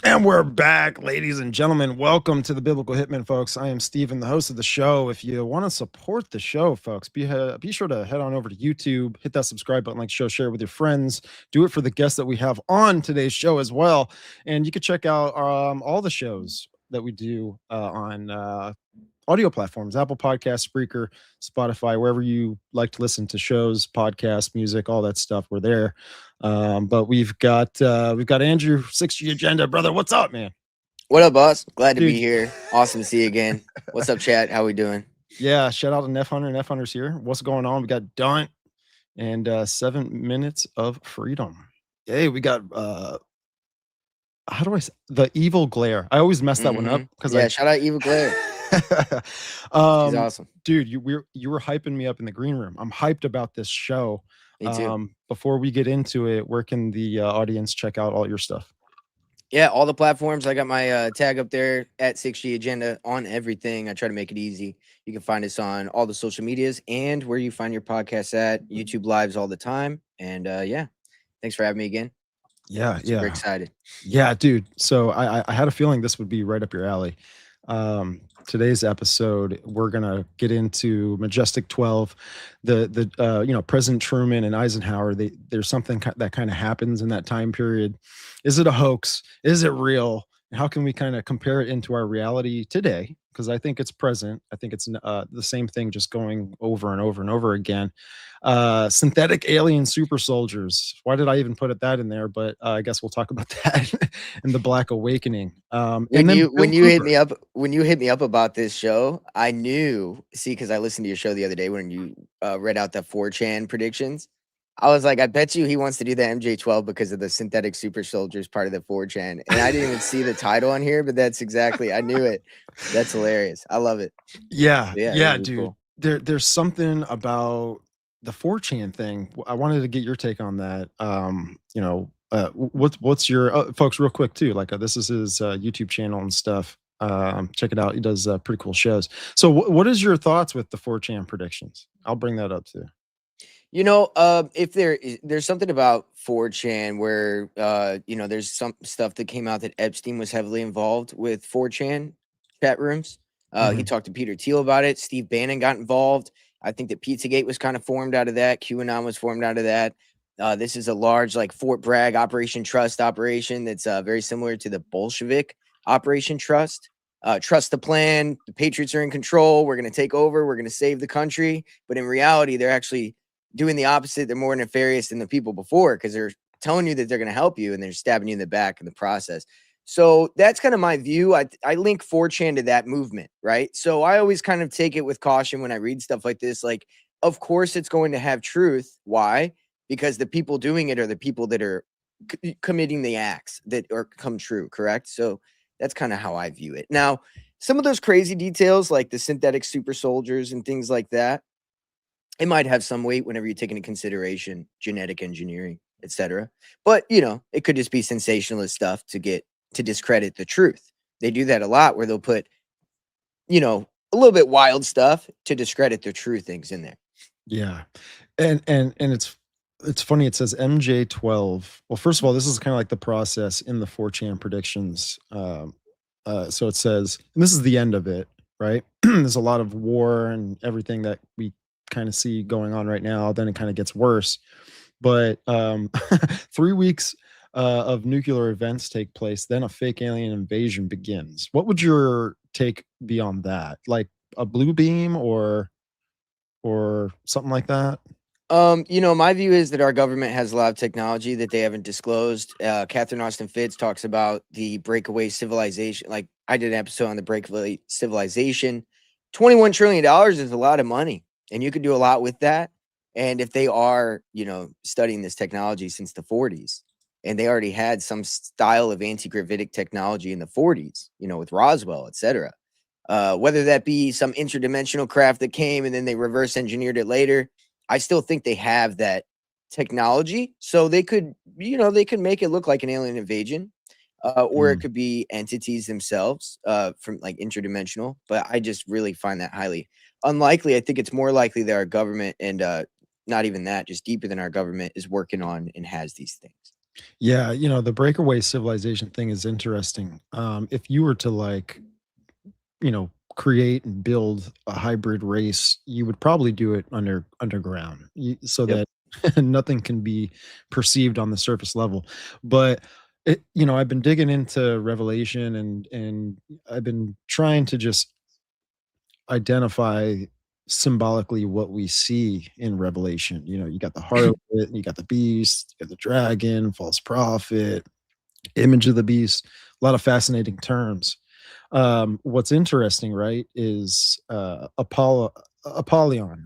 And we're back, ladies and gentlemen. Welcome to the Biblical Hitmen, folks. I am Steven, the host of the show. If you want to support the show, folks, be sure to head on over to YouTube, hit that subscribe button, like, show, share with your friends. Do it for the guests that we have on today's show as well. And you can check out all the shows that we do on audio platforms, Apple Podcasts, Spreaker, Spotify, wherever you like to listen to shows, podcasts, music, all that stuff. We're there. But we've got Andrew, 6gAgenda, brother. What's up, man? What up, boss? Glad to Dude. be here. Awesome to see you again. What's up, chat? How we doing? Yeah, shout out to Nef Hunter. Nef Hunter's here. What's going on? We got Dunt and 7 minutes of freedom. Hey, we got how do I say the Evil Glare? I always mess that one up because shout out Evil Glare. She's awesome, dude. You were hyping me up in the green room. I'm hyped about this show. Me too. Before we get into it, where can the audience check out all your stuff? Yeah, all the platforms. I got my tag up there at 6gAgenda on everything. I try to make it easy. You can find us on all the social medias and where you find your podcasts at. YouTube lives all the time. And yeah, thanks for having me again. Yeah, Super excited. Yeah, dude. So I had a feeling this would be right up your alley. Today's episode, we're gonna get into Majestic 12, the President Truman and Eisenhower. There's something that kind of happens in that time period. Is it a hoax? Is it real? How can we kind of compare it into our reality today? Because I think it's present. I think it's the same thing, just going over and over and over again. Synthetic alien super soldiers. Why did I even put that in there? But I guess we'll talk about that in the Black Awakening. When you hit me up about this show, I knew. See, because I listened to your show the other day when you read out the 4chan predictions. I was like, I bet you he wants to do the MJ12 because of the synthetic super soldiers part of the 4chan. And I didn't even see the title on here, but that's exactly, I knew it. That's hilarious. I love it. Yeah, dude. Cool. There's something about the 4chan thing. I wanted to get your take on that. What's your folks real quick too? Like this is his YouTube channel and stuff. Check it out. He does pretty cool shows. So what is your thoughts with the 4chan predictions? I'll bring that up too. If there's something about 4chan where there's some stuff that came out that Epstein was heavily involved with 4chan chat rooms. He talked to Peter Thiel about it. Steve Bannon got involved. I think that Pizzagate was kind of formed out of that. QAnon was formed out of that. This is a large like Fort Bragg Operation Trust operation that's very similar to the Bolshevik Operation Trust. Trust the plan. The Patriots are in control. We're going to take over. We're going to save the country. But in reality, they're actually doing the opposite. They're more nefarious than the people before because they're telling you that they're going to help you and they're stabbing you in the back in the process. So that's kind of my view. I link 4chan to that movement, right? So I always kind of take it with caution when I read stuff like this. Like, of course, it's going to have truth. Why? Because the people doing it are the people that are committing the acts that are come true, correct? So that's kind of how I view it. Now, some of those crazy details like the synthetic super soldiers and things like that, it might have some weight whenever you take into consideration genetic engineering, etc. But, it could just be sensationalist stuff to discredit the truth. They do that a lot where they'll put, a little bit wild stuff to discredit the true things in there. Yeah. And it's funny. It says MJ12. Well, first of all, this is kind of like the process in the 4chan predictions. So it says, and this is the end of it, right? There's a lot of war and everything that we kind of see going on right now. Then it kind of gets worse. But 3 weeks of nuclear events take place, then a fake alien invasion begins. What would your take be on that? Like a blue beam or something like that? My view is that our government has a lot of technology that they haven't disclosed. Catherine Austin Fitts talks about the breakaway civilization. Like I did an episode on the breakaway civilization. $21 trillion is a lot of money, and you could do a lot with that. And if they are, studying this technology since the 40s, and they already had some style of anti-gravitic technology in the 40s, with Roswell, etc. Whether that be some interdimensional craft that came and then they reverse engineered it later, I still think they have that technology. So they could, they could make it look like an alien invasion, or it could be entities themselves from like interdimensional. But I just really find that highly unlikely. I think it's more likely that our government and not even that, just deeper than our government is working on and has these things. Yeah, the breakaway civilization thing is interesting. If you were to create and build a hybrid race, you would probably do it underground, so Yep. that nothing can be perceived on the surface level. But I've been digging into Revelation, and I've been trying to just identify symbolically what we see in Revelation. You got the harlot, you got the beast, you got the dragon, false prophet, image of the beast, a lot of fascinating terms. What's interesting, right, is Apollyon,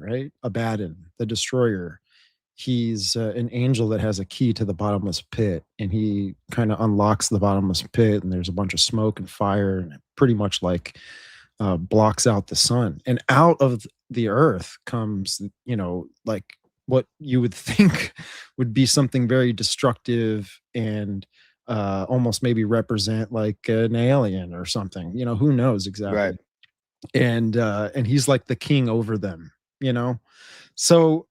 right? Abaddon, the destroyer. He's an angel that has a key to the bottomless pit, and he kind of unlocks the bottomless pit, and there's a bunch of smoke and fire, and it pretty much blocks out the sun. And out of the earth comes, like what you would think would be something very destructive and almost maybe represent like an alien or something. Who knows Right. exactly. And he's like the king over them. So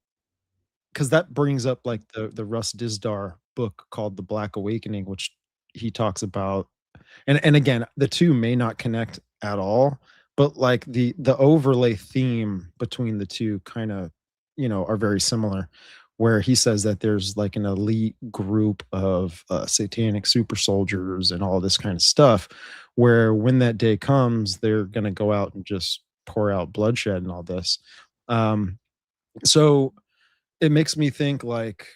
because that brings up like the Russ Dizdar book called The Black Awakening, which he talks about. And again, the two may not connect at all, but like the overlay theme between the two kind of, are very similar, where he says that there's like an elite group of satanic super soldiers and all this kind of stuff, where when that day comes, they're going to go out and just pour out bloodshed and all this. So it makes me think like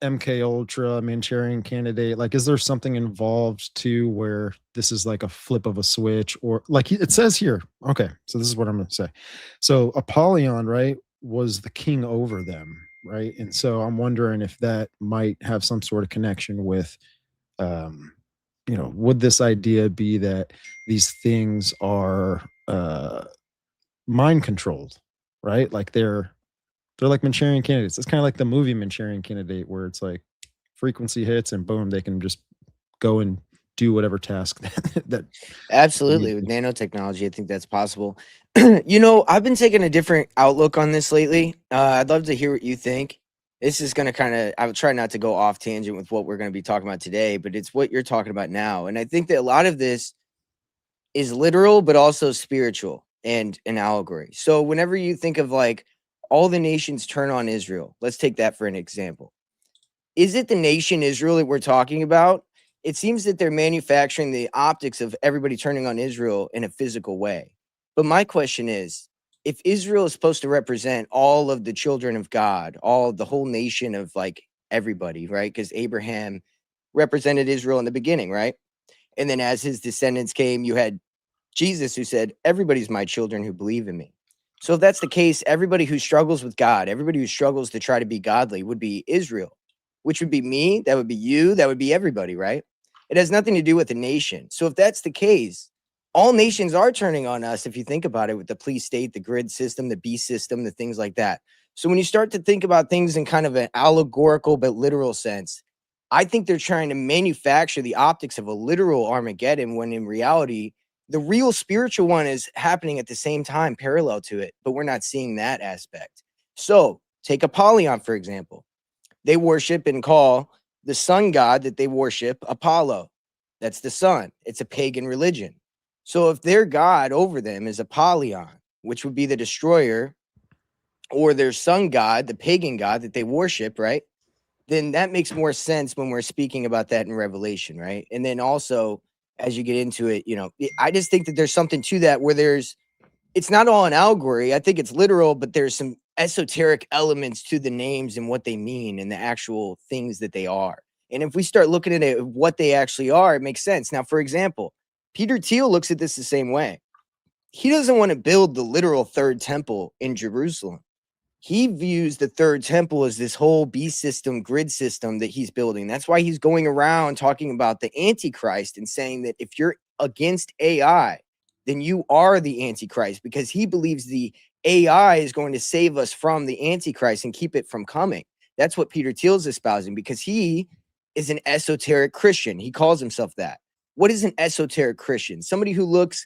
MK Ultra, Manchurian Candidate. Like, is there something involved too where this is like a flip of a switch, or like it says here? Okay, so this is what I'm going to say. So Apollyon, right, was the king over them, right, and so I'm wondering if that might have some sort of connection with, um, would this idea be that these things are mind controlled, right? Like they're like Manchurian candidates. It's kind of like the movie Manchurian Candidate, where it's like frequency hits and boom, they can just go and do whatever task that Absolutely. needs With to. nanotechnology, I think that's possible. I've been taking a different outlook on this lately. I'd love to hear what you think. This is going to I'll try not to go off tangent with what we're going to be talking about today, but it's what you're talking about now. And I think that a lot of this is literal, but also spiritual and an allegory. So whenever you think of like all the nations turn on Israel, let's take that for an example. Is it the nation Israel that we're talking about? It seems that they're manufacturing the optics of everybody turning on Israel in a physical way. But my question is, if Israel is supposed to represent all of the children of God, all the whole nation of like everybody, right? Because Abraham represented Israel in the beginning, right? And then as his descendants came, you had Jesus who said, everybody's my children who believe in me. So if that's the case, everybody who struggles with God, everybody who struggles to try to be godly would be Israel, which would be me, that would be you, that would be everybody, right? It has nothing to do with the nation. So if that's the case, all nations are turning on us if you think about it, with the police state, the grid system, the beast system, the things like that. So when you start to think about things in kind of an allegorical but literal sense, I think they're trying to manufacture the optics of a literal Armageddon, when in reality, the real spiritual one is happening at the same time, parallel to it, but we're not seeing that aspect. So take Apollyon, for example. They worship and call the sun god that they worship Apollo. That's the sun. It's a pagan religion. So if their god over them is Apollyon, which would be the destroyer, or their sun god, the pagan god that they worship, right? Then that makes more sense when we're speaking about that in Revelation, right? And then also, as you get into it, I just think that there's something to that where it's not all an allegory. I think it's literal, but there's some esoteric elements to the names and what they mean and the actual things that they are. And if we start looking at it, what they actually are, it makes sense. Now, for example, Peter Thiel looks at this the same way. He doesn't want to build the literal third temple in Jerusalem. He views the third temple as this whole beast system, grid system that he's building. That's why he's going around talking about the Antichrist and saying that if you're against AI, then you are the Antichrist, because he believes the AI is going to save us from the Antichrist and keep it from coming. That's what Peter Thiel's espousing, because he is an esoteric Christian. He calls himself that. What is an esoteric Christian? Somebody who looks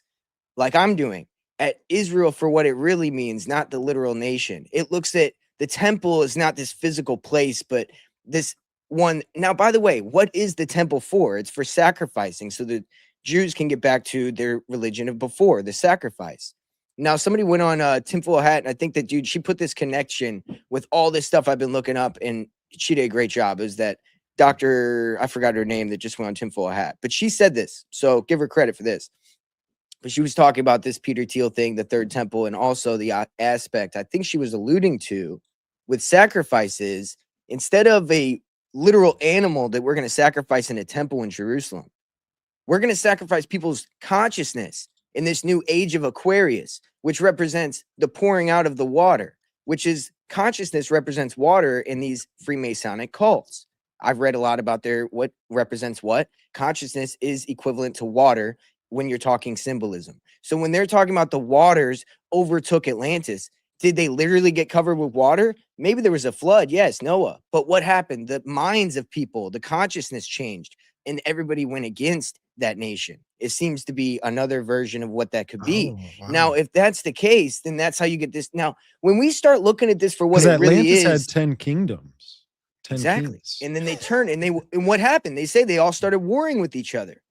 like I'm doing at Israel for what it really means, not the literal nation. It looks at the temple as not this physical place, but this one. Now, by the way, what is the temple for? It's for sacrificing, so the Jews can get back to their religion of before, the sacrifice. Now, somebody went on Tinfoil Hat, and I think that dude, she put this connection with all this stuff I've been looking up, and she did a great job. Is that Dr. I forgot her name that just went on Tinfoil Hat, but she said this, so give her credit for this. But she was talking about this Peter Thiel thing, the third temple, and also the aspect I think she was alluding to with sacrifices. Instead of a literal animal that we're going to sacrifice in a temple in Jerusalem, we're going to sacrifice people's consciousness in this new age of Aquarius, which represents the pouring out of the water, which is consciousness represents water in these Freemasonic cults. I've read a lot about what represents what. Consciousness is equivalent to water when you're talking symbolism. So when they're talking about the waters overtook Atlantis, did they literally get covered with water? Maybe there was a flood. Yes, Noah. But what happened? The minds of people, the consciousness changed, and everybody went against that nation. It seems to be another version of what that could be. Oh, wow. Now, if that's the case, then that's how you get this. Now, when we start looking at this for what Because it really Atlantis is, had 10 kingdoms. 10 exactly. kings. And then they turn and what happened? They say they all started warring with each other.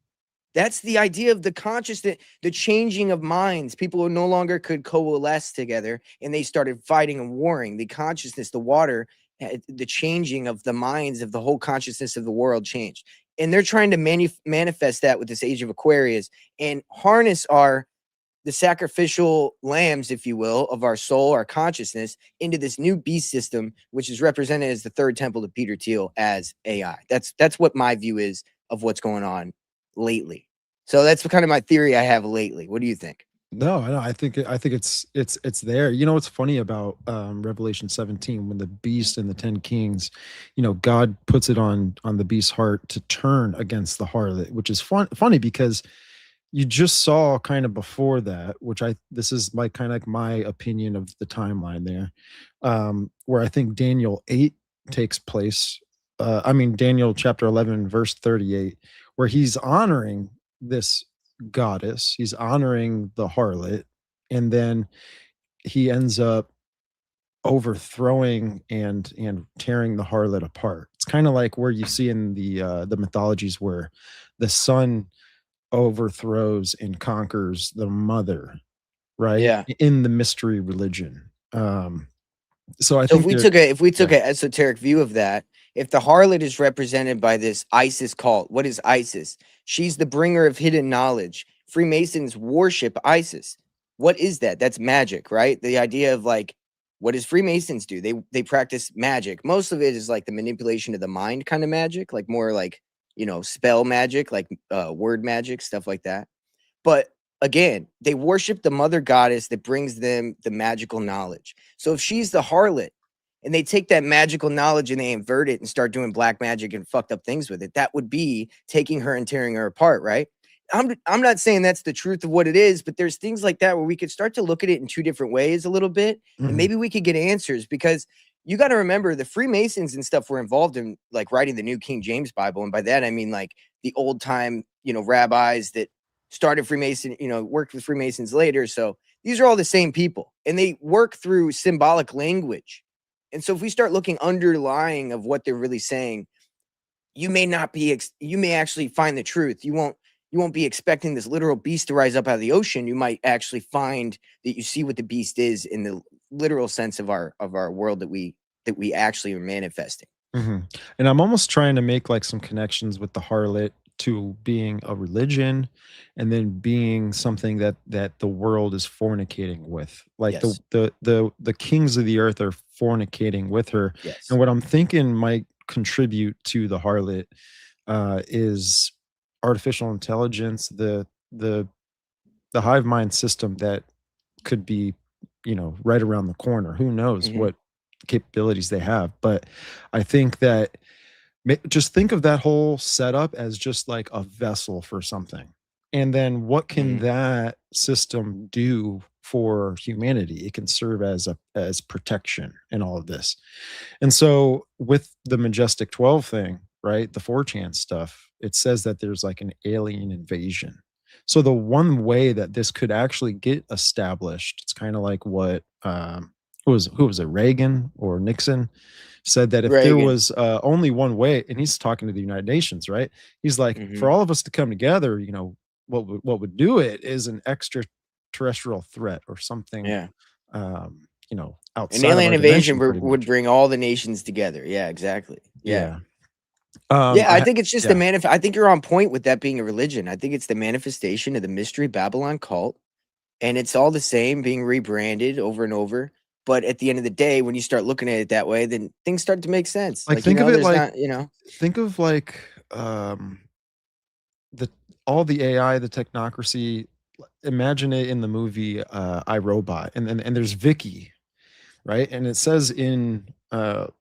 That's the idea of the consciousness, the changing of minds. People who no longer could coalesce together, and they started fighting and warring. The consciousness, the water, the changing of the minds of the whole consciousness of the world changed. And they're trying to manifest that with this age of Aquarius and harness the sacrificial lambs, if you will, of our soul, our consciousness, into this new beast system, which is represented as the third temple to Peter Thiel as AI. That's what my view is of what's going on lately. So that's kind of my theory I have lately. What do you think? No, I think it's there. You know what's funny about Revelation 17, when the beast and the 10 kings, God puts it on the beast's heart to turn against the harlot, which is funny because you just saw kind of before that, this is my kind of like my opinion of the timeline there, where I think Daniel 8 takes place. Daniel chapter 11, verse 38, where he's honoring this goddess, he's honoring the harlot, and then he ends up overthrowing and tearing the harlot apart. It's kind of like where you see in the mythologies where the son overthrows and conquers the mother, right? Yeah. In the mystery religion. So if we took an esoteric view of that, if the harlot is represented by this ISIS cult, what is ISIS? She's the bringer of hidden knowledge. Freemasons worship ISIS. What is that? That's magic, right? The idea of like, what does Freemasons do? They practice magic. Most of it is like the manipulation of the mind kind of magic, like more like, spell magic, like word magic, stuff like that. But again, they worship the mother goddess that brings them the magical knowledge. So if she's the harlot and they take that magical knowledge and they invert it and start doing black magic and fucked up things with it, that would be taking her and tearing her apart, right? I'm not saying that's the truth of what it is, but there's things like that where we could start to look at it in two different ways a little bit, and maybe we could get answers, because you got to remember the Freemasons and stuff were involved in like writing the New King James Bible, and by that I mean like the old time, rabbis that started Freemason, worked with Freemasons later. So these are all the same people, and they work through symbolic language. And so if we start looking underlying of what they're really saying, you may actually find the truth. You won't be expecting this literal beast to rise up out of the ocean. You might actually find that you see what the beast is in the literal sense of our world that we actually are manifesting. And I'm almost trying to make like some connections with the harlot to being a religion, and then being something that the world is fornicating with, like Yes. the kings of the earth are fornicating with her. Yes. And what I'm thinking might contribute to the harlot is artificial intelligence, the hive mind system that could be, right around the corner. Who knows what capabilities they have? But I think that just think of that whole setup as just like a vessel for something. And then what can that system do for humanity? It can serve as protection in all of this. And so with the Majestic 12 thing, right, the 4chan stuff, it says that there's like an alien invasion. So the one way that this could actually get established, it's kind of like what who was it, Reagan or Nixon? said that if there Reagan. was only one way, and he's talking to the United Nations, right? He's like, for all of us to come together, you know, what would do it is an extraterrestrial threat or something, Yeah. you know, An outside of alien our invasion dimension, pretty would much. bring all the nations together. Yeah, exactly. Yeah. Yeah. Yeah, I think it's just the Yeah. I think you're on point with that being a religion. I think it's the manifestation of the mystery Babylon cult, and it's all the same being rebranded over and over. But at the end of the day, when you start looking at it that way, then things start to make sense. Like, Like, you think of know, it there's like, not, you know. think of like, the all the AI, the technocracy. Imagine it in the movie iRobot, and there's Vicky, right? And it says in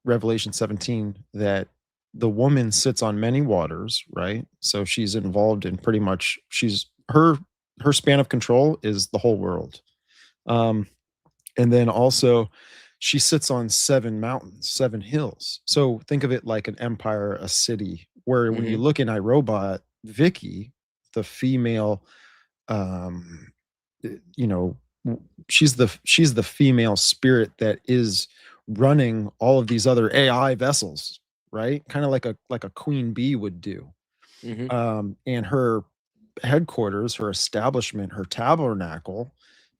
Revelation 17 that the woman sits on many waters, right? So she's involved in pretty much she's her span of control is the whole world. Um, and then also she sits on 7 mountains, 7 hills. So think of it like an empire, a city, where when you Mhm. look in iRobot, Vicky, the female, um, you know, she's the female spirit that is running all of these other AI vessels, right? Kind of like a queen bee would do. Mhm. And her headquarters, her establishment, her tabernacle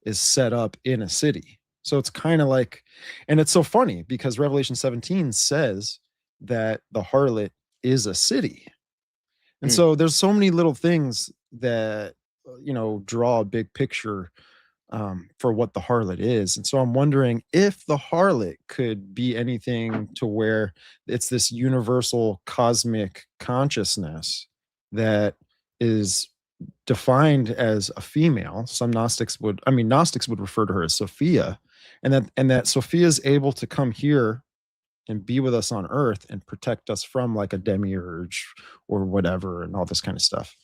is set up in a city. So it's kind of like, and it's so funny because Revelation 17 says that the harlot is a city. And Mm. so there's so many little things that, you know, draw a big picture for what the harlot is. And so I'm wondering if the harlot could be anything to where it's this universal cosmic consciousness that is defined as a female. Some Gnostics would, I mean, Gnostics would refer to her as Sophia, and that Sophia is able to come here and be with us on Earth and protect us from like a demiurge or whatever, and all this kind of stuff.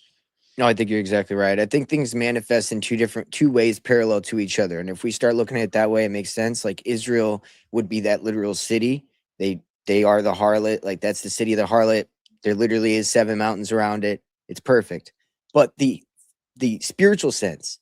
No, I think you're exactly right. I think things manifest in two ways parallel to each other. And if we start looking at it that way, it makes sense. Like Israel would be that literal city. They are the harlot. Like that's the city of the harlot. There literally is 7 mountains around it. It's perfect. But the spiritual sense,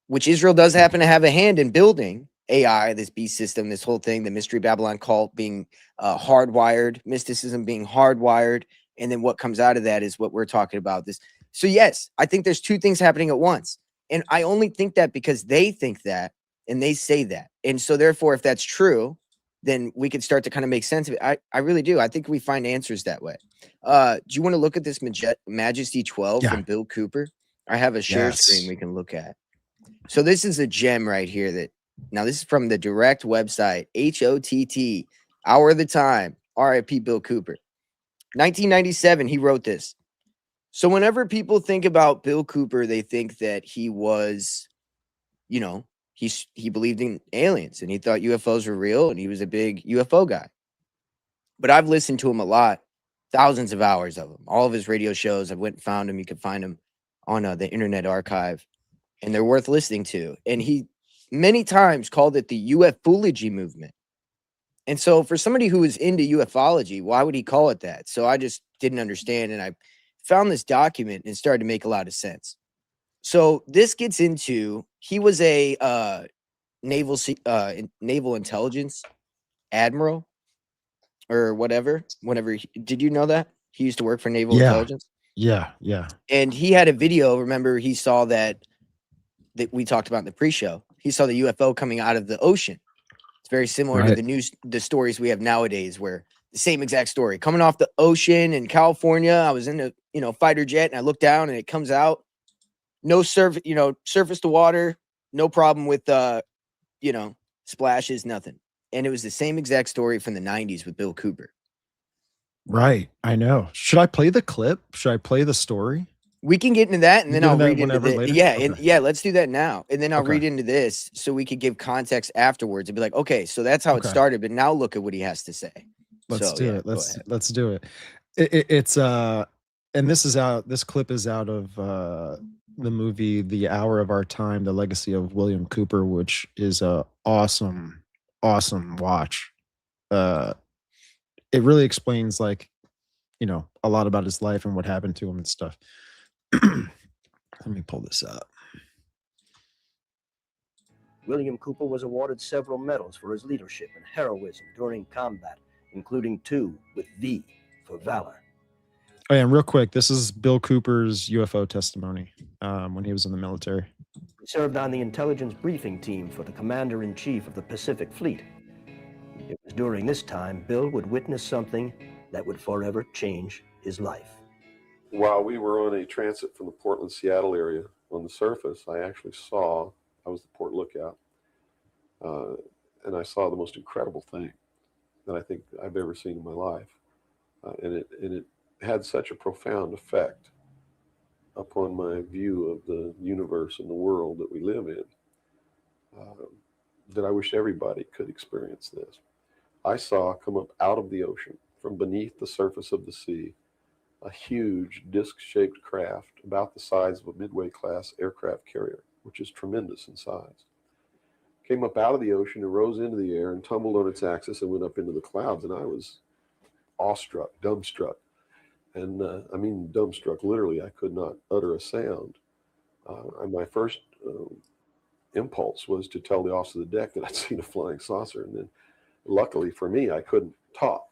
which Israel does happen to have a hand in building AI, this beast system, this whole thing, the mystery Babylon cult being hardwired, mysticism being hardwired, and then what comes out of that is what we're talking about. This, so yes, I think there's two things happening at once, and I only think that because they think that and they say that, and so therefore, if that's true, then we could start to kind of make sense of it. I really do. I think we find answers that way. Do you want to look at this Majesty 12 Yeah. from Bill Cooper? I have a share screen Yes. we can look at. So this is a gem right here that now this is from the direct website, HOTT, Hour of the Time, RIP Bill Cooper. 1997, he wrote this. So whenever people think about Bill Cooper, they think that he was, you know, he believed in aliens and he thought UFOs were real and he was a big UFO guy. But I've listened to him a lot, thousands of hours of him, all of his radio shows. I went and found him. You can find him on the Internet Archive, and they're worth listening to. And he many times called it the ufology movement. And so for somebody who is into ufology, why would he call it that? So I just didn't understand. And I found this document and it started to make a lot of sense. So this gets into he was a naval intelligence admiral or whatever. Did you know that? He used to work for naval Yeah. intelligence. Yeah. Yeah. And he had a video. Remember, he saw that we talked about in the pre-show. He saw the UFO coming out of the ocean. It's very similar to Right. the stories we have nowadays, where the same exact story coming off the ocean in California. I was in a fighter jet and I looked down and it comes out, no surface to water, no problem with splashes, nothing. And it was the same exact story from the 90s with Bill Cooper. Right. I know. Should I play the clip? Should I play the story? We can get into that, and You then I'll doing that read into whenever the later? yeah, and Okay. yeah, let's do that now, and then I'll Okay. read into this so we could give context afterwards and be like, okay, so that's how it Okay. started, but now look at what he has to say. Let's So do yeah, it. go ahead. Let's do it. It's and this clip is out of the movie The Hour of Our Time, The Legacy of William Cooper, which is a awesome watch. It really explains like, you know, a lot about his life and what happened to him and stuff. Let me pull this up. William Cooper was awarded several medals for his leadership and heroism during combat including 2 with V for valor. Oh, yeah, and real quick, this is Bill Cooper's UFO testimony when he was in the military. He served on the intelligence briefing team for the Commander-in-Chief of the Pacific Fleet. It was during this time Bill would witness something that would forever change his life. While we were on a transit from the Portland-Seattle area, on the surface, I actually saw, I was the port lookout, and I saw the most incredible thing that I think I've ever seen in my life. And it had such a profound effect upon my view of the universe and the world that we live in, that I wish everybody could experience this. I saw come up out of the ocean, from beneath the surface of the sea, a huge disc-shaped craft about the size of a Midway-class aircraft carrier, which is tremendous in size. Came up out of the ocean and rose into the air and tumbled on its axis and went up into the clouds, and I was awestruck, dumbstruck. And I mean dumbstruck, literally, I could not utter a sound. And my first impulse was to tell the officer of the deck that I'd seen a flying saucer, and then luckily for me, I couldn't talk.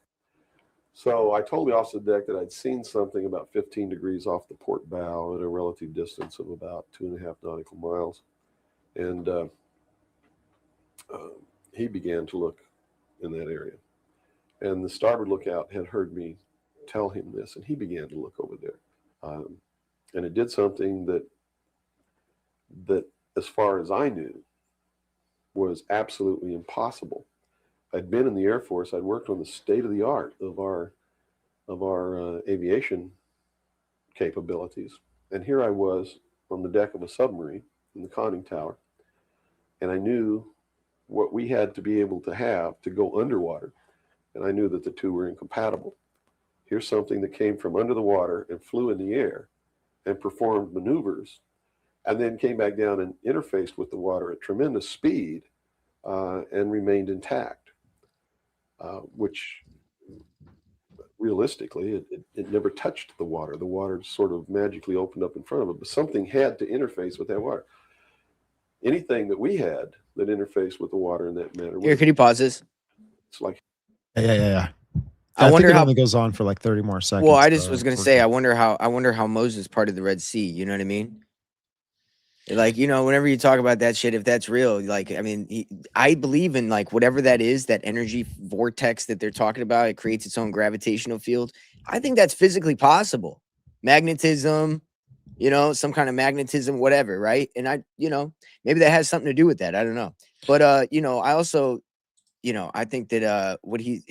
So I told the officer of the deck that I'd seen something about 15 degrees off the port bow at a relative distance of about 2.5 nautical miles. And he began to look in that area. And the starboard lookout had heard me tell him this, and he began to look over there. And it did something that, as far as I knew, was absolutely impossible. I'd been in the Air Force. I'd worked on the state of the art of our aviation capabilities. And here I was on the deck of a submarine in the conning tower. And I knew what we had to be able to have to go underwater. And I knew that the two were incompatible. Here's something that came from under the water and flew in the air and performed maneuvers, and then came back down and interfaced with the water at tremendous speed and remained intact. Which realistically, it never touched the water. The water sort of magically opened up in front of it, but something had to interface with that water. Anything that we had that interfaced with the water in that manner. Here, can you pause this? It's like, Yeah. I think wonder it how. only goes on for like 30 more seconds. Well, I just was gonna say, I wonder how Moses parted the Red Sea. You know what I mean? Like, you know, whenever you talk about that shit, if that's real, like, I mean, I believe in like whatever that is, that energy vortex that they're talking about. It creates its own gravitational field. I think that's physically possible. Magnetism, you know, some kind of magnetism, whatever, right? And you know, maybe that has something to do with that. I don't know. But you know, I also, you know, I think that what he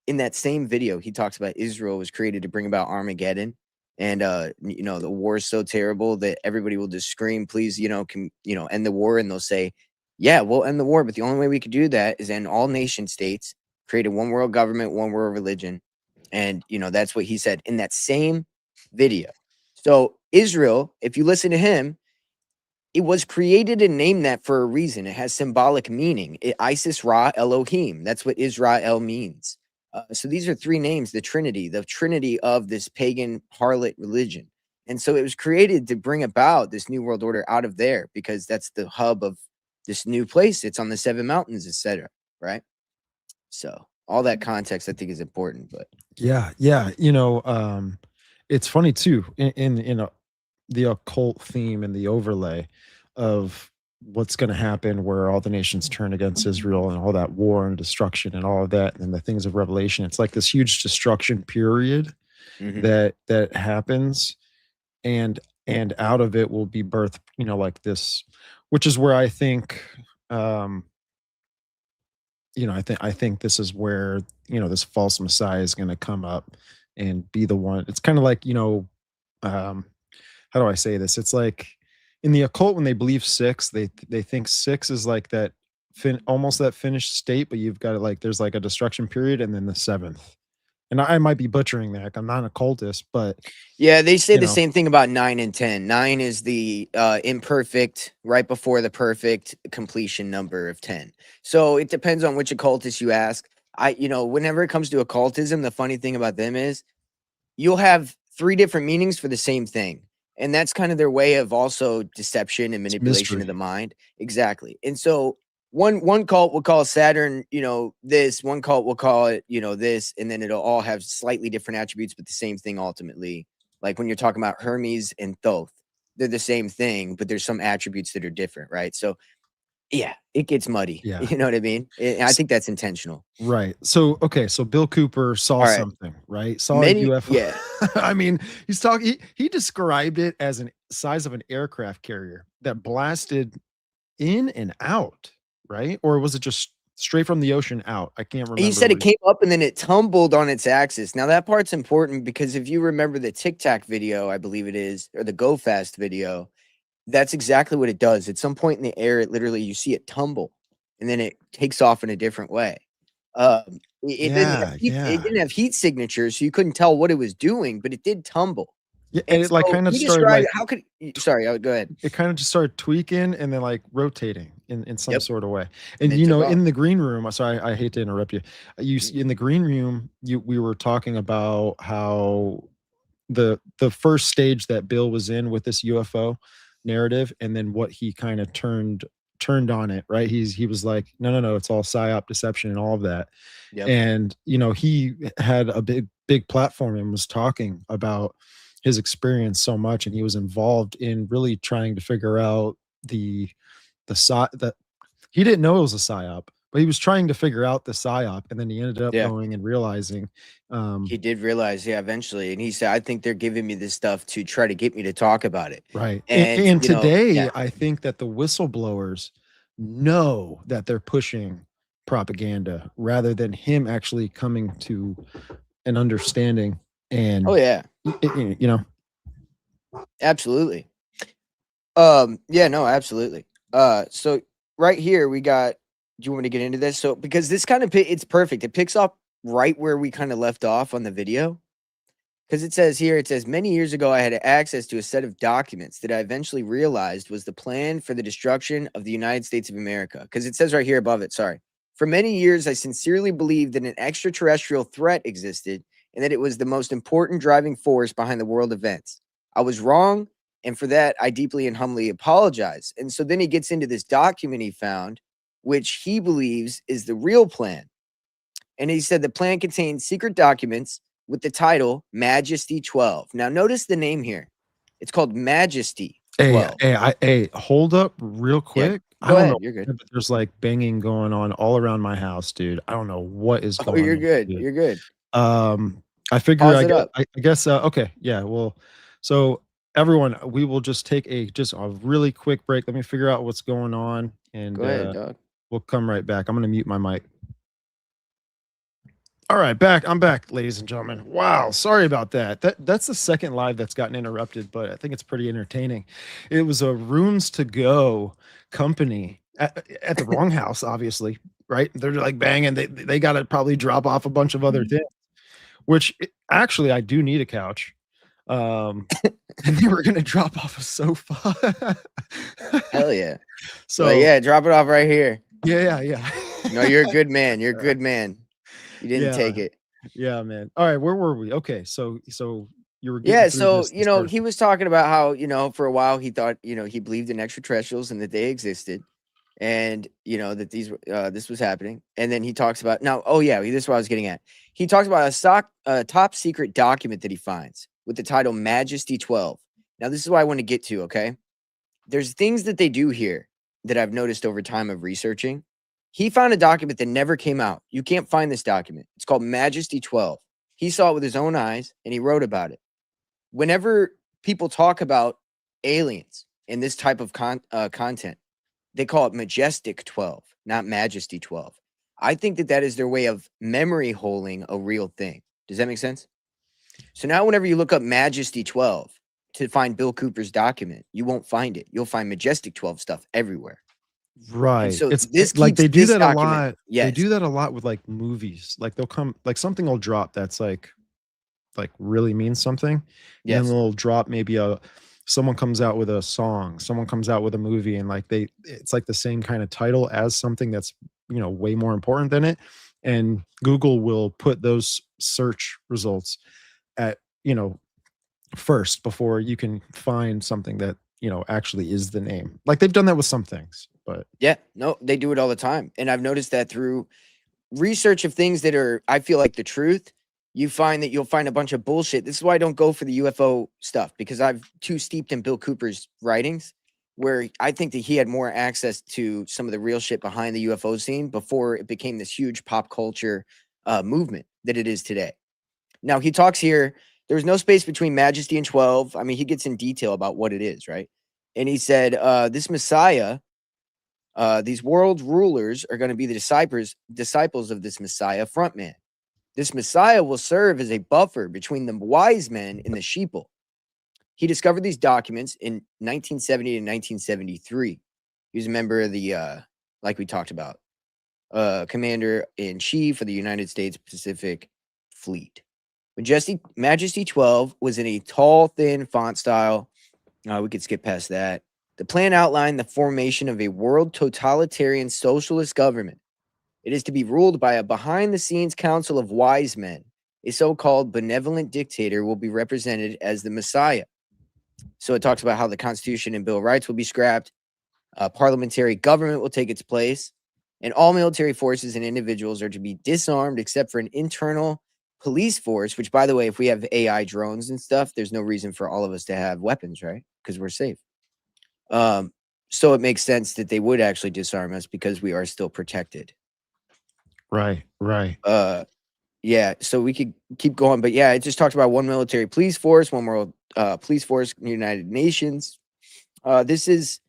in that same video, he talks about Israel was created to bring about Armageddon. And you know, the war is so terrible that everybody will just scream, please, you know, end the war. And they'll say, yeah, we'll end the war, but the only way we could do that is end all nation states, create a one world government, one world religion. And you know, that's what he said in that same video. So Israel, if you listen to him, it was created and named that for a reason. It has symbolic meaning. Isis, Ra, Elohim. That's what Israel means. So these are three names, the Trinity of this pagan harlot religion. And so it was created to bring about this new world order out of there, because that's the hub of this new place. It's on the 7 mountains, etc. Right? So all that context, I think, is important. But yeah. You know, it's funny too in the occult theme and the overlay of what's going to happen, where all the nations turn against Israel and all that war and destruction and all of that, and the things of Revelation. It's like this huge destruction period that happens, and out of it will be birthed, you know, like this, which is where I think, you know, I think this is where, you know, this false Messiah is going to come up and be the one. It's kind of like, you know, how do I say this? It's like in the occult, when they believe 6, they think 6 is like that almost that finished state, but you've got like there's like a destruction period and then the 7th. And I might be butchering that. I'm not an occultist, but yeah, they say the same thing about 9 and 10. 9 is the imperfect, right before the perfect completion number of 10. So it depends on which occultist you ask. You know, whenever it comes to occultism, the funny thing about them is you'll have 3 different meanings for the same thing. And that's kind of their way of also deception and manipulation of the mind. Exactly. And so one cult will call Saturn, this, one cult will call it, this, and then it'll all have slightly different attributes, but the same thing ultimately. Like when you're talking about Hermes and Thoth, they're the same thing, but there's some attributes that are different, right? So yeah, it gets muddy. Yeah. You know what I mean? I think that's intentional. Right. So, okay. So Bill Cooper saw All right. something, right? Saw Many- a UFO. yeah. I mean, he's talking, he described it as an size of an aircraft carrier that blasted in and out, right? Or was it just straight from the ocean out? I can't remember. He said it came up and then it tumbled on its axis. Now that part's important because if you remember the Tic Tac video, I believe it is, or the Go Fast video, that's exactly what it does. At some point in the air, it literally, you see it tumble and then it takes off in a different way. It didn't have heat signatures, so you couldn't tell what it was doing, but it did tumble. Yeah, and it like so kind of he started described- like, how could sorry, go ahead. it kind of just started tweaking and then like rotating in some Yep. sort of way. And And it took off. in the green room, sorry, I hate to interrupt you. In the green room, we were talking about how the first stage that Bill was in with this UFO narrative, and then what he kind of turned on it, right? He was like, no, it's all psyop, deception, and all of that. Yep. And he had a big platform and was talking about his experience so much, and he was involved in really trying to figure out the that he didn't know it was a psyop, but he was trying to figure out the psyop, and then he ended up going and realizing he did realize, eventually, and he said, I think they're giving me this stuff to try to get me to talk about it. right. And today I think that the whistleblowers know that they're pushing propaganda rather than him actually coming to an understanding. And absolutely. Absolutely. So right here we got, do you want me to get into this? So because this kind of it's perfect. It picks up right where we kind of left off on the video. Because it says many years ago I had access to a set of documents that I eventually realized was the plan for the destruction of the United States of America. Because it says right here above it, sorry. For many years I sincerely believed that an extraterrestrial threat existed and that it was the most important driving force behind the world events. I was wrong, and for that, I deeply and humbly apologize. And so then he gets into this document he found, which he believes is the real plan. And he said the plan contains secret documents with the title Majesty 12. Now, notice the name here. It's called Majesty 12. Hey, hold up real quick. Go ahead. You're good. But there's like banging going on all around my house, dude. I don't know what is going on. You're good. Dude. You're good. I figure I guess okay. Yeah, well, so everyone, we will just take a really quick break. Let me figure out what's going on, and go ahead, dog. We'll come right back. I'm gonna mute my mic. All right, I'm back, ladies and gentlemen. Wow, sorry about that. That's the second live that's gotten interrupted, but I think it's pretty entertaining. It was a Rooms to Go company at the wrong house, obviously, right? They're like banging. They got to probably drop off a bunch of other things, which actually I do need a couch. And they were gonna drop off a sofa. Hell yeah. So drop it off right here. Yeah. No, you're a good man. You're a good man. You didn't take it. Yeah, man. All right, where were we? Okay, so you were so he was talking about how for a while he thought he believed in extraterrestrials and that they existed, and that this was happening. And then he talks about this is what I was getting at. He talks about a top secret document that he finds with the title Majesty 12. Now this is what I want to get to. Okay, there's things that they do here that I've noticed over time of researching. He found a document that never came out. You can't find this document. It's called Majesty 12. He saw it with his own eyes and he wrote about it. Whenever people talk about aliens in this type of content, they call it Majestic 12, not Majesty 12. I think that is their way of memory holding a real thing. Does that make sense? So now whenever you look up Majesty 12 to find Bill Cooper's document, you won't find it. You'll find Majestic 12 stuff everywhere. Right. And so it's like they do that a lot. Yes. They do that a lot with like movies. Like they'll come, like something will drop that's like really means something. Yes. And then they'll drop maybe someone comes out with a song, someone comes out with a movie, and like it's like the same kind of title as something that's way more important than it. And Google will put those search results at first before you can find something that actually is the name. Like they've done that with some things. but Yeah, no, they do it all the time. And I've noticed that through research of things that are, I feel like, the truth, you find that you'll find a bunch of bullshit. This is why I don't go for the UFO stuff, because I've too steeped in Bill Cooper's writings, where I think that he had more access to some of the real shit behind the UFO scene before it became this huge pop culture movement that it is today. Now, he talks here, there was no space between Majesty and 12. I mean, he gets in detail about what it is, right? And he said, this Messiah, these world rulers are going to be the disciples of this Messiah frontman. This Messiah will serve as a buffer between the wise men and the sheeple. He discovered these documents in 1970 and 1973. He was a member of the, like we talked about, Commander-in-Chief of the United States Pacific Fleet. Majesty 12 was in a tall, thin font style. We could skip past that. The plan outlined the formation of a world totalitarian socialist government. It is to be ruled by a behind-the-scenes council of wise men. A so-called benevolent dictator will be represented as the Messiah. So it talks about how the Constitution and Bill of Rights will be scrapped. Parliamentary government will take its place. And all military forces and individuals are to be disarmed except for an internal police force, which, by the way, if we have AI drones and stuff, there's no reason for all of us to have weapons, right? Because we're safe. So it makes sense that they would actually disarm us because we are still protected. right. Yeah, so we could keep going, but yeah, it just talked about one military police force, one world police force, United Nations. This is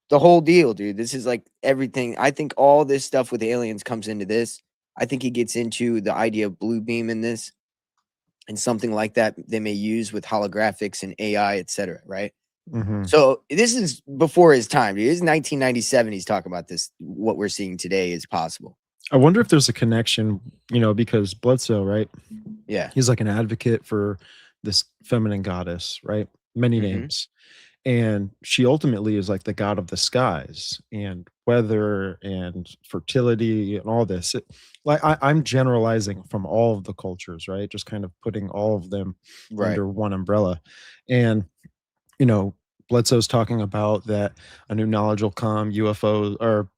the whole deal, dude. This is like everything. I think all this stuff with aliens comes into this. I think he gets into the idea of blue beam in this, and something like that they may use with holographics and AI, etc. Right? Mhm. So this is before his time, dude. This is 1997. He's talking about this. What we're seeing today is possible. I wonder if there's a connection, because Bledsoe, right? Yeah. He's like an advocate for this feminine goddess, right? Many Mhm. names. And she ultimately is like the god of the skies and weather and fertility and all this. I'm generalizing from all of the cultures, right? Just kind of putting all of them Right. under one umbrella. And, Bledsoe's talking about that a new knowledge will come, UFOs or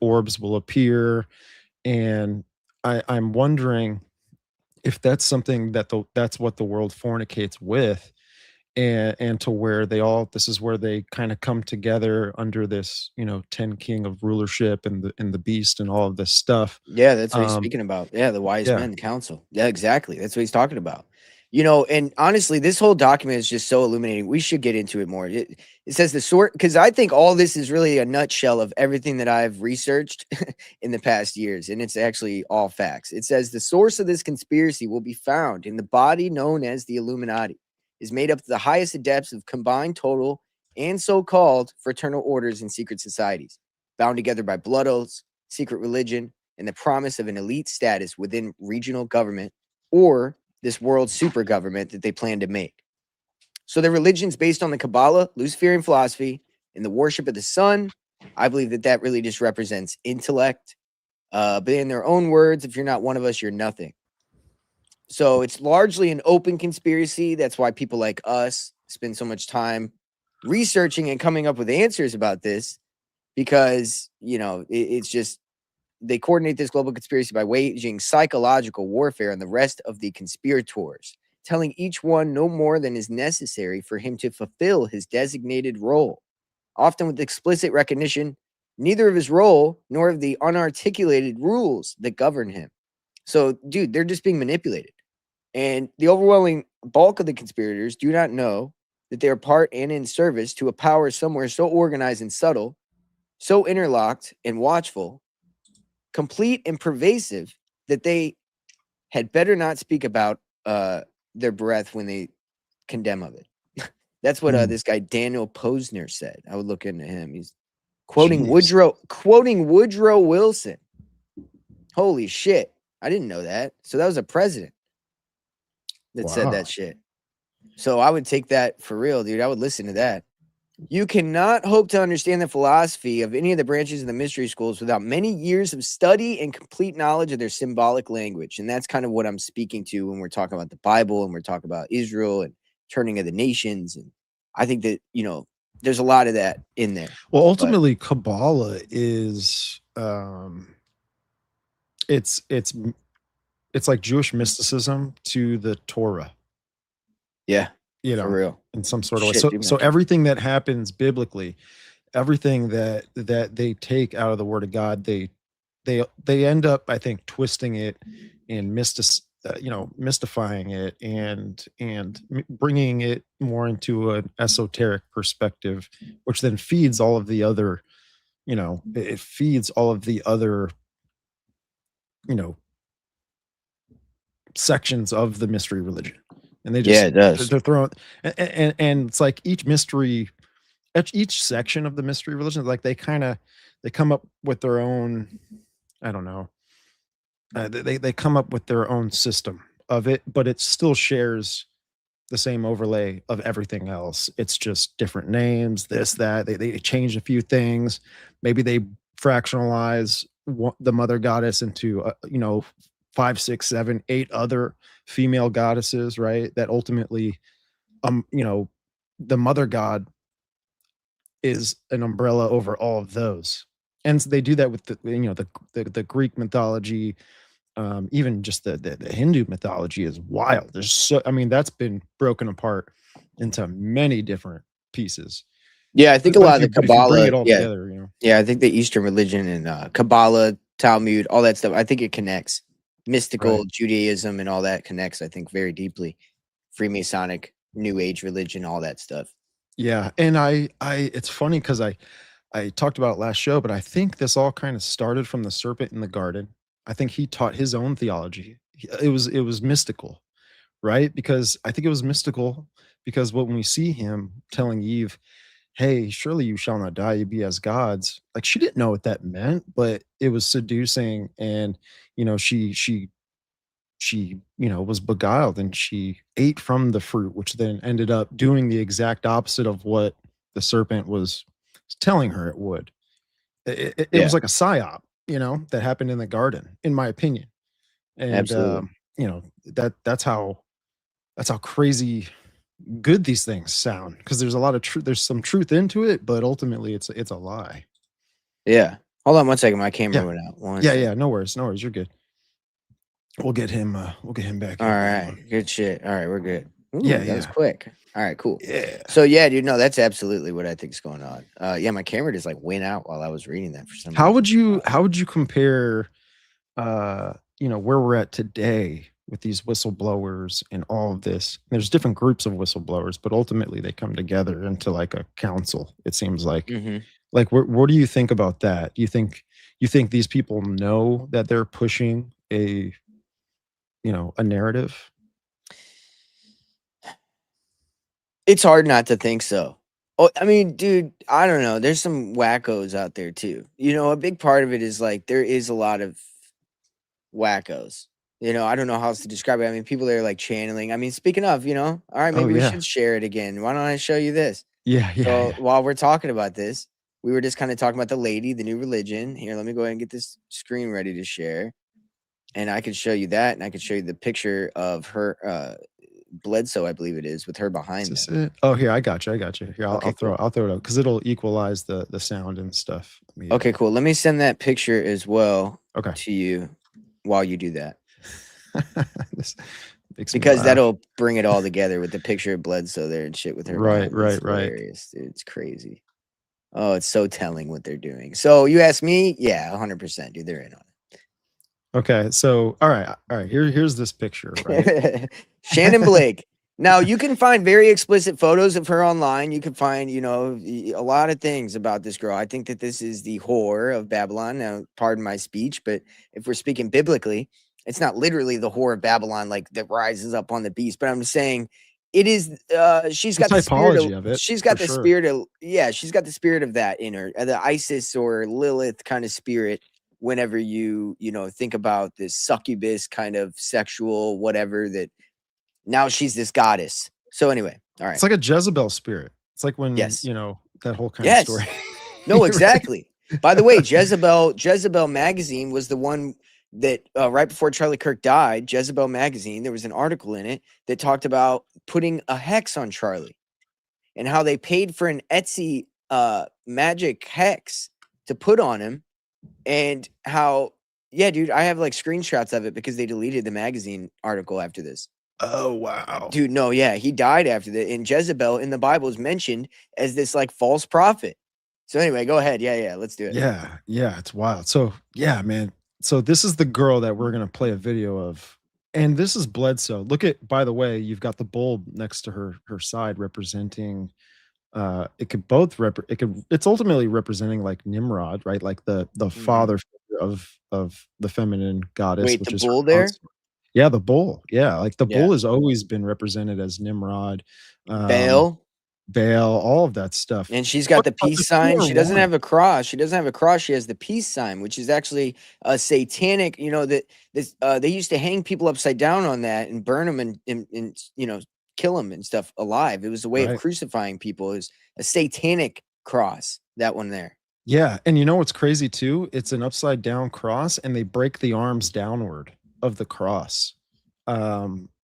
orbs will appear. And I'm wondering if that's something that's what the world fornicates with, and to where this is where they kind of come together under this 10 king of rulership and the beast and all of this stuff. Yeah, that's what he's speaking about. Yeah, the wise Yeah. men council. Yeah, exactly. That's what he's talking about. And honestly, this whole document is just so illuminating. We should get into it more. It says the sort, because I think all this is really a nutshell of everything that I've researched in the past years, and it's actually all facts. It says the source of this conspiracy will be found in the body known as the Illuminati, is made up of the highest adepts of combined total and so-called fraternal orders and secret societies, bound together by blood oaths, secret religion, and the promise of an elite status within regional government or this world super government that they plan to make. So their religion's based on the Kabbalah, Luciferian philosophy, and the worship of the sun. I believe that really just represents intellect. But in their own words, if you're not one of us, you're nothing. So it's largely an open conspiracy. That's why people like us spend so much time researching and coming up with answers about this, because, it's just, they coordinate this global conspiracy by waging psychological warfare on the rest of the conspirators, telling each one no more than is necessary for him to fulfill his designated role, often with explicit recognition neither of his role nor of the unarticulated rules that govern him. So, dude, they're just being manipulated. And the overwhelming bulk of the conspirators do not know that they are part and in service to a power somewhere so organized and subtle, so interlocked and watchful, complete and pervasive, that they had better not speak about their breath when they condemn of it. That's what this guy Daniel Posner said. I would look into him. He's quoting Woodrow Wilson. Holy shit. I didn't know that. So that was a president that said that shit. So I would take that for real, dude. I would listen to that. You cannot hope to understand the philosophy of any of the branches of the mystery schools without many years of study and complete knowledge of their symbolic language. And that's kind of what I'm speaking to when we're talking about the Bible and we're talking about Israel and turning of the nations. And I think that, there's a lot of that in there. Well, ultimately, Kabbalah is it's like Jewish mysticism to the Torah. Yeah, You for know, real. in some sort of way. Shit, So dude, so man. everything that happens biblically, everything that they take out of the Word of God, they end up, I think, twisting it and mystifying it and bringing it more into an esoteric perspective, which then feeds all of the other, it feeds all of the other, you know, sections of the mystery religion. And they just, Yeah, it does. they're throwing, and it's like each section of the mystery religion, like they come up with their own, I don't know, they come up with their own system of it, but it still shares the same overlay of everything else. It's just different names, this, that. They change a few things. Maybe they fractionalize the mother goddess into, 5, 6, 7, 8 other female goddesses, right? That ultimately, the mother god is an umbrella over all of those. And so they do that with the Greek mythology. Even just the Hindu mythology is wild. That's been broken apart into many different pieces. Yeah, I think a But lot of if the you bring Kabbalah, it all yeah, together, yeah, I think the Eastern religion and Kabbalah, Talmud, all that stuff, I think it connects. Mystical Right. Judaism and all that connects, I think, very deeply. Freemasonic, New Age religion, all that stuff. Yeah, and it's funny because I talked about it last show, but I think this all kind of started from the serpent in the garden. I think he taught his own theology. It was mystical, right? Because I think it was mystical because when we see him telling Eve, "Hey, surely you shall not die, you be as gods." Like, she didn't know what that meant, but it was seducing, and she was beguiled, and she ate from the fruit, which then ended up doing the exact opposite of what the serpent was telling her it would. It Yeah, was like a psyop, that happened in the garden, in my opinion. And absolutely. that's how crazy good these things sound, because there's a lot of truth. There's some truth into it, but ultimately it's a lie. Yeah. Hold on one second. My camera Yeah. went out. One Yeah, second. yeah, no worries, no worries. You're good. We'll get him back All in. Hold right. on. Good shit. All right. We're good. Ooh, Yeah, that was yeah, quick. All right. Cool. yeah. So, yeah, dude, no, that's absolutely what I think is going on. Yeah, my camera just like went out while I was reading that for some How reason. would you compare where we're at today with these whistleblowers and all of this? There's different groups of whistleblowers, but ultimately they come together into like a council, it seems like. Mm-hmm. Like, what do you think about that? Do you think these people know that they're pushing a narrative? It's hard not to think so. Oh, I mean, dude, I don't know. There's some wackos out there too. A big part of it is like there is a lot of wackos. I don't know how else to describe it. I mean, people that are like channeling. I mean, speaking of, all right, Oh maybe we yeah. should share it again. Why don't I show you this? Yeah, yeah, So yeah. while we're talking about this, we were just kind of talking about the lady, the new religion. Here, let me go ahead and get this screen ready to share. And I could show you that, and I could show you the picture of her Bledsoe, I believe it is, with her Is behind this them. it? Oh, here, I got you. I got you. Here, Okay, cool. I'll throw it up because it'll equalize the sound and stuff Okay, immediately. cool. Let me send that picture as well Okay. to you while you do that. This makes me Because laugh. that'll bring it all together with the picture of Bledsoe there and shit with her behind. Right, It's right. hilarious, dude. It's crazy. Oh, it's so telling what they're doing. So you ask me, yeah, 100%, dude. They're in on Okay, so all right. Here's this picture, right? it. Shannon Blake. Now you can find very explicit photos of her online. You can find, a lot of things about this girl. I think that this is the whore of Babylon. Now, pardon my speech, but if we're speaking biblically, it's not literally the whore of Babylon like that rises up on the beast. But I'm saying it is. She's The got the spirit of. typology of it, She's for got the sure. spirit of. Yeah, she's got the spirit of that in her. The Isis or Lilith kind of spirit. Whenever you think about this succubus kind of sexual whatever that. Now she's this goddess. So anyway, all right. It's like a Jezebel spirit. It's like when, Yes. that whole kind of Yes. story. No, Right? exactly. By the way, Jezebel magazine was the one that right before Charlie Kirk died, Jezebel magazine, there was an article in it that talked about putting a hex on Charlie. and how they paid for an Etsy magic hex to put on him, and how, yeah, dude, I have like screenshots of it because they deleted the magazine article after this. Oh wow, Dude, no, yeah, he died after that. And Jezebel in the Bible is mentioned as this like false prophet. So anyway, go ahead. Yeah, let's do it. Yeah, it's wild. So yeah, man. So this is the girl that we're gonna play a video of, and this is Bledsoe. Look at, by the way, you've got the bulb next to her side representing. It could both it's ultimately representing like Nimrod, right? Like the father figure of the feminine goddess. Wait, which the is bull there? Yeah, the bull. Yeah, like the Yeah. bull has always been represented as Nimrod, Baal, all of that stuff. and she's got What the about peace the sign. core She doesn't one? have a cross. She has the peace sign, which is actually a satanic. You know that this they used to hang people upside down on that and burn them and you know, kill them and stuff alive. It was a way of Right. crucifying people. It was a satanic cross. That one there. Yeah, and you know what's crazy too? It's an upside down cross, and they break the arms downward of the cross.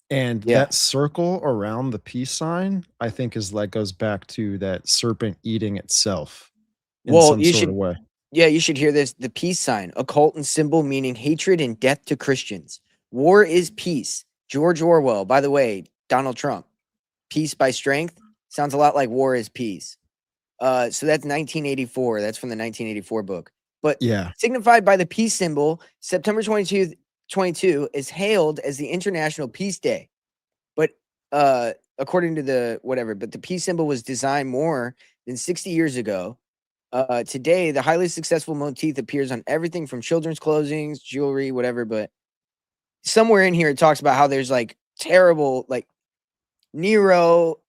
And Yeah. that circle around the peace sign, I think, is like goes back to that serpent eating itself in Well, some you sort should of way. Yeah, you should hear this. The peace sign, occult and symbol meaning hatred and death to Christians. War is peace. George Orwell. By the way, Donald Trump. Peace by strength sounds a lot like war is peace. So that's 1984. That's from the 1984 book. But Yeah, signified by the peace symbol, September 22 is hailed as the International Peace Day. But according to the whatever, but the peace symbol was designed more than 60 years ago. Today, the highly successful motif appears on everything from children's clothing, jewelry, whatever. But somewhere in here, it talks about how there's like terrible, like Nero,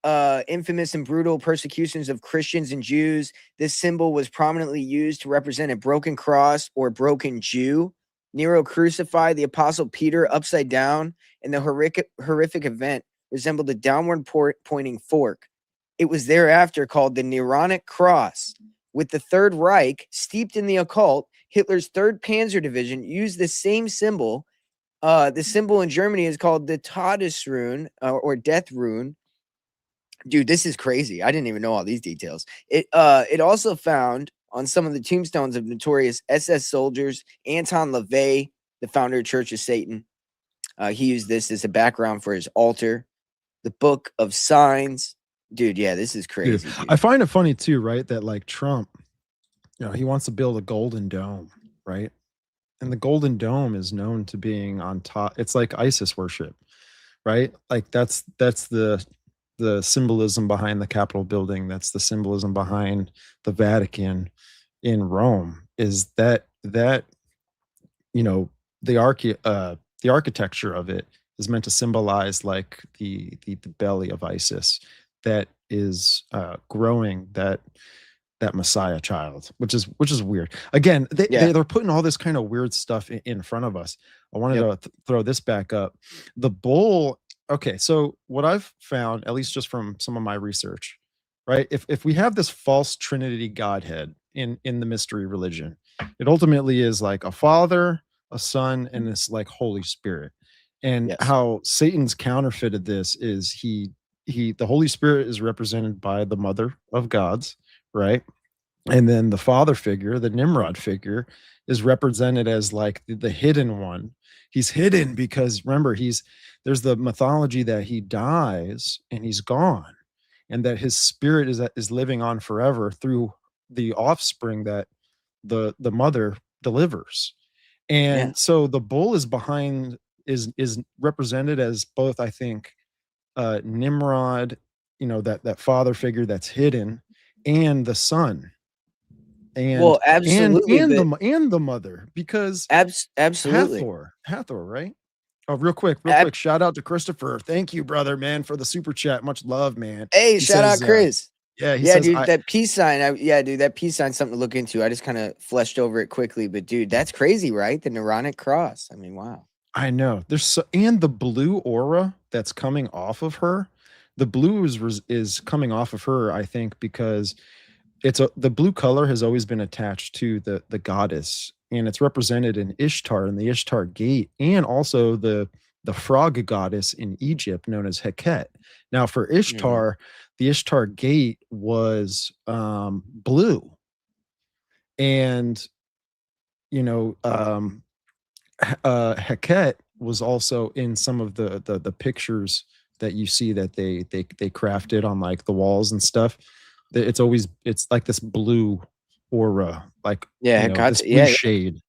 infamous and brutal persecutions of Christians and Jews. This symbol was prominently used to represent a broken cross or broken Jew. Nero crucified the apostle Peter upside down, and the horrific event resembled a downward pointing fork. It was thereafter called the Neronic Cross. With the Third Reich steeped in the occult, Hitler's 3rd Panzer Division used the same symbol. The symbol in Germany is called the Todesrune or Death Rune. Dude, this is crazy. I didn't even know all these details. It also found on some of the tombstones of notorious SS soldiers. Anton LaVey, the founder of Church of Satan, he used this as a background for his altar. The Book of Signs. Dude, yeah, this is crazy. Dude. I find it funny too, right? That like Trump, you know, he wants to build a golden dome, right? And the golden dome is known to being on top. It's like ISIS worship, right? Like that's the symbolism behind the Capitol building. That's the symbolism behind the Vatican in Rome. Is that you know, the architecture of it is meant to symbolize like the belly of ISIS that is growing that Messiah child, which is weird. Again, they're putting all this kind of weird stuff in front of us. I wanted to throw this back up. The bull. Okay, so what I've found, at least just from some of my research, right? If we have this false Trinity Godhead in the mystery religion, it ultimately is like a Father, a Son, and this like Holy Spirit. And how Satan's counterfeited this is the Holy Spirit is represented by the mother of gods, right? And then the father figure, the Nimrod figure, is represented as like the hidden one. He's hidden because remember, there's the mythology that he dies and he's gone, and that his spirit is living on forever through the offspring that the mother delivers. And so the bull is represented as both, I think, Nimrod, you know, that father figure that's hidden, and the son, and well, absolutely, and the mother, because absolutely Hathor, right? Oh, real quick, shout out to Christopher. Thank you, brother, man, for the super chat. Much love, man. Hey, shout out Chris. He says, dude, that peace sign. Dude, that peace sign's something to look into. I just kind of fleshed over it quickly, but dude, that's crazy, right? The Neronic Cross. I mean, wow. I know. And the blue aura that's coming off of her. The blue is coming off of her, I think, because the blue color has always been attached to the goddess, and it's represented in Ishtar and the Ishtar gate, and also the the frog goddess in Egypt known as Heket. Now for Ishtar, the Ishtar gate was blue. And, you know, Heket was also in some of the pictures that you see that they crafted on like the walls and stuff. It's like this blue aura, like, Yeah, you know, Hekat's, this blue yeah. shade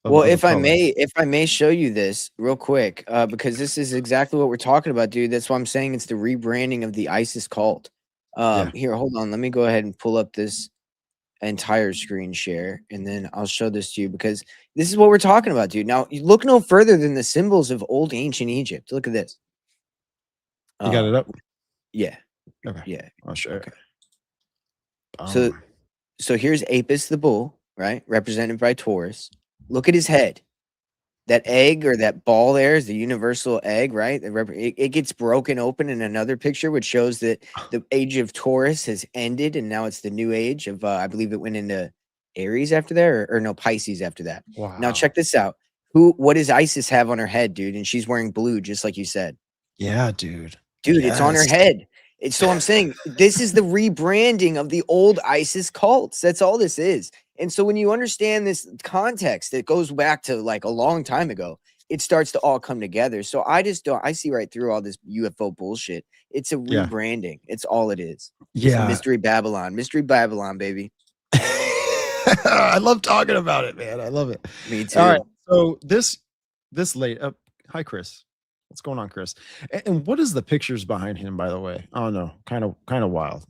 Well, of a if I color. may show you this real quick, because this is exactly what we're talking about, dude. That's why I'm saying it's the rebranding of the ISIS cult. Yeah. Here, hold on. Let me go ahead and pull up this entire screen share, and then I'll show this to you, because this is what we're talking about, dude. Now, you look no further than the symbols of old ancient Egypt. Look at this. You got it up? Yeah. Okay. Yeah. I'll show Okay. you. So here's Apis the bull, right? Represented by Taurus. Look at his head. That egg or that ball there is the universal egg, right? It gets broken open in another picture, which shows that the age of Taurus has ended, and now it's the new age of, I believe it went into Aries after that, or no, Pisces after that. Wow. Now check this out. What does Isis have on her head, dude? And she's wearing blue, just like you said. Yeah, dude. Dude, it's on her head. So I'm saying this is the rebranding of the old ISIS cults. That's all this is. And so when you understand this context that goes back to like a long time ago, it starts to all come together. So I see right through all this UFO bullshit. It's a rebranding. It's all it is. It's Mystery Babylon, baby. I love talking about it, man. I love it. Me too. All right. So this late hi, Chris. What's going on, Chris? And what is the pictures behind him, by the way? Oh no, kind of wild.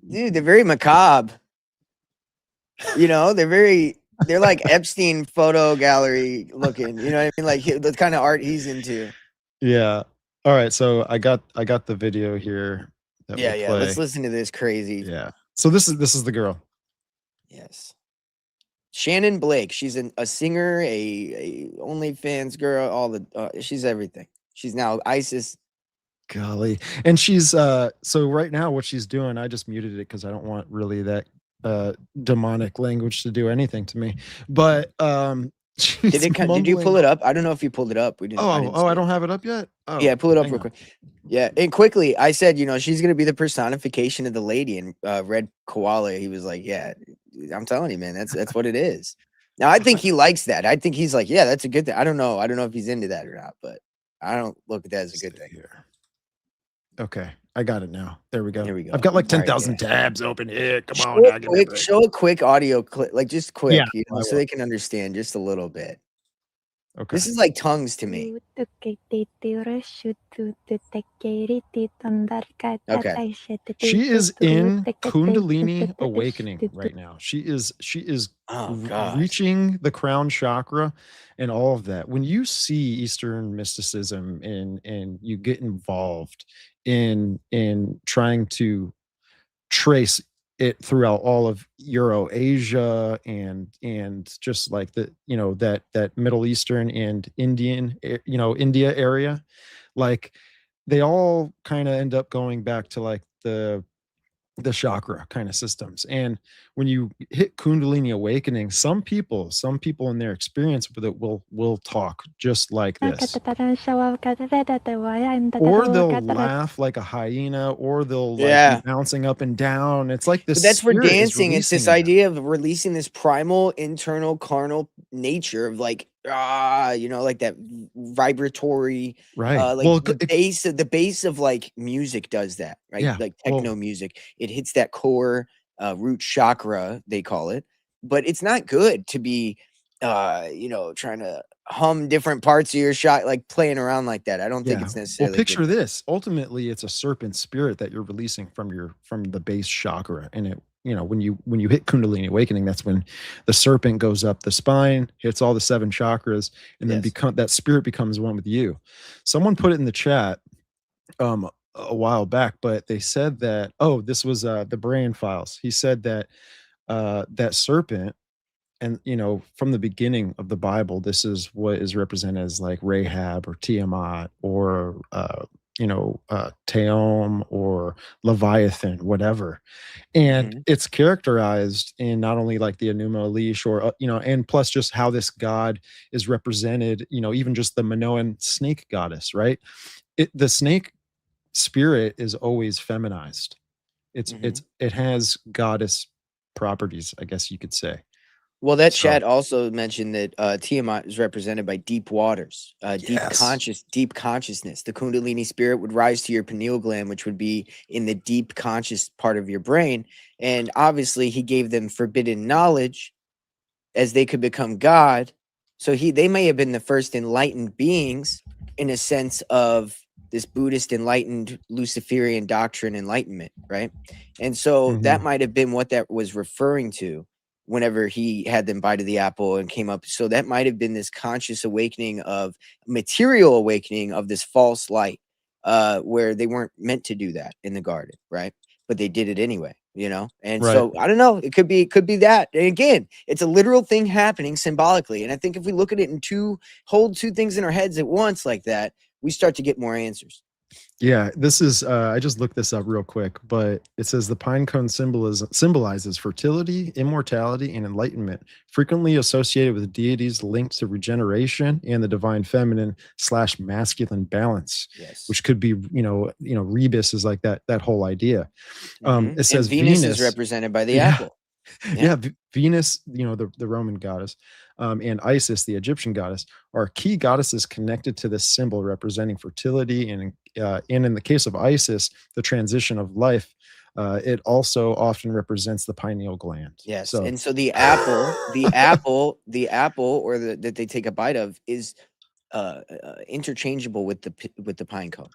Dude, they're very macabre. You know, they're like Epstein photo gallery looking. You know what I mean? Like the kind of art he's into. Yeah. All right. So I got the video here. Yeah. Let's listen to this crazy. Yeah. So this is the girl. Yes. Shannon Blake. She's a singer, a OnlyFans girl. She's everything. She's now ISIS. Golly. And she's so right now what she's doing, I just muted it because I don't want really that demonic language to do anything to me. But did you pull it up? I don't know if you pulled it up. We didn't. I don't have it up yet. Oh, yeah, pull it up real quick. Yeah, and quickly, I said, she's gonna be the personification of the lady. And Red Koala, he was like, "Yeah, I'm telling you, man, that's what it is." Now, I think he likes that. I think he's like, "Yeah, that's a good thing." I don't know if he's into that or not, but I don't look at that as a good thing. Here. Okay, I got it now. There we go. Here we go. I've got like 10,000 tabs open here. Come on, now, show a quick audio clip, like just quick, yeah, so they can understand just a little bit. Okay. This is like tongues to me. Okay. She is in Kundalini awakening right now. She is reaching the crown chakra and all of that. When you see Eastern mysticism and you get involved in trying to trace it throughout all of Eurasia and just like that Middle Eastern and Indian, India area, like they all kind of end up going back to like the chakra kind of systems. And when you hit Kundalini awakening, some people in their experience with it will talk just like this, or they'll laugh like a hyena, or they'll be bouncing up and down. It's like this. But that's where dancing. It's this idea of releasing this primal internal carnal nature of like like that vibratory, right? The bass of like music does that, right? Yeah. Like techno music, it hits that core root chakra, they call it. But it's not good to be trying to hum different parts of your shot, like playing around like that. I don't think it's necessarily. Well, picture this. Ultimately, it's a serpent spirit that you're releasing from the base chakra, and it. When you hit Kundalini awakening, that's when the serpent goes up the spine, hits all the 7 chakras, and then that spirit becomes one with you. Someone put it in the chat a while back, but they said that, this was the Brain Files. He said that that serpent, and from the beginning of the Bible, this is what is represented as like Rahab or Tiamat or Teom or Leviathan, whatever. And Mhm. it's characterized in not only like the Enuma Elish or, and plus just how this god is represented, even just the Minoan snake goddess, right? The snake spirit is always feminized. Mhm. It has goddess properties, I guess you could say. Well, that So, chat also mentioned that Tiamat is represented by deep waters, yes. deep consciousness. The Kundalini spirit would rise to your pineal gland, which would be in the deep conscious part of your brain. And obviously, he gave them forbidden knowledge as they could become God. So they may have been the first enlightened beings in a sense of this Buddhist enlightened Luciferian doctrine enlightenment, right? And so that Mhm. might have been what that was referring to whenever he had them bite of the apple and came up. So that might have been this conscious awakening of material awakening of this false light, where they weren't meant to do that in the garden, right? But they did it anyway, And Right. so I don't know. It could be that. And again, it's a literal thing happening symbolically. And I think if we look at it hold two things in our heads at once like that, we start to get more answers. Yeah, this is I just looked this up real quick, but it says the pine cone symbolizes fertility, immortality, and enlightenment, frequently associated with deities linked to regeneration and the divine feminine / masculine balance, Yes. which could be, rebus is like that whole idea. And It says Venus is Venus. represented by the Yeah. apple. Yeah, Venus, the Roman goddess, and Isis, the Egyptian goddess, are key goddesses connected to this symbol representing fertility, and in the case of Isis, the transition of life. It also often represents the pineal gland. Yes. So, And so the apple, or that they take a bite of is interchangeable with the pine cone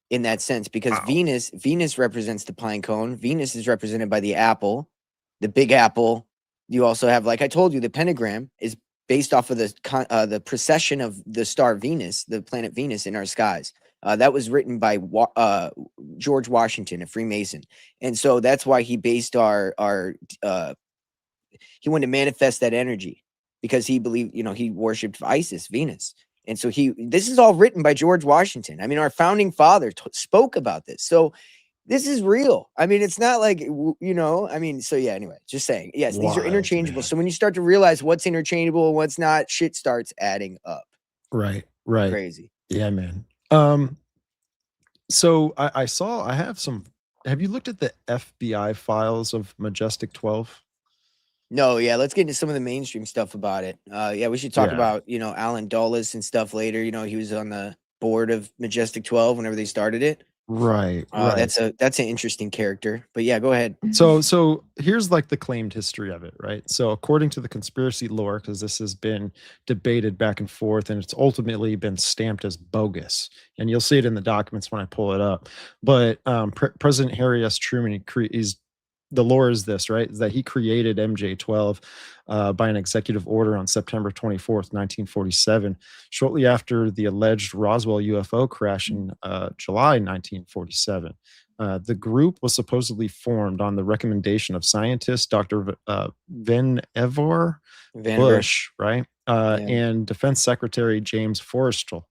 in that sense, because wow. Venus represents the pine cone. Venus is represented by the apple, the big apple. You also have, like I told you, the pentagram is based off of the precession of the star Venus, the planet Venus in our skies. That was written by George Washington, a Freemason, and so that's why he based he wanted to manifest that energy, because he believed, he worshipped Isis, Venus. And so this is all written by George Washington. I mean, our founding father spoke about this. So this is real. I mean, it's not like, so yeah, anyway, just saying, yes, these are Wild, interchangeable. man. So when you start to realize what's interchangeable and what's not, shit starts adding up. Right. Crazy. Yeah, man. So I have some. Have you looked at the FBI files of Majestic 12? No, yeah, let's get into some of the mainstream stuff about it. Yeah, we should talk Yeah. about, Alan Dulles and stuff later. He was on the board of Majestic 12 whenever they started it. Right. That's an interesting character. But yeah, go ahead. So here's like the claimed history of it, right? So according to the conspiracy lore, because this has been debated back and forth, and it's ultimately been stamped as bogus, and you'll see it in the documents when I pull it up. But President Harry S. Truman, the lore is this, right? Is that he created MJ12 by an executive order on September 24th, 1947, shortly after the alleged Roswell UFO crash in July 1947. The group was supposedly formed on the recommendation of scientist Dr. Van Bush, right? Yeah. And Defense Secretary James Forrestal.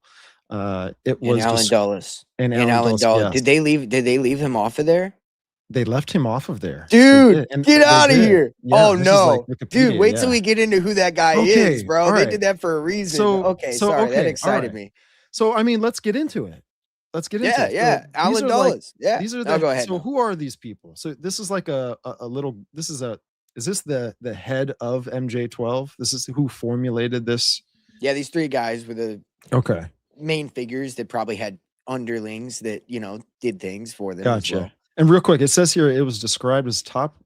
It And was Alan Dulles. and Alan Dulles. Yes. Did they leave him off of there? They left him off of there. Dude, get out of here. Yeah, oh no. Like dude, wait till we get into who that guy is, bro. They did that for a reason. Sorry, that excited me. So I mean, let's get into it. Yeah. So Alan Dulles. Yeah. These are go ahead. So who are these people? So this is like a little, is this the head of MJ12? This is who formulated this? Yeah, these three guys were the okay main figures that probably had underlings that, did things for them. Gotcha. As well. And real quick, it says here it was described as top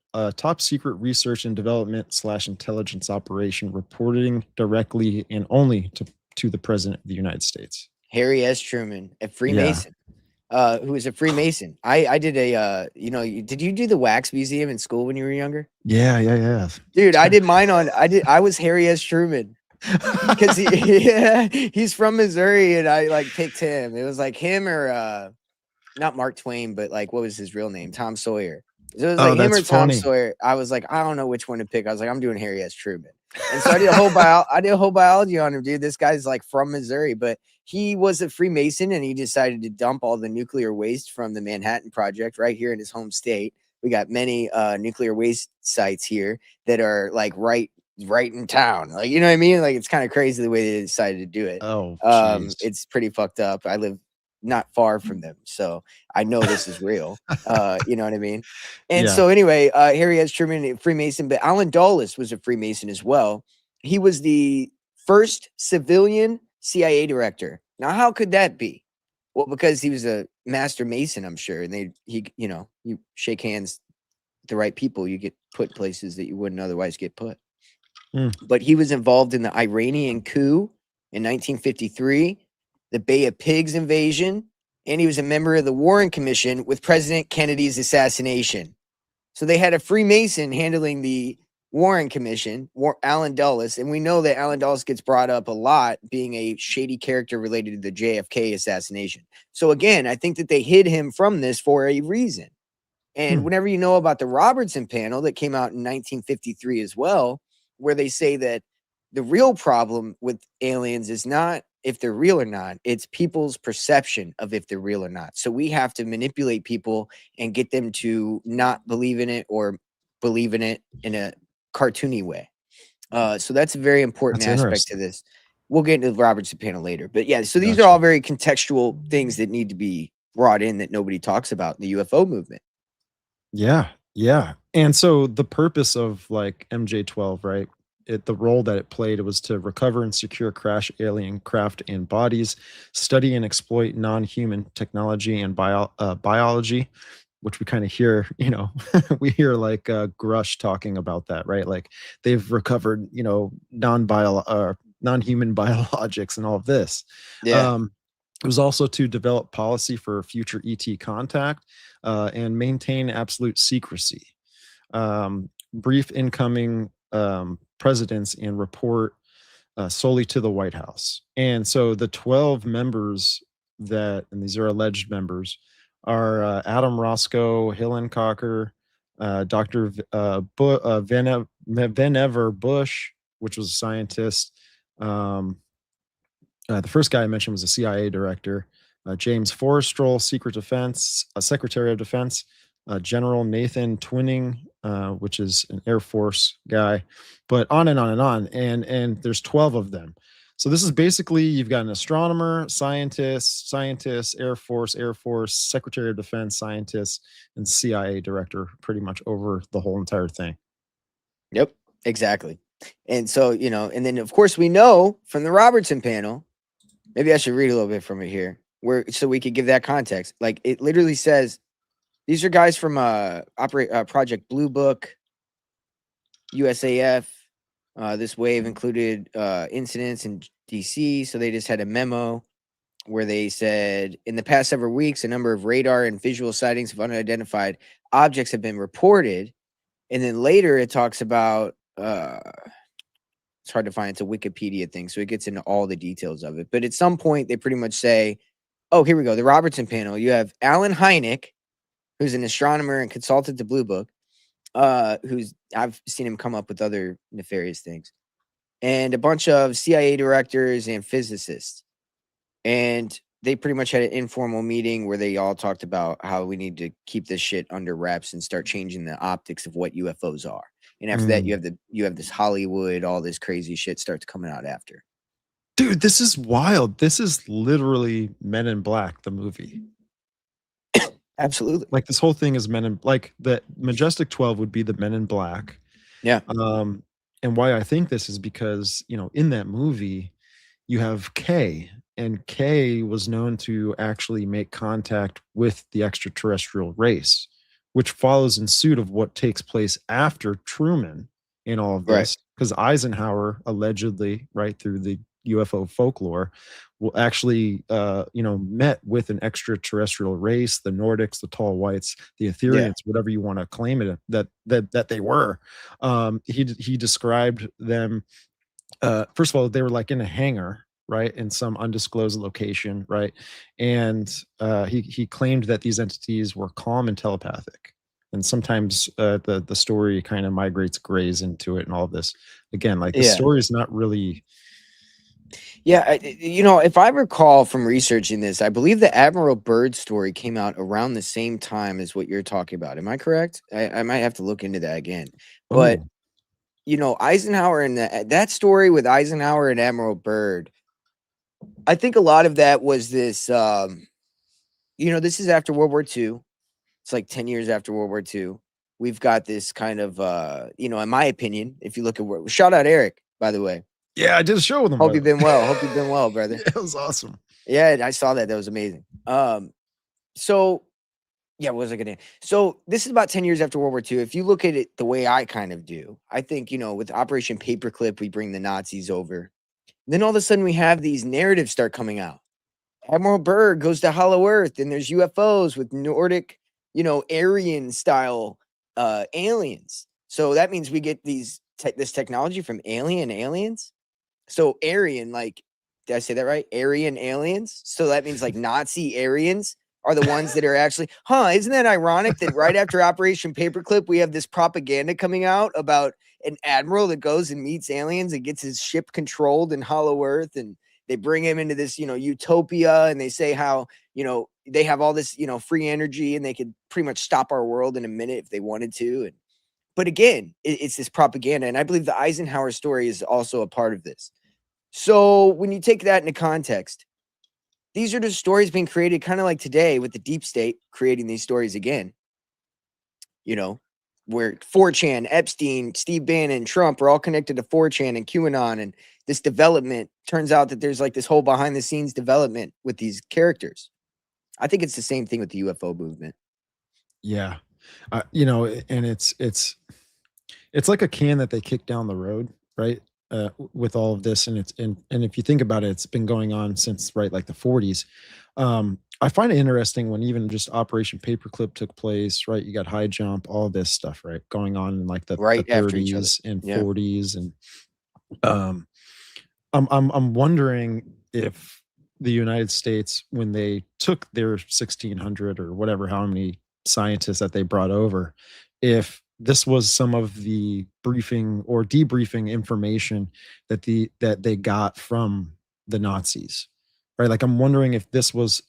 secret research and development / intelligence operation, reporting directly and only to the President of the United States. Harry S. Truman, a Freemason, who was a Freemason. I did did you do the wax museum in school when you were younger? Yeah. Dude, I did mine I was Harry S. Truman. Because he's from Missouri, and I picked him. It was like him or not Mark Twain, but what was his real name? Tom Sawyer. It was him or Tom Sawyer. I was like, I don't know which one to pick. I was like, I'm doing Harry S. Truman. And so I did a whole biology on him, dude. This guy's like from Missouri, but he was a Freemason and he decided to dump all the nuclear waste from the Manhattan Project right here in his home state. We got many nuclear waste sites here that are like right in town. Like, you know what I mean? Like, it's kind of crazy the way they decided to do it. Oh, jeez. It's pretty fucked up. I live not far from them, so I know this is real. You know what I mean? And Yeah. so anyway, Harry S. Truman, a Freemason, but Alan Dulles was a Freemason as well. He was the first civilian CIA director. Now, how could that be? Well, because he was a master Mason, I'm sure, and you shake hands with the right people, you get put places that you wouldn't otherwise get put. But he was involved in the Iranian coup in 1953, the Bay of Pigs invasion, and he was a member of the Warren Commission with President Kennedy's assassination. So they had a Freemason handling the Warren Commission, Alan Dulles, and we know that Alan Dulles gets brought up a lot being a shady character related to the JFK assassination. So again, I think that they hid him from this for a reason. And whenever you know about the Robertson panel that came out in 1953 as well, where they say that the real problem with aliens is not if they're real or not, it's people's perception of if they're real or not. So we have to manipulate people and get them to not believe in it or believe in it in a cartoony way. So that's a very important aspect to this. We'll get into the Robertson panel later. But yeah, so these are all very contextual things that need to be brought in that nobody talks about in the UFO movement. Yeah. Yeah. And so the purpose of like MJ12, right? The role that it played, it was to recover and secure crash alien craft and bodies, study and exploit non-human technology and biology, which we kind of hear, we hear like Grush talking about that, right? Like they've recovered, non-human biologics and all of this. Yeah. It was also to develop policy for future ET contact and maintain absolute secrecy. Brief incoming presidents and report solely to the White House. And so the 12 members and these are alleged members, are Adam Roscoe, Hillenkocker, Dr. Vannevar Bush, which was a scientist. The first guy I mentioned was a CIA director. James Forrestal, Secretary of Defense. General Nathan Twining, which is an Air Force guy, but on and on and on. And there's 12 of them. So this is basically, you've got an astronomer, scientist, Air Force, Secretary of Defense, scientist, and CIA director pretty much over the whole entire thing. Yep, exactly. And so, and then of course we know from the Robertson panel, maybe I should read a little bit from it here, so we could give that context. Like it literally says, these are guys from Project Blue Book, USAF. This wave included incidents in DC, so they just had a memo where they said, in the past several weeks, a number of radar and visual sightings of unidentified objects have been reported. And then later it talks about, it's hard to find, it's a Wikipedia thing, so it gets into all the details of it. But at some point, they pretty much say, oh, here we go, the Robertson panel. You have Alan Hynek, who's an astronomer and consultant to Blue Book, I've seen him come up with other nefarious things, and a bunch of CIA directors and physicists. And they pretty much had an informal meeting where they all talked about how we need to keep this shit under wraps and start changing the optics of what UFOs are. And after that, you have this Hollywood, all this crazy shit starts coming out after. Dude, this is wild. This is literally Men in Black, the movie. Absolutely. Like this whole thing is Men in, like the Majestic 12 would be the Men in Black. Yeah. And why I think this is because, in that movie, you have K, and K was known to actually make contact with the extraterrestrial race, which follows in suit of what takes place after Truman in all of this. Because Eisenhower allegedly, right, through the UFO folklore, will actually met with an extraterrestrial race, the Nordics, the tall whites, the Etherians, whatever you want to claim it that they were. He described them, first of all, they were like in a hangar, right, in some undisclosed location, right, and he claimed that these entities were calm and telepathic, and sometimes the story kind of migrates grays into it and all this. Again, like the Yeah. story is not really. Yeah, you know, if I recall from researching this, I believe the Admiral Byrd story came out around the same time as what you're talking about. Am I correct? I might have to look into that again. But, Oh, you know, Eisenhower and that story with Eisenhower and Admiral Byrd, I think a lot of that was this, you know, this is after World War II. It's like 10 years after World War II. We've got this kind of, you know, in my opinion, if you look at shout out Eric, by the way. yeah, I did a show with him. Hope you've been well. Hope you've been well, brother. Yeah, it was awesome. Yeah, I saw that. That was amazing. So yeah, what was I gonna? So this is about 10 years after World War II. If you look at it the way I kind of do, I think, you know, with Operation Paperclip, we bring the Nazis over. Then all of a sudden we have these narratives start coming out. Admiral Byrd goes to Hollow Earth and there's UFOs with Nordic, you know, Aryan style aliens. So that means we get this technology from aliens. So Aryan, like, did I say that right? Aryan aliens. So that means like Nazi Aryans are the ones that are actually, isn't that ironic that right after Operation Paperclip, we have this propaganda coming out about an admiral that goes and meets aliens and gets his ship controlled in Hollow Earth, and they bring him into this, you know, Utopia, and they say how, you know, they have all this, you know, free energy and they could pretty much stop our world in a minute if they wanted to. And but again, it's this propaganda, and I believe the Eisenhower story is also a part of this. So when you take that into context, these are the stories being created kind of like today with the deep state creating these stories again. You know, where 4chan, Epstein, Steve Bannon, Trump are all connected to 4chan and QAnon, and this development turns out that there's like this whole behind the scenes development with these characters. I think it's the same thing with the UFO movement. Yeah, you know, and it's like a can that they kick down the road, right? With all of this, and if you think about it, it's been going on since like the 40s. I find it interesting when even just Operation Paperclip took place, right? You got high jump, all this stuff, right, going on in like the Right after each other. 30s and Yeah. 40s, and I'm wondering if the United States, when they took their 1600 or whatever, how many scientists that they brought over, if this was some of the briefing or debriefing information that they got from the Nazis, right? Like I'm wondering if this was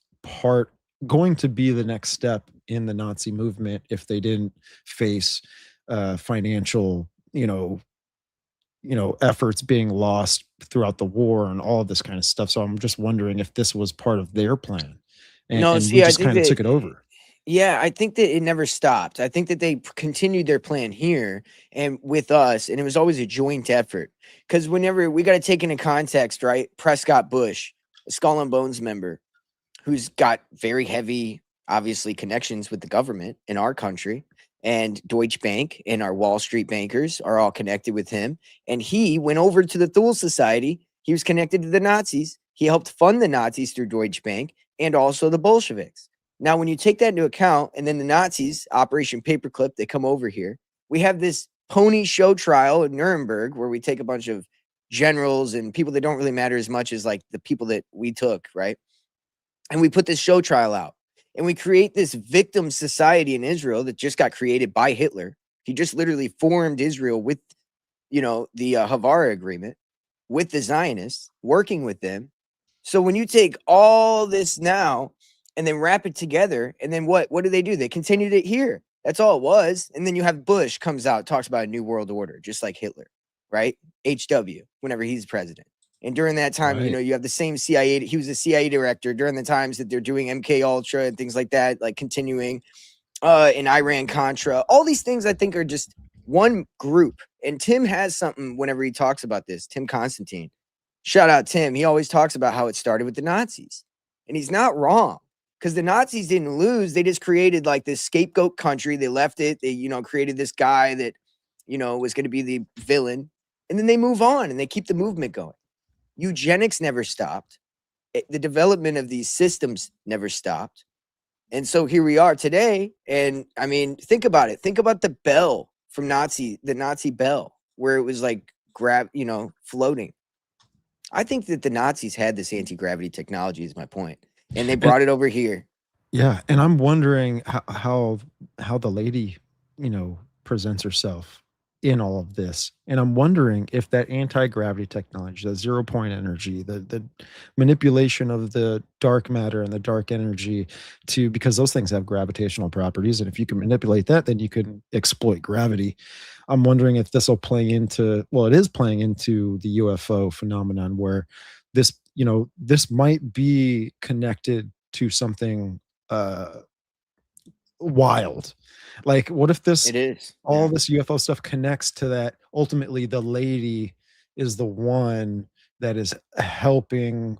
going to be the next step in the Nazi movement if they didn't face financial, efforts being lost throughout the war and all of this kind of stuff. So I'm just wondering if this was part of their plan, and, No, and see, we I just think kind of that took it over. Yeah, I think that it never stopped. I think that they continued their plan here and with us, and it was always a joint effort. Because whenever we got to take into context, right? Prescott Bush, a Skull and Bones member, who's got very heavy, obviously, connections with the government in our country, and Deutsche Bank and our Wall Street bankers are all connected with him. And he went over to the Thule Society. He was connected to the Nazis. He helped fund the Nazis through Deutsche Bank and also the Bolsheviks. Now, when you take that into account, and then the Nazis, Operation Paperclip, they come over here, we have this pony show trial in Nuremberg where we take a bunch of generals and people that don't really matter as much as like the people that we took, right? And we put this show trial out, and we create this victim society in Israel that just got created by Hitler. He just literally formed Israel with, the Havara agreement with the Zionists, working with them. So when you take all this now and then wrap it together, and then what do? They continued it here. That's all it was. And then you have Bush comes out, talks about a new world order, just like Hitler, right? HW, whenever he's president. And during that time, Right. you have the same CIA. He was a CIA director during the times that they're doing MK Ultra and things like that, like continuing in Iran Contra. All these things I think are just one group. And Tim has something whenever he talks about this, Tim Constantine. Shout out Tim. He always talks about how it started with the Nazis. And he's not wrong, because the Nazis didn't lose. They just created like this scapegoat country. They left it. They, created this guy that, was going to be the villain. And then they move on and they keep the movement going. Eugenics never stopped. The development of these systems never stopped. And so here we are today. And I mean, think about it. Think about the bell from the Nazi bell, where it was like floating. I think that the Nazis had this anti-gravity technology, is my point. And they brought it over here. Yeah, and I'm wondering how the lady presents herself in all of this. And I'm wondering if that anti-gravity technology, the 0 point energy, the manipulation of the dark matter and the dark energy because those things have gravitational properties. And if you can manipulate that, then you can exploit gravity. I'm wondering if this will play into, well, it is playing into the UFO phenomenon, where this, this might be connected to something wild. Like, what if this, It is. all Yeah. this UFO stuff connects to that? Ultimately, the lady is the one that is helping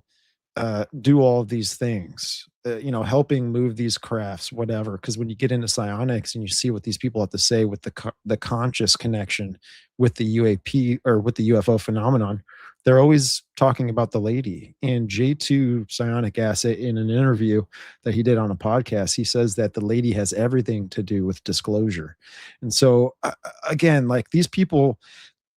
do all of these things, helping move these crafts, whatever. Because when you get into psionics and you see what these people have to say with the conscious connection with the UAP or with the UFO phenomenon, they're always talking about the lady. And J2 Psionic Asset, in an interview that he did on a podcast, he says that the lady has everything to do with disclosure. And so again, like, these people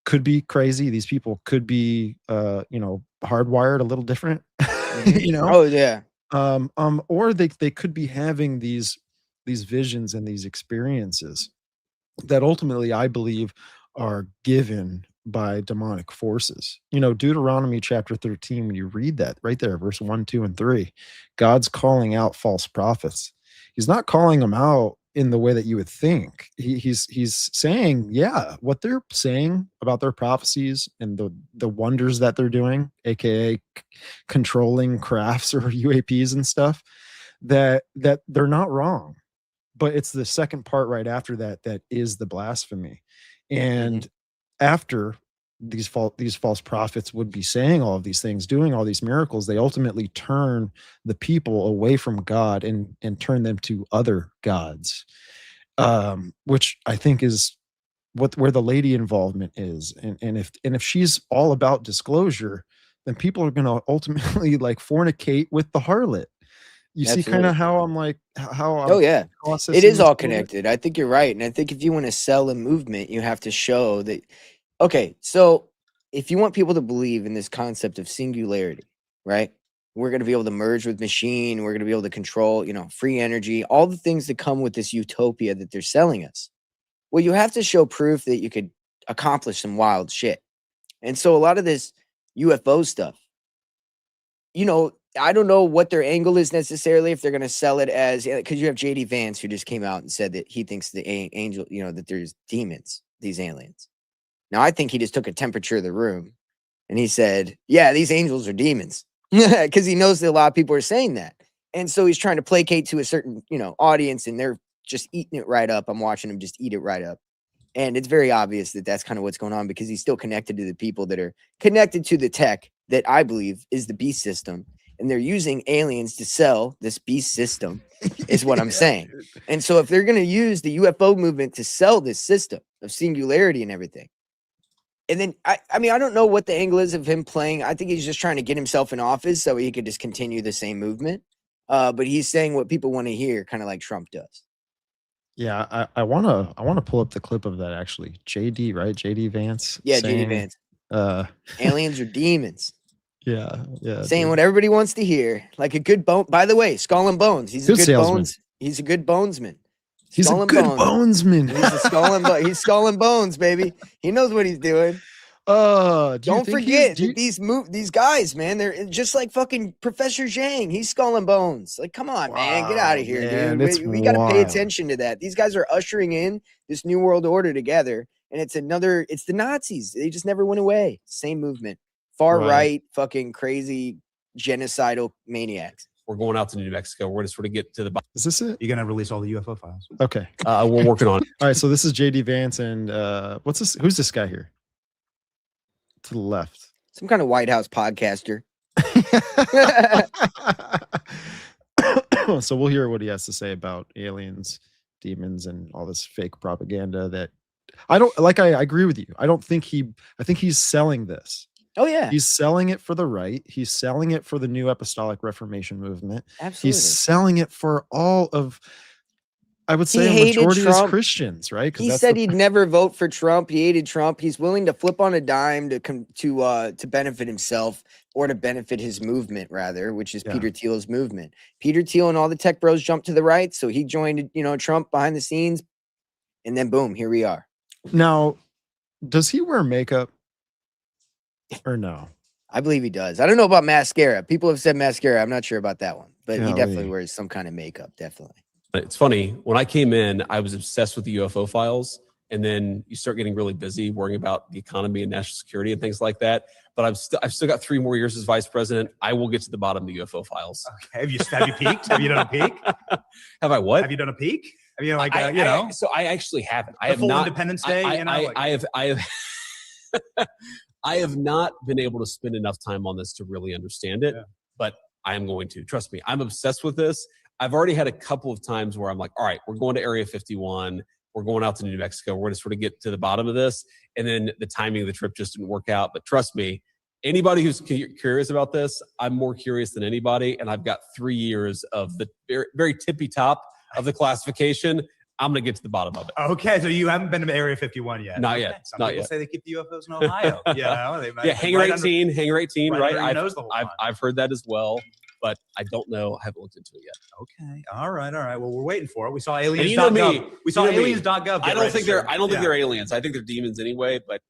could be crazy. These people could be, hardwired a little different, Oh yeah. or they could be having these visions and these experiences that ultimately, I believe, are given by demonic forces. Deuteronomy chapter 13, when you read that right there, verse 1, 2, and 3, God's calling out false prophets. He's not calling them out in the way that you would think. He's saying, yeah, what they're saying about their prophecies and the wonders that they're doing, aka controlling crafts or UAPs and stuff, that they're not wrong. But it's the second part right after that is the blasphemy. And after these false prophets would be saying all of these things, doing all these miracles, they ultimately turn the people away from God and turn them to other gods, which I think is where the lady involvement is. And if she's all about disclosure, then people are going to ultimately like fornicate with the harlot. You see kind of how I'm like, how I'm Oh yeah, processing it is this all a little bit? connected. I think you're right, and I think if you want to sell a movement, you have to show that. Okay, so if you want people to believe in this concept of singularity, right? We're going to be able to merge with machine. We're going to be able to control, free energy, all the things that come with this utopia that they're selling us. Well, you have to show proof that you could accomplish some wild shit. And so a lot of this UFO stuff, I don't know what their angle is necessarily, if they're going to sell it as, because you have JD Vance, who just came out and said that he thinks the angel, that there's demons, these aliens. Now, I think he just took a temperature of the room and he said, yeah, these angels are demons, because he knows that a lot of people are saying that. And so he's trying to placate to a certain, audience, and they're just eating it right up. I'm watching him just eat it right up. And it's very obvious that that's kind of what's going on, because he's still connected to the people that are connected to the tech that I believe is the beast system. And they're using aliens to sell this beast system, is what I'm saying. And so if they're going to use the UFO movement to sell this system of singularity and everything, and then, I mean, I don't know what the angle is of him playing. I think he's just trying to get himself in office so he could just continue the same movement. But he's saying what people want to hear, kind of like Trump does. Yeah, I wanna pull up the clip of that, actually. JD, right? JD Vance. Yeah, saying, JD Vance. Aliens are demons. Yeah, Saying dude. what everybody wants to hear, like a good bone. By the way, Skull and Bones. He's Good a good salesman. bones. He's a good bonesman. He's Skull a and good Bones. bonesman. He's a skull and he's Skull and Bones, baby. He knows what he's doing. Don't forget that these guys, man, they're just like fucking Professor Zhang. He's Skull and Bones. Like, come on, man, get out of here, man, dude. it's We got to pay wild. attention to that. These guys are ushering in this new world order together, and it's the Nazis. They just never went away. Same movement, far right, fucking crazy genocidal maniacs. We're going out to New Mexico. We're going to sort of get to the bottom. Is this it? You're gonna release all the UFO files. Okay. We're working on it. All right, so this is JD Vance, and what's this? Who's this guy here? To the left. Some kind of White House podcaster. So we'll hear what he has to say about aliens, demons, and all this fake propaganda that I don't like. I agree with you. I think he's selling this. Oh yeah, He's selling it for the right. He's selling it for the New Apostolic Reformation movement. absolutely. He's selling it for all of, I would say, a hated majority of Trump. Christians, right? He said he'd never vote for Trump. He hated Trump. He's willing to flip on a dime to benefit himself, or to benefit his movement, rather, which is Peter Thiel's movement. Peter Thiel and all the tech bros jumped to the right, so he joined, Trump behind the scenes, and then boom, here we are. Now, does he wear makeup or no? I believe he does. I don't know about mascara. People have said mascara. I'm not sure about that one, but he Golly. definitely wears some kind of makeup. Definitely. It's funny. When I came in, I was obsessed with the UFO files. And then you start getting really busy worrying about the economy and national security and things like that. But I've still got 3 more years as vice president. I will get to the bottom of the UFO files. Okay. Have you peeked? Have you done a peek? Have I what? Have you done a peek? Have you So I actually haven't. I have full not. Independence Day. I have. I have not been able to spend enough time on this to really understand it. Yeah. But I am going to. Trust me. I'm obsessed with this. I've already had a couple of times where I'm like, all right, we're going to Area 51. We're going out to New Mexico. We're going to sort of get to the bottom of this. And then the timing of the trip just didn't work out. But trust me, anybody who's curious about this, I'm more curious than anybody. And I've got 3 years of the very, very tippy top of the classification. I'm going to get to the bottom of it. Okay. So you haven't been to Area 51 yet? Not yet. Some not people yet. say they keep the UFOs in Ohio. Hangar 18, Hangar 18, right? I've heard that as well. But I don't know. I haven't looked into it yet. Okay. All right. Well, we're waiting for it. We saw aliens.gov. You know me. We saw aliens.gov. I don't think they're aliens. I think they're demons anyway, but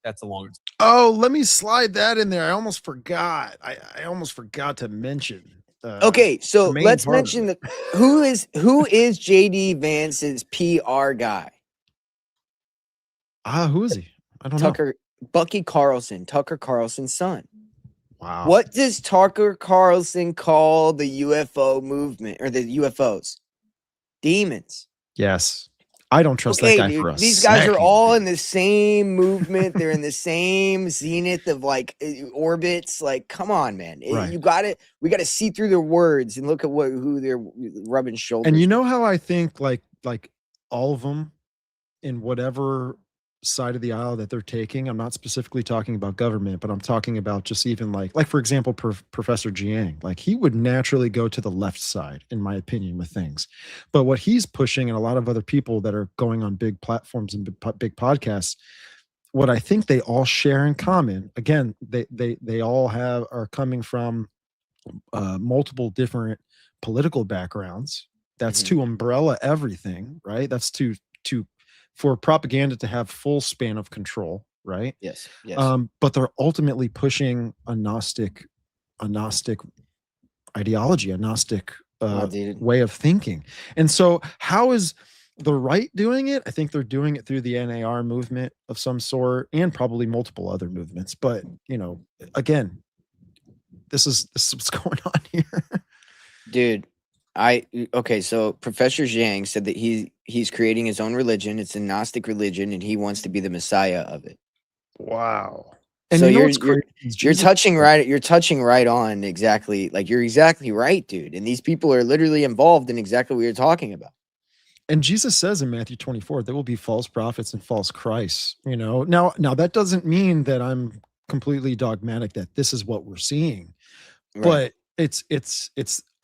that's a longer time. Oh, let me slide that in there. I almost forgot. I almost forgot to mention. Okay, so let's mention who is JD Vance's PR guy? Who is he? I don't know. Bucky Carlson, Tucker Carlson's son. Wow. What does Tucker Carlson call the UFO movement or the UFOs? Demons. Yes. I don't trust that guy for us. These guys are all in the same movement. They're in the same zenith of like orbits. Like, come on, man. Right. We got to see through their words and look at who they're rubbing shoulders. And you know how I think like all of them in whatever side of the aisle that they're taking, I'm not specifically talking about government, but I'm talking about just even like for example, Professor Jiang, like he would naturally go to the left side, in my opinion, with things. But what he's pushing, and a lot of other people that are going on big platforms and big podcasts, what I think they all share in common, again, they all are coming from multiple different political backgrounds. That's to umbrella everything, right? That's to for propaganda to have full span of control, right? Yes. But they're ultimately pushing a Gnostic ideology, a Gnostic way of thinking. And so how is the right doing it? I think they're doing it through the NAR movement of some sort and probably multiple other movements. But, again, this is what's going on here. Dude, so Professor Zhang said that he's creating his own religion. It's a Gnostic religion, and he wants to be the Messiah of it. Wow. And so you're touching right on exactly, like you're exactly right, dude. And these people are literally involved in exactly what you're talking about. And Jesus says in Matthew 24, there will be false prophets and false Christs, Now that doesn't mean that I'm completely dogmatic that this is what we're seeing, right. But it's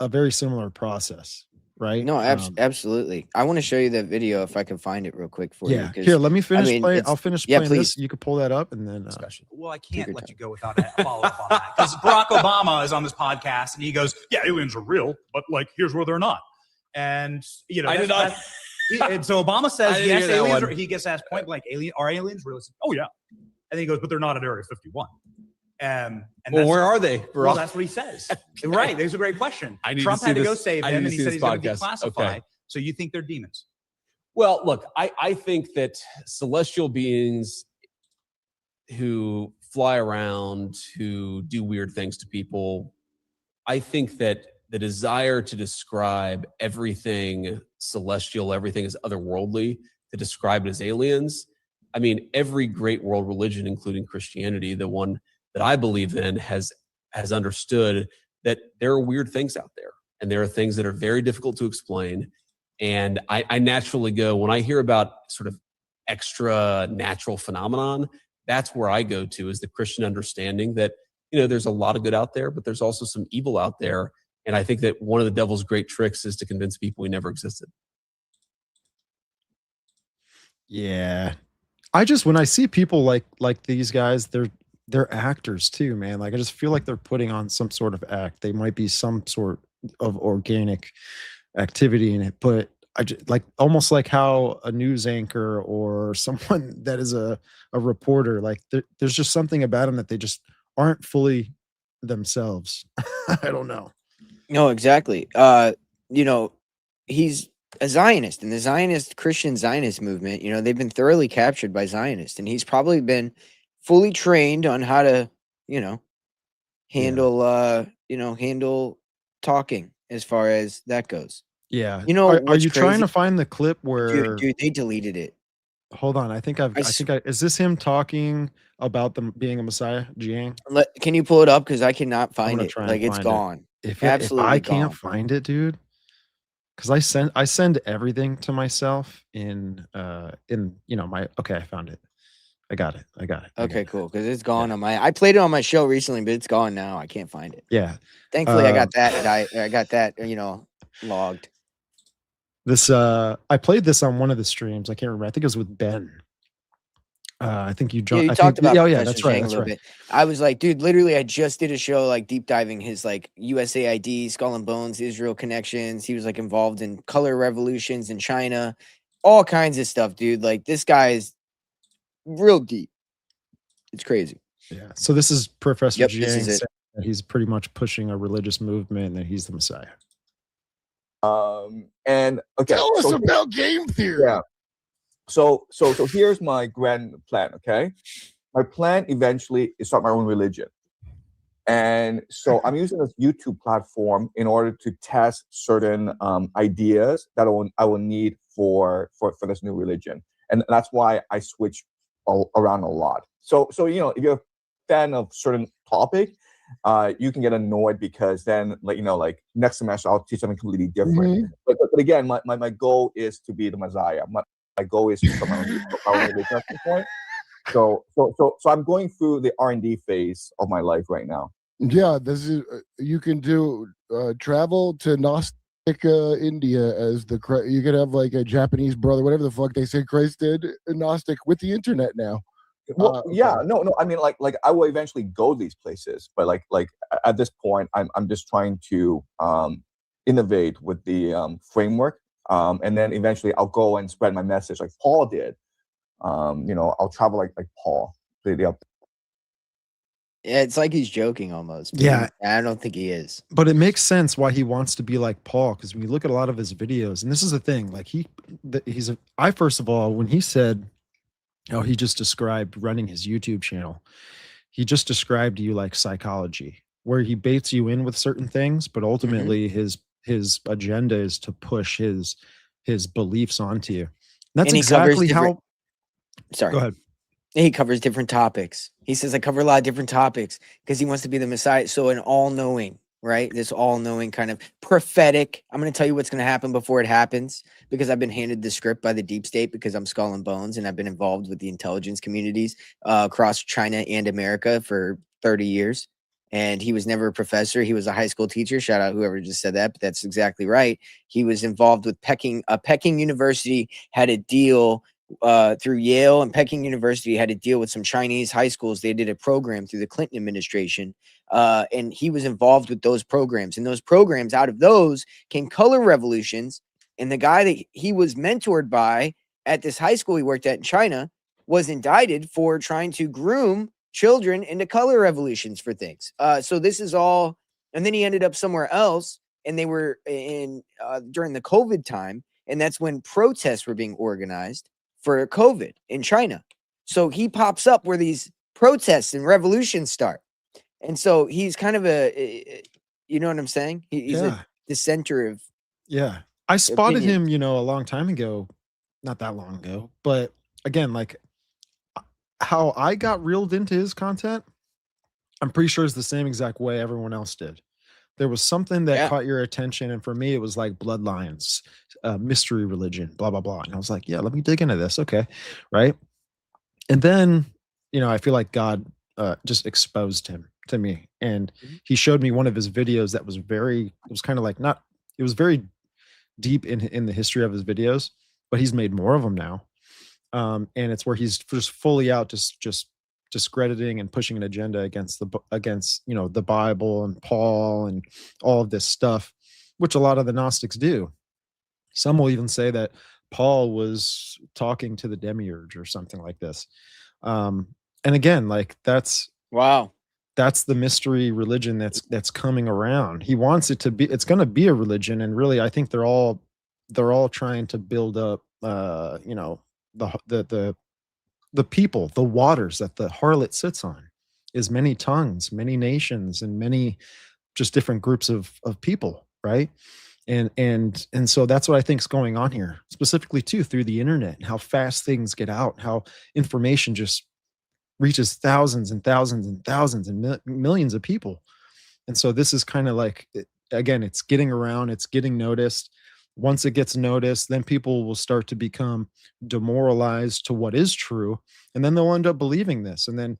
a very similar process, right? No, absolutely. I want to show you that video if I can find it real quick for you. Here, let me finish playing. I'll finish playing this. You can pull that up and then discussion. Well, I can't let you go without a follow-up on that, because Barack Obama is on this podcast and he goes, "Yeah, aliens are real, but like here's where they're not." And I did not. And so Obama says, "Yes, aliens." He gets asked point blank, "Are aliens real?" Says, "Oh yeah," and then he goes, "But they're not at Area 51." And where are they? Well, that's what he says. Okay. Right. There's a great question. Trump had to go save them, and he said he's going to declassify. Okay. So you think they're demons? Well, look, I think that celestial beings who fly around, who do weird things to people, I think that the desire to describe everything celestial, everything is otherworldly, to describe it as aliens. I mean, every great world religion, including Christianity, the one that I believe in, has understood that there are weird things out there, and there are things that are very difficult to explain. And I naturally go, when I hear about sort of extra natural phenomenon, that's where I go to, is the Christian understanding that, there's a lot of good out there, but there's also some evil out there. And I think that one of the devil's great tricks is to convince people he never existed. Yeah. When I see people like these guys, they're actors too, man. Like, I just feel like they're putting on some sort of act. They might be some sort of organic activity in it, but like almost like how a news anchor or someone that is a reporter, like there's just something about them that they just aren't fully themselves. I don't know. No, exactly. You know, he's a Zionist, and the Zionist Christian Zionist movement, you know, they've been thoroughly captured by Zionists, and he's probably been fully trained on how to, you know, handle handle talking as far as that goes. Yeah. You know Are what's you trying crazy? to find the clip where Dude, they deleted it. hold on, I think is this him talking about them being a Messiah, Jiang? Can you pull it up? Because I cannot I'm find gonna it. try and Like, it's find it. gone. If Absolutely I can't gone. find it, dude, because I send everything to myself in my I found it. I got it. Okay, cool. Because it's gone on my. I played it on my show recently, but it's gone now. I can't find it. Yeah. Thankfully, I got that. I got that. Logged. This I played this on one of the streams. I can't remember. I think it was with Ben. I think you Yeah, joined. you I talked think, about oh yeah, Professor that's right. Zhang a That's little right. bit. I was like, dude, literally, I just did a show like deep diving his like USAID, Skull and Bones, Israel connections. He was like involved in color revolutions in China, all kinds of stuff, dude. Like, this guy is real deep. It's crazy. Yeah. So this is Professor Yep, this Jiang is it. saying that he's pretty much pushing a religious movement and that he's the Messiah. And okay, Tell us so about game theory. yeah. So here's my grand plan. Okay, my plan eventually is start my own religion, and so I'm using this YouTube platform in order to test certain ideas that I will need for this new religion, and that's why I switch around a lot. So you know, if you're a fan of certain topic, you can get annoyed because then like next semester I'll teach something completely different. But again, my goal is to be the Messiah. My goal is to start my own religion at this point. So I'm going through the R&D phase of my life right now. Yeah, this is you can do travel to Gnostic India as you could have like a Japanese brother, whatever the fuck they say Christ did, Gnostic with the internet now. Well, yeah, no. I mean, like I will eventually go these places, but like at this point, I'm just trying to innovate with the framework, and then eventually I'll go and spread my message like Paul did. I'll travel like Paul. Yeah, it's like he's joking almost. Yeah. I don't think he is. But it makes sense why he wants to be like Paul, because when you look at a lot of his videos, and this is the thing, like I first of all, when he said, he just described running his YouTube channel, he just described to you like psychology, where he baits you in with certain things, but ultimately his agenda is to push his beliefs onto you. And that's exactly how. Sorry. Go ahead. He covers different topics. He says, I cover a lot of different topics because he wants to be the Messiah. So an all-knowing, right? This all-knowing kind of prophetic. I'm going to tell you what's going to happen before it happens because I've been handed the script by the deep state because I'm Skull and Bones and I've been involved with the intelligence communities across China and America for 30 years. And he was never a professor. He was a high school teacher. Shout out whoever just said that, but that's exactly right. He was involved with Peking. Peking University had a deal through Yale, and Peking University had to deal with some Chinese high schools. They did a program through the Clinton administration, and he was involved with those programs. And those programs, out of those came color revolutions. And the guy that he was mentored by at this high school he worked at in China was indicted for trying to groom children into color revolutions for things. So this is all, and then he ended up somewhere else, and they were in during the COVID time, and that's when protests were being organized for COVID in China. So he pops up where these protests and revolutions start. And so he's kind of you know what I'm saying? He's the center of. Yeah. I spotted him, a long time ago, not that long ago, but again, like how I got reeled into his content, I'm pretty sure is the same exact way everyone else did. There was something that caught your attention. And for me, it was like bloodlines, mystery religion, blah, blah, blah. And I was like, yeah, let me dig into this. Okay. Right. And then, I feel like God just exposed him to me. And he showed me one of his videos that was it was kind of like it was very deep in the history of his videos, but he's made more of them now. And it's where he's just fully out, just discrediting and pushing an agenda against the Bible and Paul and all of this stuff, which a lot of the Gnostics do. Some will even say that Paul was talking to the demiurge or something like this. And again, like that's Wow. that's the mystery religion that's coming around. He wants it to be, it's going to be a religion, and really I think they're all trying to build up you know, the people, the waters that the harlot sits on, is many tongues, many nations, and many just different groups of people, right? And so that's what I think is going on here, specifically too through the internet, and how fast things get out, how information just reaches thousands and thousands and thousands and millions of people. And so this is kind of like, again, it's getting around, it's getting noticed. Once it gets noticed, then people will start to become demoralized to what is true, and then they'll end up believing this. And then,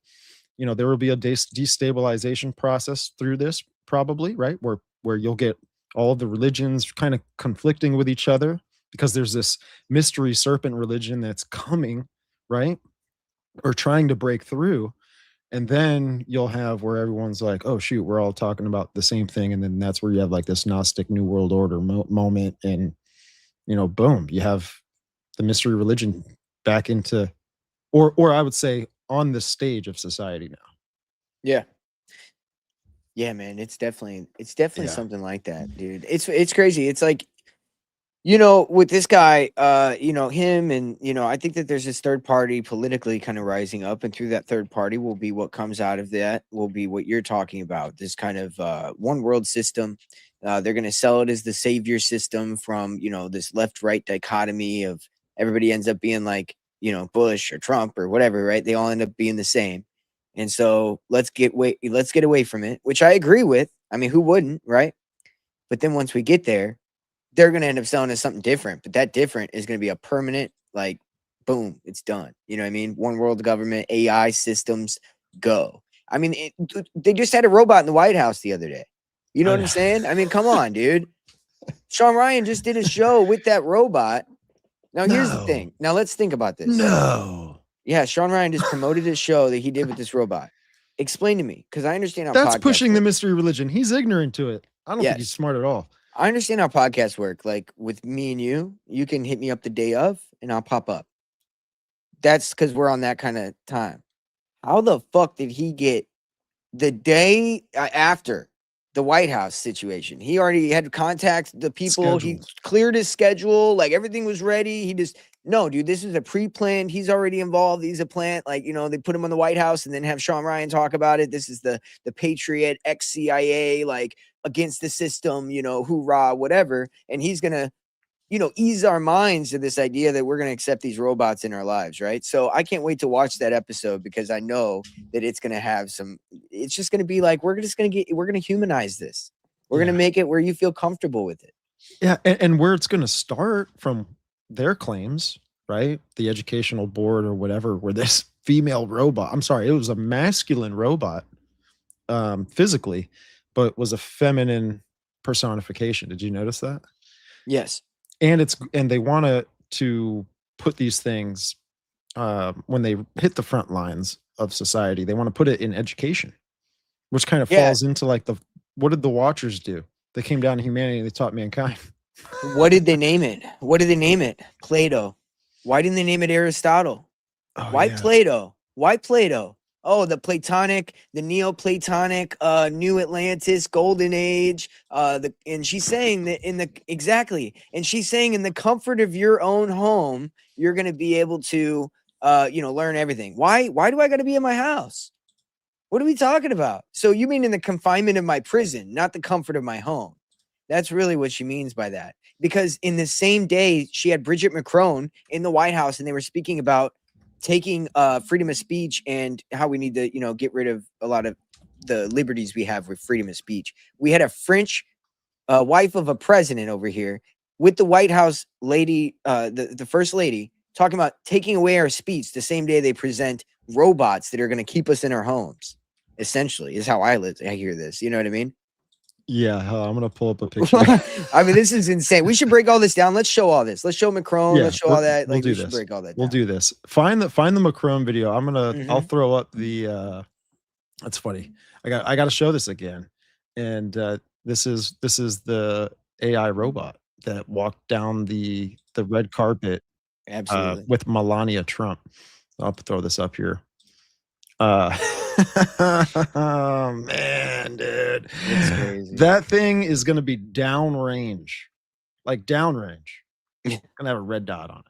you know, there will be a destabilization process through this, probably, right, where you'll get all of the religions kind of conflicting with each other, because there's this mystery serpent religion that's coming, right, or trying to break through. And then you'll have where everyone's like, oh shoot, we're all talking about the same thing. And then that's where you have like this Gnostic New World Order moment. And, you know, boom, you have the mystery religion back into, or I would say on the stage of society now. Yeah. Yeah, man, it's definitely Yeah. something like that, dude. It's crazy. It's like, you know, with this guy, you know, him, and, you know, I think that there's this third party politically kind of rising up, and through that third party will be what comes out of that, will be what you're talking about, this kind of one world system. They're going to sell it as the savior system from, you know, this left-right dichotomy of everybody ends up being like, you know, Bush or Trump or whatever, right? They all end up being the same. And so let's get away from it, which I agree with. I mean, who wouldn't, right? But then once we get there, they're going to end up selling us something different, but that different is going to be a permanent, like, boom, it's done. You know what I mean? One world government, AI systems, go. I mean, they just had a robot in the White House the other day. You know what I'm saying? I mean, come on, dude. Sean Ryan just did a show with that robot. Now, here's the thing. Now, let's think about this. No. Yeah, Sean Ryan just promoted his show that he did with this robot. Explain to me, because I understand how That's podcasts pushing the work. mystery religion. He's ignorant to it. I don't think he's Yes. smart at all. I understand how podcasts work. Like with me and you can hit me up the day of and I'll pop up. That's because we're on that kind of time. How the fuck did he get the day after the White House situation? He already had to contact the people. He Scheduled. cleared his schedule. Like everything was ready. He just, no, dude, this is a pre-planned. He's already involved. He's a plant. Like, you know, they put him on the White House and then have Sean Ryan talk about it. This is the Patriot, ex-CIA, like against the system, you know, hoorah, whatever. And he's going to, you know, ease our minds to this idea that we're going to accept these robots in our lives, right? So I can't wait to watch that episode, because I know that it's going to have some, it's just going to be like, we're going to humanize this. We're going to make it where you feel comfortable with it. Yeah. And where it's going to start from their claims, right? The educational board or whatever, where this female robot, I'm sorry, it was a masculine robot physically, but was a feminine personification. Did you notice that? Yes. And they want to put these things when they hit the front lines of society, they want to put it in education, which kind of falls into like what did the Watchers do? They came down to humanity and they taught mankind. What did they name it? What did they name it? Plato. Why didn't they name it Aristotle? Why Plato? Why Plato? Oh, the Platonic, the Neoplatonic, New Atlantis, Golden Age. And she's saying that and she's saying in the comfort of your own home, you're going to be able to, you know, learn everything. Why do I got to be in my house? What are we talking about? So you mean in the confinement of my prison, not the comfort of my home? That's really what she means by that. Because in the same day, she had Bridget Macron in the White House, and they were speaking about taking freedom of speech and how we need to, you know, get rid of a lot of the liberties we have with freedom of speech. We had a French wife of a president over here with the White House lady, the first lady, talking about taking away our speech the same day they present robots that are going to keep us in our homes. Essentially, is how I hear this. You know what I mean? Yeah, I'm gonna pull up a picture. I mean, this is insane. We should break all this down. Let's show all this. Let's show Macron. Yeah, let's show all that. we'll Like, do we should this. break all that down. We'll do this. Find the Macron video. I'll throw up the that's funny. I got to show this again. And this is the AI robot. that walked down the red carpet Absolutely. with Melania Trump. I'll throw this up here. Oh man, dude, It's crazy. that thing is gonna be downrange, like downrange. Gonna have a red dot on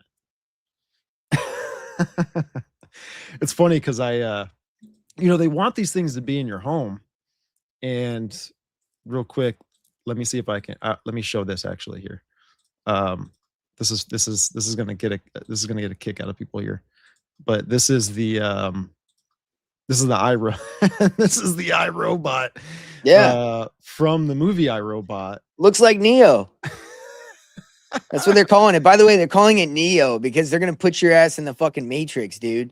it. It's funny because they want these things to be in your home, and real quick, let me see if I can. Let me show this actually here. This is gonna get a kick out of people here, but this is the this is the iRobot. Yeah. From the movie iRobot. Looks like Neo. That's what they're calling it. By the way, they're calling it Neo because they're gonna put your ass in the fucking Matrix, dude.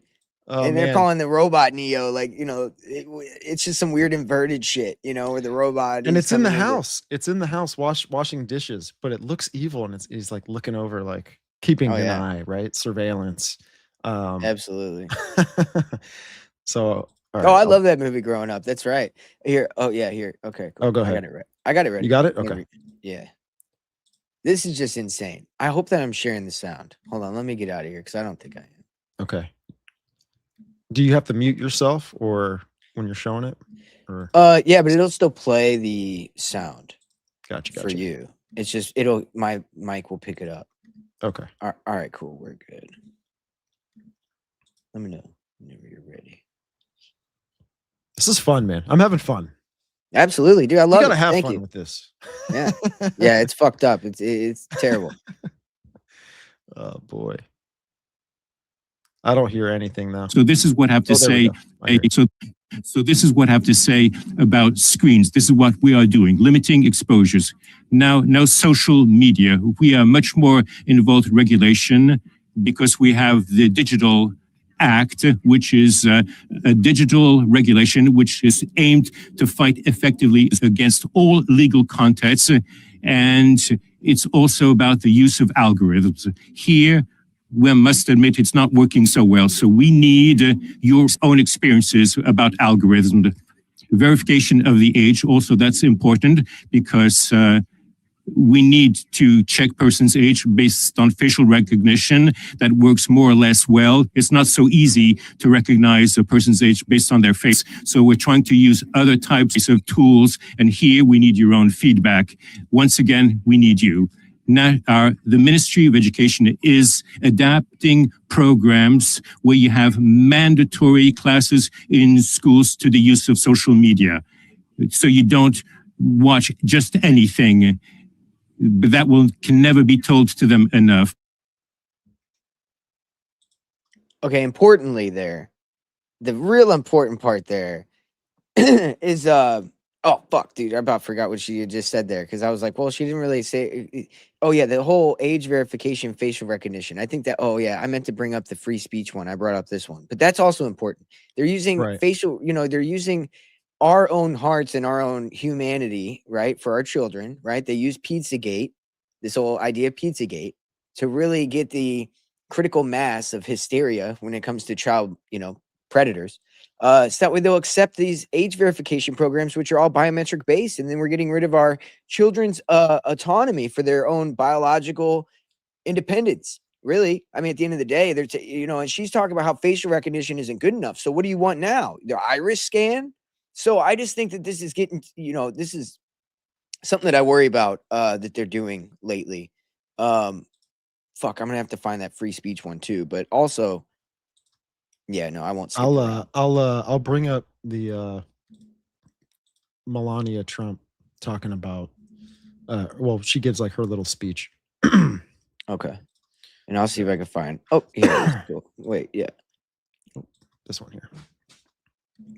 Oh, and they're man. calling the robot Neo, like, it's just some weird inverted shit, where the robot. And is it's in the coming house. It's in the house washing dishes, but it looks evil, and he's like looking over, like keeping an eye, right? Surveillance. Absolutely. So, all right, I love that movie growing up. That's right. Here. Oh yeah. Here. Okay. Cool. Oh, go I ahead. got it right. I got it ready. You got it? Okay. Yeah. This is just insane. I hope that I'm sharing the sound. Hold on. Let me get out of here because I don't think I am. Okay. Do you have to mute yourself or when you're showing it? Or yeah, but it'll still play the sound. Gotcha. For you. It's just my mic will pick it up. Okay. All right, cool. We're good. Let me know whenever you're ready. This is fun, man. I'm having fun. Absolutely, dude. I love it. You gotta have Thank fun you. with this. Yeah. Yeah, it's fucked up. It's terrible. Oh boy. I don't hear anything now. So this is what I have to say. So this is what I have to say about screens. This is what we are doing, limiting exposures. Now social media, we are much more involved in regulation because we have the Digital Act, which is a digital regulation which is aimed to fight effectively against all legal contents. And it's also about the use of algorithms. Here, we must admit it's not working so well. So we need your own experiences about algorithms. Verification of the age, also that's important because we need to check person's age based on facial recognition. That works more or less well. It's not so easy to recognize a person's age based on their face. So we're trying to use other types of tools. And here we need your own feedback. Once again, we need you. Now, the Ministry of Education is adapting programs where you have mandatory classes in schools to the use of social media. So you don't watch just anything, but that can never be told to them enough. Okay, importantly there, the real important part there is oh fuck, dude, I about forgot what she had just said there because I was like, well, she didn't really say. Oh yeah, the whole age verification, facial recognition. I think that. Oh yeah, I meant to bring up the free speech one. I brought up this one, but that's also important. They're using facial. They're using our own hearts and our own humanity, right, for our children, right? They use Pizzagate, this whole idea of Pizzagate, to really get the critical mass of hysteria when it comes to child, predators. So that way they'll accept these age verification programs, which are all biometric based, and then we're getting rid of our children's autonomy for their own biological independence. Really, I mean, at the end of the day, they're and she's talking about how facial recognition isn't good enough. So what do you want now? The iris scan? So I just think that this is getting, this is something that I worry about that they're doing lately. Fuck, I'm gonna have to find that free speech one too. But also, yeah, no, I won't. I'll bring up the Melania Trump talking about. Well, she gives like her little speech. Okay, and I'll see if I can find. Oh, yeah. Cool. Wait, yeah. This one here.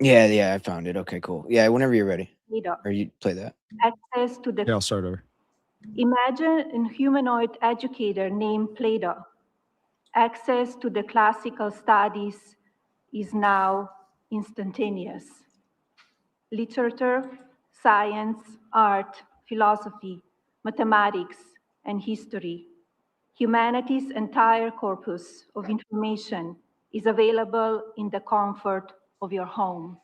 Yeah, I found it. Okay, cool. Yeah, whenever you're ready. Or you play that. Access to the. Yeah, I'll start over. Imagine a humanoid educator named Plato. Access to the classical studies is now instantaneous. Literature, science, art, philosophy, mathematics, and history. Humanity's entire corpus of information is available in the comfort of your home.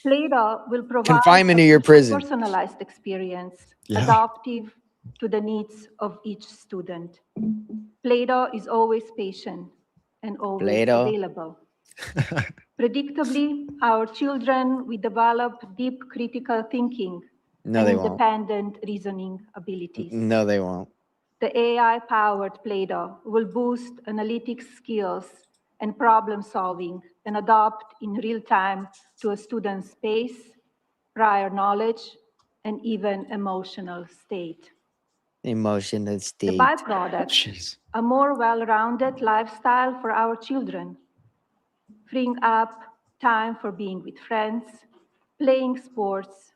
Plato will provide confinement to your prison. Personalized experience, adaptive, to the needs of each student. Plato is always patient and always Plato. available. Predictably, our children will develop deep critical thinking No, and they won't. independent reasoning abilities. No, they won't. The AI-powered Plato will boost analytic skills and problem solving and adapt in real time to a student's pace, prior knowledge, and even emotional state. Emotional The state. byproduct, Jeez. a more well-rounded lifestyle for our children, freeing up time for being with friends, playing sports,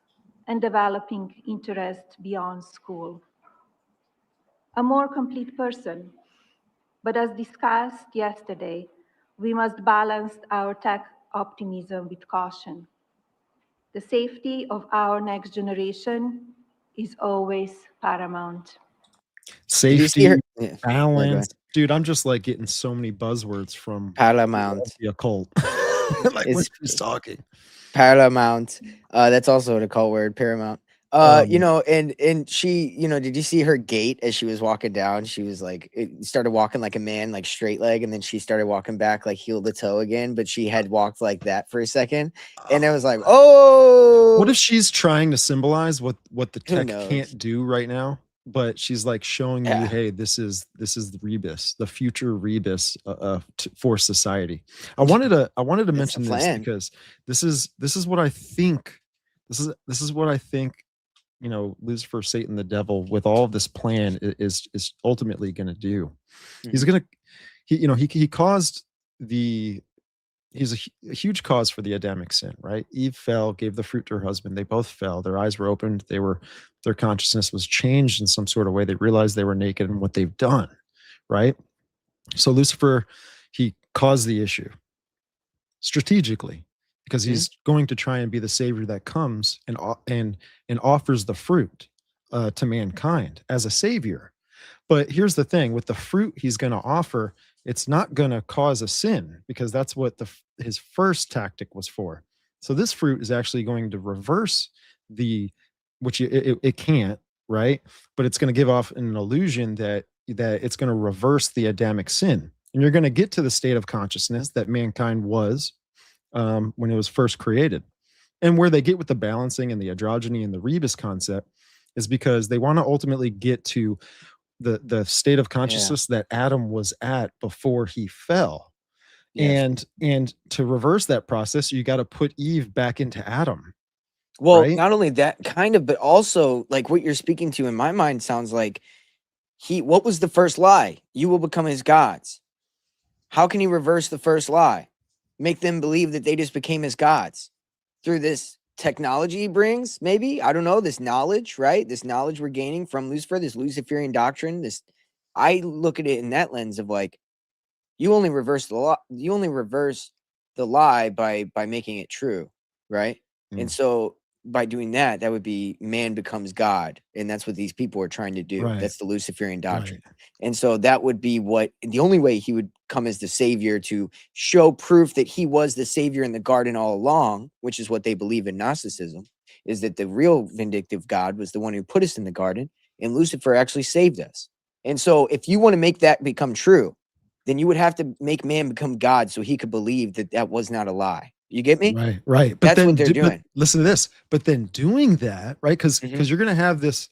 and developing interest beyond school. A more complete person. But as discussed yesterday, we must balance our tech optimism with caution. The safety of our next generation is always paramount. Did you see her? Safety, Yeah. balance. Dude, I'm just like getting so many buzzwords from Paramount. the occult. Like when It's- she's talking. Paramount. That's also an occult word, paramount. You know, and she, you know, did you see her gait as she was walking down? She was like, it started walking like a man, like straight leg, and then she started walking back like heel to toe again, but she had walked like that for a second. And it was like, oh, What if she's trying to symbolize what the Who tech knows? can't do right now? But she's like showing you, Yeah. hey, this is the rebus, the future rebus for society. I wanted to mention this plan. because this is what I think. This is what I think. You know, Lucifer, Satan, the devil, with all of this plan, is ultimately going to do. He's going to, he caused the. He's a huge cause for the Adamic sin, right? Eve fell, gave the fruit to her husband. They both fell. Their eyes were opened. Their consciousness was changed in some sort of way. They realized they were naked and what they've done, right? So Lucifer, he caused the issue strategically because he's going to try and be the savior that comes and offers the fruit to mankind as a savior. But here's the thing: with the fruit he's going to offer, it's not going to cause a sin because that's what his first tactic was for. So this fruit is actually going to reverse it can't, right? But it's going to give off an illusion that it's going to reverse the Adamic sin. And you're going to get to the state of consciousness that mankind was when it was first created. And where they get with the balancing and the androgyny and the rebus concept is because they want to ultimately get to the state of consciousness that Adam was at before he fell. Yes. And to reverse that process, you got to put Eve back into Adam. Well, right? not only that kind of, but also like what you're speaking to in my mind sounds like what was the first lie? You will become his gods. How can he reverse the first lie? Make them believe that they just became his gods through this technology he brings, maybe? I don't know, this knowledge, right? This knowledge we're gaining from Lucifer, this Luciferian doctrine, I look at it in that lens of like, you only reverse the lie by making it true, right? And so by doing that, that would be man becomes God. And that's what these people are trying to do. Right. That's the Luciferian doctrine. Right. And so that would be the only way he would come as the savior, to show proof that he was the savior in the garden all along, which is what they believe in Gnosticism, is that the real vindictive God was the one who put us in the garden, and Lucifer actually saved us. And so if you want to make that become true, then you would have to make man become God so he could believe that that was not a lie. You get me? Right. But That's what they're but doing. listen to this. But then doing that, right? Because Mhm. you're going to have this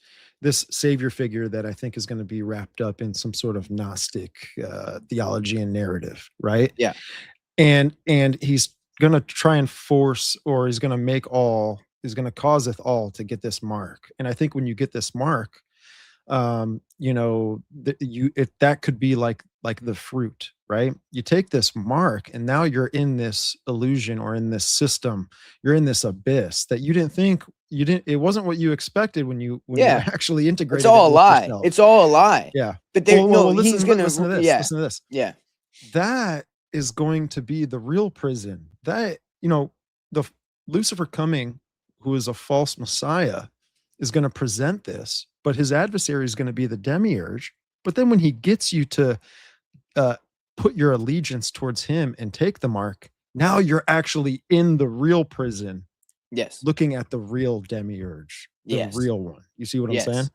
savior figure that I think is going to be wrapped up in some sort of Gnostic theology and narrative, right? Yeah. And he's going to try and force, or he's going to causeth all to get this mark. And I think when you get this mark, that could be like the fruit, right? You take this mark and now you're in this illusion, or in this system, you're in this abyss that it wasn't what you expected when you actually integrated. It's all a it with lie. yourself. It's all a lie. Yeah. But he's gonna listen to this. yeah. Listen to this. Yeah. That is going to be the real prison. That, the Lucifer coming, who is a false Messiah, is going to present this, but his adversary is going to be the demiurge. But then when he gets you to put your allegiance towards him and take the mark, now you're actually in the real prison. Yes. Looking at the real demiurge, the Yes. real one. You see what I'm saying?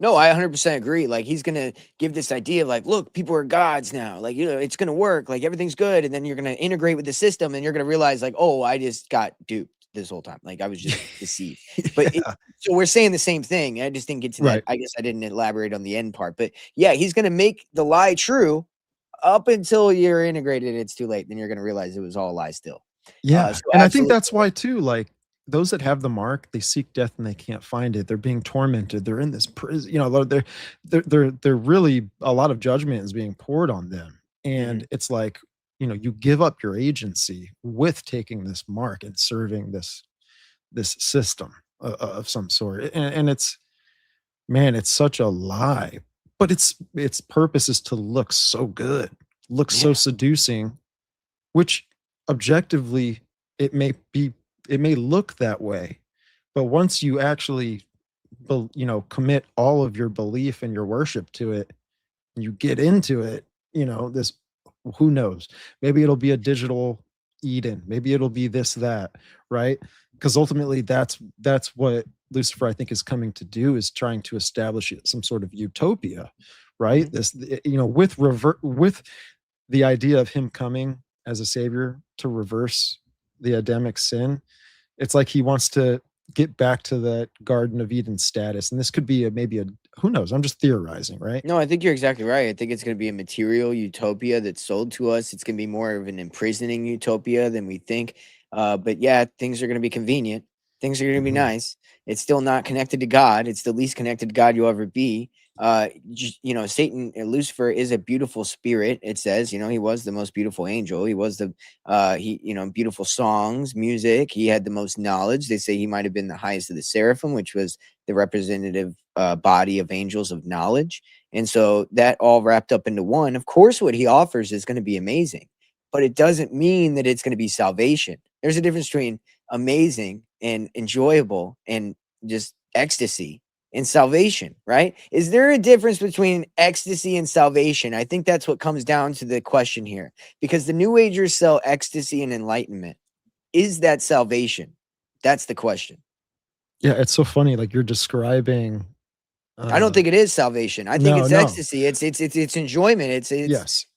No, I 100% agree. Like, he's gonna give this idea of like, look, people are gods now. Like, it's gonna work. Like, everything's good, and then you're gonna integrate with the system, and you're gonna realize like, oh, I just got duped this whole time. Like, I was just deceived. But so we're saying the same thing. I just didn't get to that. Right. I guess I didn't elaborate on the end part. But yeah, he's gonna make the lie true up until you're integrated. It's too late. Then you're gonna realize it was all a lie still. Yeah. So And I think absolutely. that's why too, like those that have the mark, they seek death and they can't find it. They're being tormented. They're in this prison, you know, they're really, a lot of judgment is being poured on them. And it's like, you know, you give up your agency with taking this mark and serving this system of some sort. And it's, man, it's such a lie. But its purpose is to look so good, look so seducing, which objectively it may be, it may look that way, but once you actually you know, commit all of your belief and your worship to it, you get into it, you know, this, who knows, maybe it'll be a digital Eden, maybe it'll be this, that, right? Because ultimately that's what Lucifer, I think, is coming to do, is trying to establish some sort of utopia, right? This, you know, with the idea of him coming as a savior to reverse the Adamic sin. It's like he wants to get back to that Garden of Eden status. And this could be maybe a, who knows? I'm just theorizing, right? No, I think you're exactly right. I think it's going to be a material utopia that's sold to us. It's going to be more of an imprisoning utopia than we think. But yeah, things are going to be convenient. Things are going to be nice. It's still not connected to God. It's the least connected to God you'll ever be. You know, Satan, Lucifer is a beautiful spirit. It says, you know, he was the most beautiful angel. He was the, you know, beautiful songs, music. He had the most knowledge. They say he might have been the highest of the seraphim, which was the representative body of angels of knowledge. And so that all wrapped up into one. Of course, what he offers is going to be amazing, but it doesn't mean that it's going to be salvation. There's a difference between amazing and enjoyable and just ecstasy and salvation, right? Is there a difference between ecstasy and salvation? I think that's what comes down to the question here, because the New Agers sell ecstasy and enlightenment. Is that salvation? That's the question. Yeah, it's so funny. Like you're describing. I don't think it is salvation. I think it's no. ecstasy. It's enjoyment. It's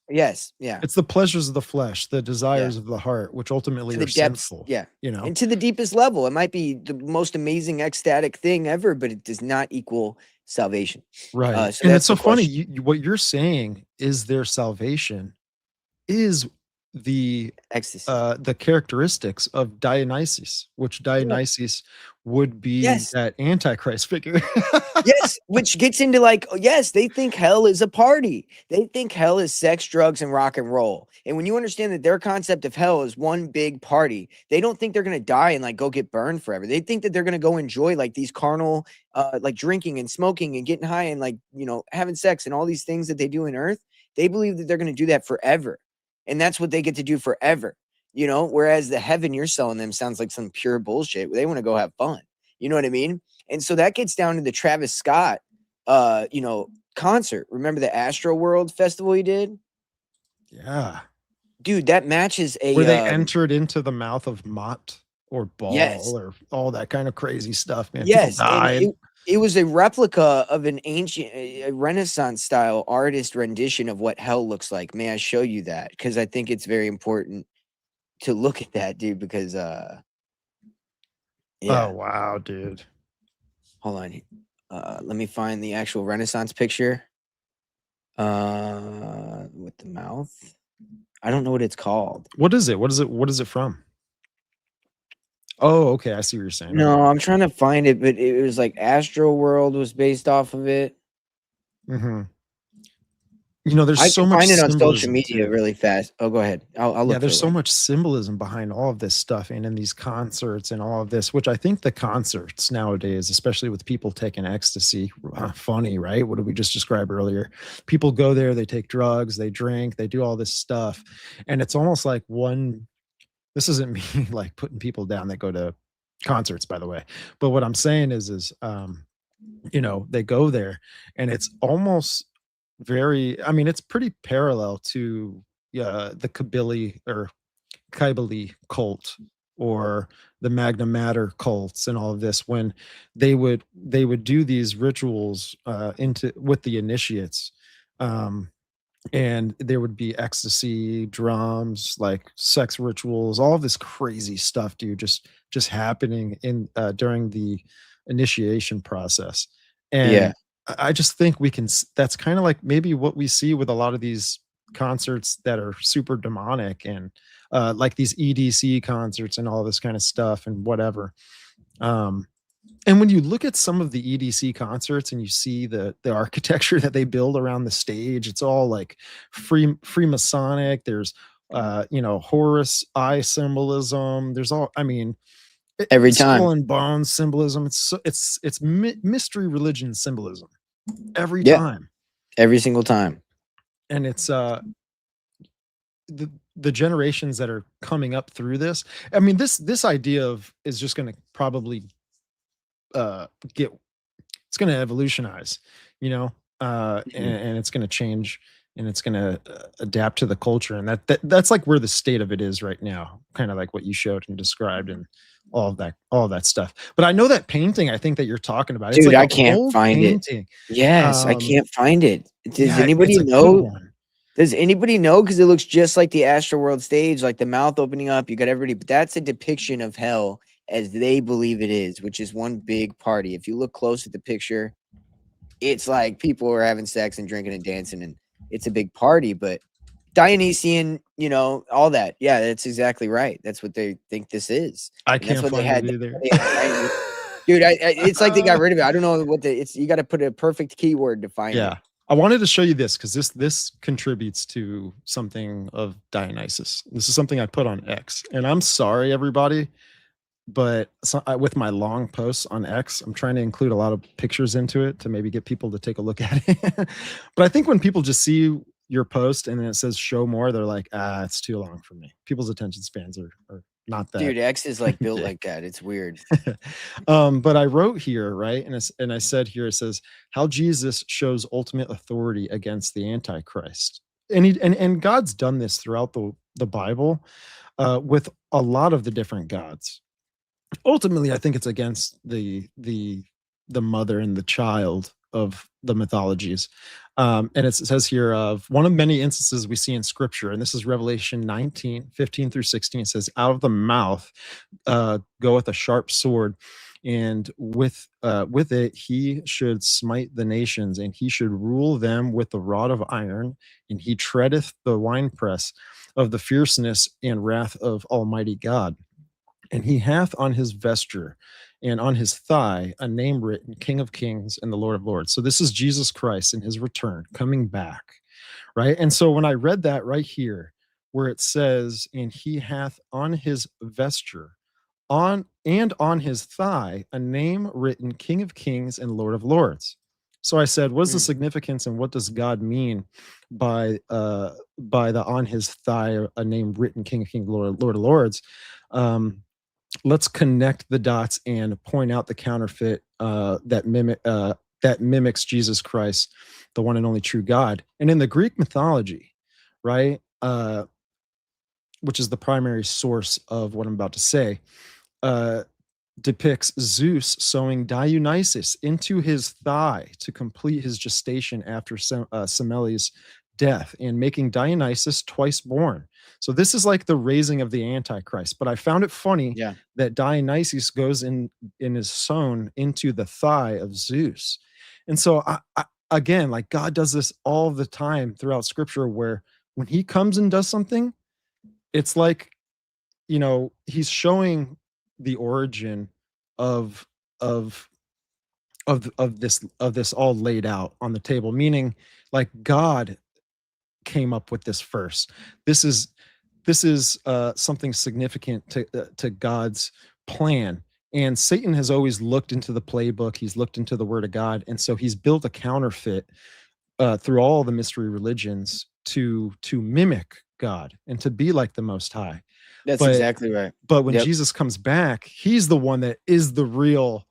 yes, yeah. It's the pleasures of the flesh, the desires of the heart, which ultimately To are the depths, sinful. yeah. You know, And to the deepest level, it might be the most amazing ecstatic thing ever, but it does not equal salvation. right? So And that's it's so the funny. question. What you're saying is their salvation is the Ecstasy. the characteristics of Dionysus, which Dionysus would be Yes. that Antichrist figure. Yes, which gets into like, yes, they think hell is a party. They think hell is sex, drugs, and rock and roll. And when you understand that their concept of hell is one big party, they don't think they're going to die and like go get burned forever. They think that they're going to go enjoy like these carnal, like drinking and smoking and getting high and like, you know, having sex and all these things that they do in earth. They believe that they're going to do that forever. And that's what they get to do forever, you know, whereas the heaven you're selling them sounds like some pure bullshit. They want to go have fun. You know what I mean? And so that gets down to the Travis Scott, you know, concert. Remember the Astro World festival he did? Yeah. Dude, that matches a where they entered into the mouth of Mott or Ball yes. or all that kind of crazy stuff, man. Yes, People died. and it was a replica of an ancient a Renaissance style artist rendition of what hell looks like. May I show you that? Because I think it's very important to look at that, dude, because Oh yeah. wow, dude. Hold on. Let me find the actual Renaissance picture. With the mouth. I don't know what it's called. What is it? What is it from? Oh, okay. I see what you're saying. No, I'm trying to find it, but it was like Astro World was based off of it. Mm-hmm. You know, there's I so can much find it on social symbolism, media too. really fast. Oh, go ahead. I'll look. Yeah, there's for so one. much symbolism behind all of this stuff and in these concerts and all of this, which I think the concerts nowadays, especially with people taking ecstasy, funny, right? What did we just describe earlier? People go there, they take drugs, they drink, they do all this stuff. And it's almost like this isn't me like putting people down that go to concerts, by the way. But what I'm saying is, you know, they go there and it's almost it's pretty parallel to the Kabili or Kybali cult, or the Magna Mater cults and all of this, when they would do these rituals with the initiates, and there would be ecstasy, drums, like sex rituals, all of this crazy stuff, dude, just happening in during the initiation process. And Yeah. I just think that's kind of like maybe what we see with a lot of these concerts that are super demonic, and like these EDC concerts and all this kind of stuff and whatever. And when you look at some of the EDC concerts and you see the architecture that they build around the stage, it's all like Freemasonic. There's Horus eye symbolism. There's all, I mean, Every time. skull and bones symbolism. It's mystery religion symbolism every Yeah. time. Every single time. And it's the generations that are coming up through this. I mean, this idea is just going to probably it's going to evolutionize, and it's going to change, and it's going to adapt to the culture, and that's like where the state of it is right now, kind of like what you showed and described and all of that stuff. But I know that painting, I think that you're talking about, Dude, it's like I can't find it. Yes, I can't find it. Does anybody know? Does anybody know? Because it looks just like the Astroworld stage, like the mouth opening up. You got everybody, but that's a depiction of hell as they believe it is, which is one big party. If you look close at the picture, it's like people are having sex and drinking and dancing, and it's a big party. But Dionysian, all that. Yeah, that's exactly right. That's what they think this is. I can't find it either. Dude, it's like they got rid of it. I don't know what you got to put a perfect keyword to find it. I wanted to show you this because this contributes to something of Dionysus. This is something I put on X, and I'm sorry, everybody, but with my long posts on X, I'm trying to include a lot of pictures into it to maybe get people to take a look at it. But I think when people just see your post and then it says show more, they're like, it's too long for me. People's attention spans are not that. Dude, X is like built like that. It's weird. But I wrote here, right? And I said here, it says how Jesus shows ultimate authority against the Antichrist. And God's done this throughout the Bible with a lot of the different gods. Ultimately, I think it's against the mother and the child of the mythologies. And it says here of one of many instances we see in scripture, and this is Revelation 19:15-16. It says, out of the mouth goeth a sharp sword, and with it he should smite the nations, and he should rule them with the rod of iron, and he treadeth the winepress of the fierceness and wrath of Almighty God. And he hath on his vesture and on his thigh a name written, King of Kings and the Lord of Lords. So this is Jesus Christ in his return, coming back, right? And so when I read that right here, where it says, and he hath on his vesture on his thigh a name written, King of Kings and Lord of Lords. So I said, what's the significance, and what does God mean by the on his thigh a name written, King of Kings, Lord of Lords? Let's connect the dots and point out the counterfeit that mimics Jesus Christ, the one and only true God. And in the Greek mythology, right, which is the primary source of what I'm about to say, depicts Zeus sewing Dionysus into his thigh to complete his gestation after Semele's death, and making Dionysus twice born. So this is like the raising of the Antichrist. But I found it funny that Dionysus goes in is sewn into the thigh of Zeus. And so I again, like, God does this all the time throughout scripture, where when he comes and does something, it's like, he's showing the origin of this all laid out on the table, meaning like God came up with this first. This is something significant to God's plan. And Satan has always looked into the playbook. He's looked into the word of God. And so he's built a counterfeit through all the mystery religions to mimic God and to be like the Most High. That's exactly right. But when Jesus comes back, he's the one that is the real.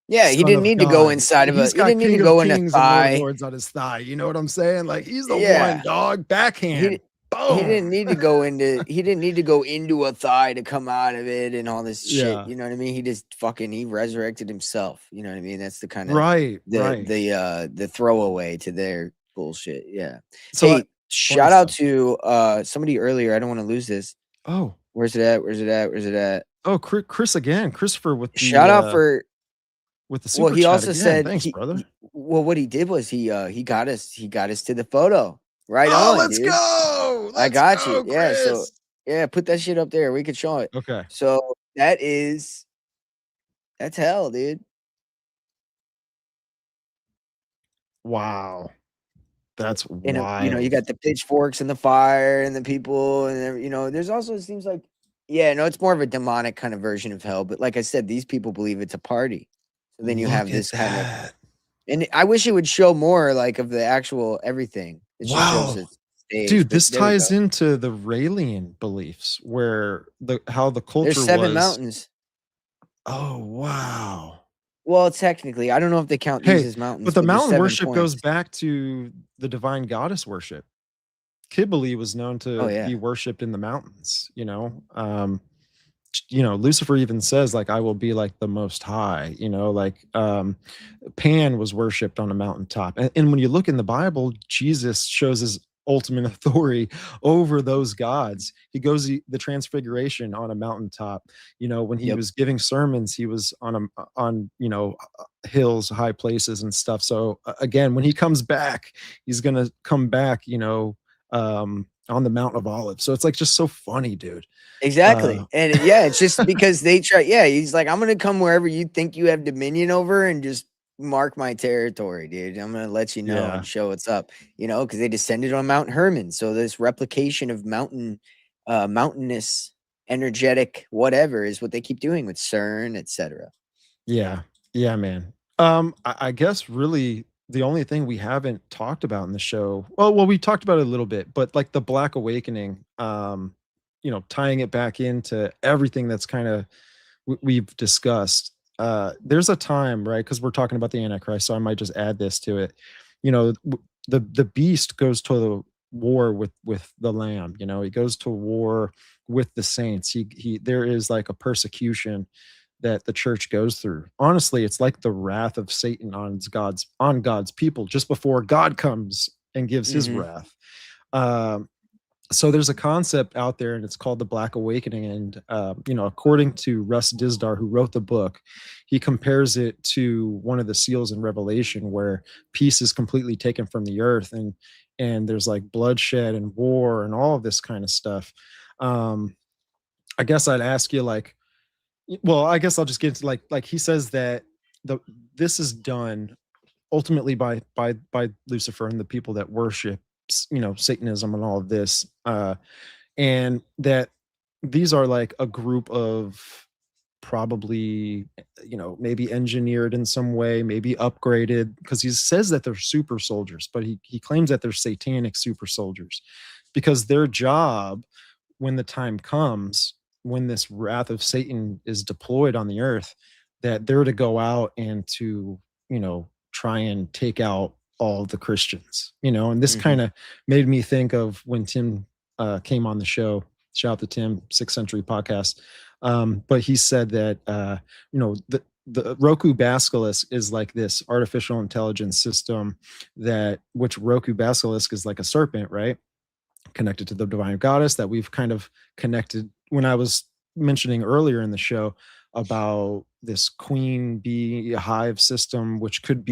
Yeah, he didn't need to go inside of He didn't need to go in a thigh. Lords on his thigh. You know what I'm saying? Like, he's the one, dog. Backhand. He didn't need to go into a thigh to come out of it and all this shit. Yeah. You know what I mean? He just he resurrected himself. You know what I mean? That's the kind of Right. the throwaway to their bullshit. Yeah. So hey, shout out to somebody earlier. I don't want to lose this. Oh, where's it at? Oh, Chris again. Christopher with the shout out for with the super he chat also again. said Thanks, brother. What he did was he got us to the photo. Right oh, on, let's dude. go. I got you. Chris. Yeah, so yeah, put that shit up there. We could show it. Okay. So that's hell, dude. Wow. That's And wild. you got the pitchforks and the fire and the people, and there's also, it seems like, it's more of a demonic kind of version of hell. But like I said, these people believe it's a party. So then you have this kind of, and I wish it would show more like of the actual everything. It just shows the stage, dude, but this there we ties go. into the Raelian beliefs, where how the culture There's 7 was. mountains. Oh wow. Well, technically, I don't know if they count these as mountains. But the there's mountain 7 worship goes points. back to the divine goddess worship. Kibali was known to be worshipped in the mountains. Lucifer even says, like, I will be like the Most High. Pan was worshipped on a mountaintop. And when you look in the Bible, Jesus shows his ultimate authority over those gods. He goes the transfiguration on a mountaintop. When he was giving sermons, he was on hills, high places and stuff. So again, when he comes back, he's gonna come back on the Mount of Olives. So it's like just so funny, dude. Exactly. And it's just because they try. He's like, I'm gonna come wherever you think you have dominion over and just mark my territory, dude. I'm gonna let you know and show what's up, because they descended on Mount Hermon. So this replication of mountainous, energetic, whatever is what they keep doing with CERN, etc. Yeah, man. I guess really the only thing we haven't talked about in the show, well, we talked about it a little bit, but like the Black Awakening, tying it back into everything that's kind of we've discussed. There's a time, right? Because we're talking about the Antichrist, so I might just add this to it. The beast goes to war with the Lamb. He goes to war with the saints. There is like a persecution that the church goes through. Honestly, it's like the wrath of Satan on God's people just before God comes and gives his wrath. So there's a concept out there, and it's called the Black Awakening. And according to Russ Dizdar, who wrote the book, he compares it to one of the seals in Revelation, where peace is completely taken from the earth, and there's like bloodshed and war and all of this kind of stuff. I guess I'd ask you, I guess I'll just get into like he says that this is done ultimately by Lucifer and the people that worship Satanism and all of this, and that these are like a group of probably maybe engineered in some way, maybe upgraded, because he says that they're super soldiers, but he claims that they're satanic super soldiers, because their job when the time comes, when this wrath of Satan is deployed on the earth, that they're to go out and to try and take out all the Christians, and this kind of made me think of when Tim came on the show. Shout out to Tim, 6th Century Podcast. But he said that the Roku Basilisk is like this artificial intelligence system, which Roku Basilisk is like a serpent, right? Connected to the divine goddess, that we've kind of connected when I was mentioning earlier in the show about this queen bee hive system, which could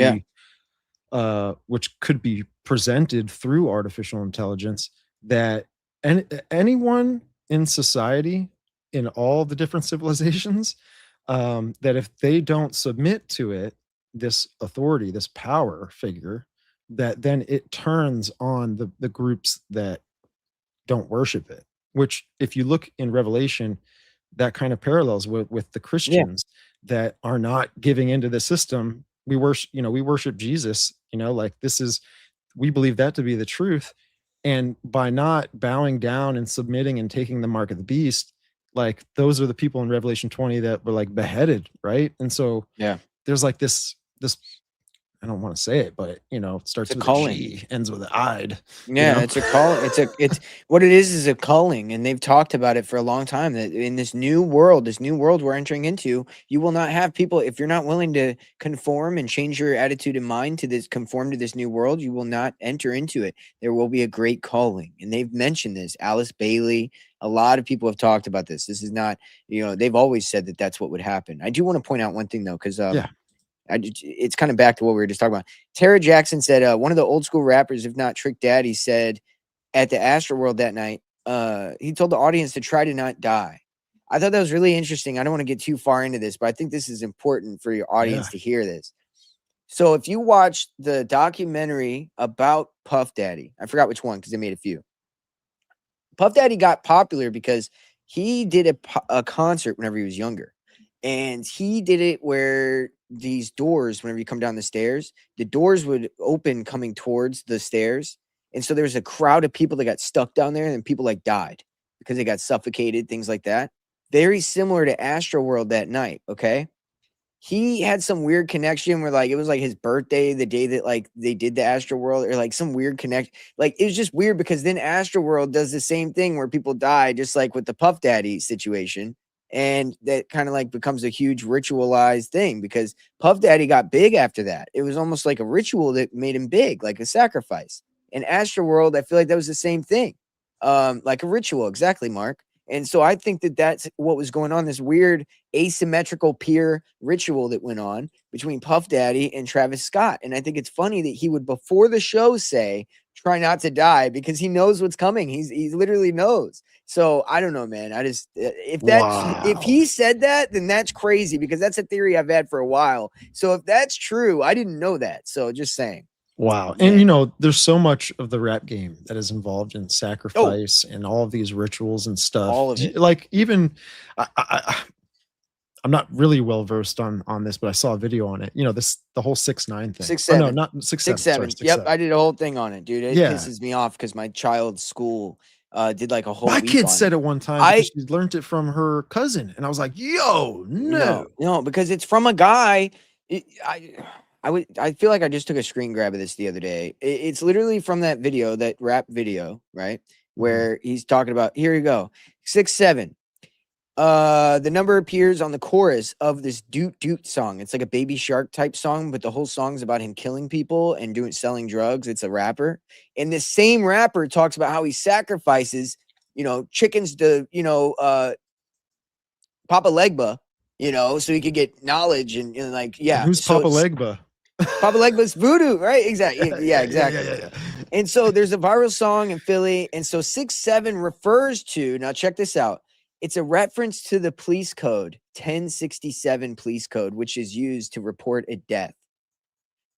be presented through artificial intelligence, that anyone in society, in all the different civilizations, that if they don't submit to it, this authority, this power figure, that then it turns on the groups that don't worship it. Which, if you look in Revelation, that kind of parallels with the Christians that are not giving into the system. We worship Jesus, we believe that to be the truth. And by not bowing down and submitting and taking the mark of the beast, like those are the people in Revelation 20 that were like beheaded, right? And so there's like this I don't want to say it, but you know, it starts It's a with calling. a G, ends with an I'd. Yeah, know? it's a call. It's what it is a calling, and they've talked about it for a long time. That in this new world we're entering into, you will not have people if you're not willing to conform and change your attitude and mind to this, conform to this new world. You will not enter into it. There will be a great calling, and they've mentioned this. Alice Bailey, a lot of people have talked about this. This is not, you know, they've always said that that's what would happen. I do want to point out one thing though, because Yeah. it's kind of back to what we were just talking about. Tara Jackson said one of the old school rappers, if not Trick Daddy, said at the Astroworld that night, he told the audience to try to not die. I thought that was really interesting. I don't want to get too far into this, but I think this is important for your audience to hear this. So if you watch the documentary about Puff Daddy, I forgot which one because they made a few. Puff Daddy got popular because he did a concert whenever he was younger. And he did it where these doors, whenever you come down the stairs, the doors would open coming towards the stairs. And so there was a crowd of people that got stuck down there, and people like died because they got suffocated, things like that. Very similar to Astroworld that night. Okay. He had some weird connection where like it was like his birthday, the day that like they did the Astroworld, or like some weird connect. Like it was just weird because then Astroworld does the same thing where people die, just like with the Puff Daddy situation. And that kind of like becomes a huge ritualized thing because Puff Daddy got big after that. It was almost like a ritual that made him big, like a sacrifice. In Astroworld, I feel like that was the same thing, like a ritual. Exactly, Mark. And so I think that that's what was going on, this weird asymmetrical peer ritual that went on between Puff Daddy and Travis Scott. And I think it's funny that he would, before the show, say, try not to die, because he knows what's coming. He literally knows. So I don't know, man. I just, if he said that, then that's crazy, because that's a theory I've had for a while. So if that's true, I didn't know that. So just saying. Wow. And you know, there's so much of the rap game that is involved in sacrifice and all of these rituals and stuff. All of it. Like even I'm not really well versed on this, but I saw a video on it. You know, the whole 6ix9ine thing. 6ix7ine. Oh, no, not 6ix7ine. 6ix7ine. Yep, I did a whole thing on it, dude. It Yeah. pisses me off because my child's school did like a whole My week kid on said it. it one time because she learned it from her cousin, and I was like, "Yo, no, because it's from a guy." I feel like I just took a screen grab of this the other day. It's literally from that video, that rap video, right? Where he's talking about, here you go, 6ix7ine. The number appears on the chorus of this Doot Doot song. It's like a Baby Shark type song, but the whole song's about him killing people and selling drugs. It's a rapper. And this same rapper talks about how he sacrifices, you know, chickens to, you know, Papa Legba, you know, so he could get knowledge and like, yeah. Who's so Papa Legba? Papa Legba's voodoo, right? Exactly. Yeah, exactly. Yeah. And so there's a viral song in Philly. And so 6ix7ine refers to, now check this out. It's a reference to the police code, 1067 police code, which is used to report a death.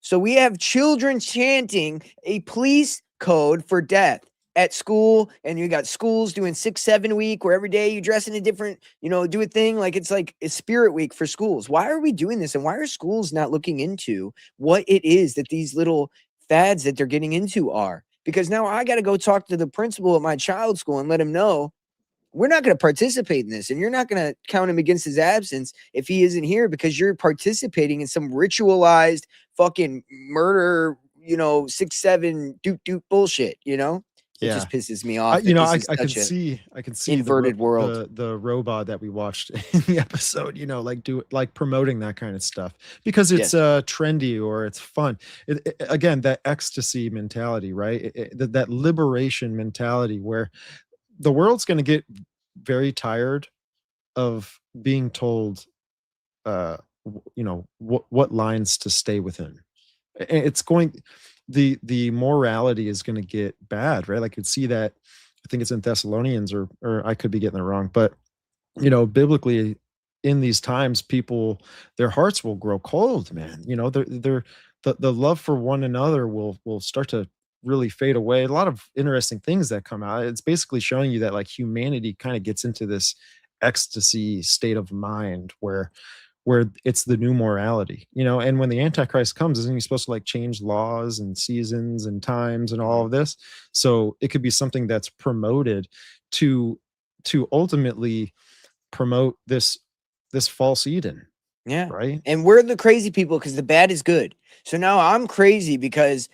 So we have children chanting a police code for death at school, and you got schools doing 6-7 week where every day you dress in a different, you know, do a thing. Like it's like a spirit week for schools. Why are we doing this? And why are schools not looking into what it is that these little fads that they're getting into are? Because now I got to go talk to the principal at my child's school and let him know we're not going to participate in this, and you're not going to count him against his absence if he isn't here, because you're participating in some ritualized fucking murder, you know, 6-7 doot doot bullshit, you know? It just pisses me off. You know, I can see inverted world. The robot that we watched in the episode, you know, like promoting that kind of stuff because it's trendy or it's fun. Again, that ecstasy mentality, right? That liberation mentality where the world's going to get very tired of being told, you know, what lines to stay within. It's going, the morality is going to get bad, right? Like, you could see that. I think it's in Thessalonians, or I could be getting it wrong, but you know, biblically, in these times, people, their hearts will grow cold, man. You know, the love for one another will start to really fade away. A lot of interesting things that come out. It's basically showing you that like humanity kind of gets into this ecstasy state of mind where it's the new morality, you know. And when the Antichrist comes, isn't he supposed to like change laws and seasons and times and all of this? So it could be something that's promoted to ultimately promote this false Eden. Yeah. Right. And we're the crazy people because the bad is good. So now I'm crazy because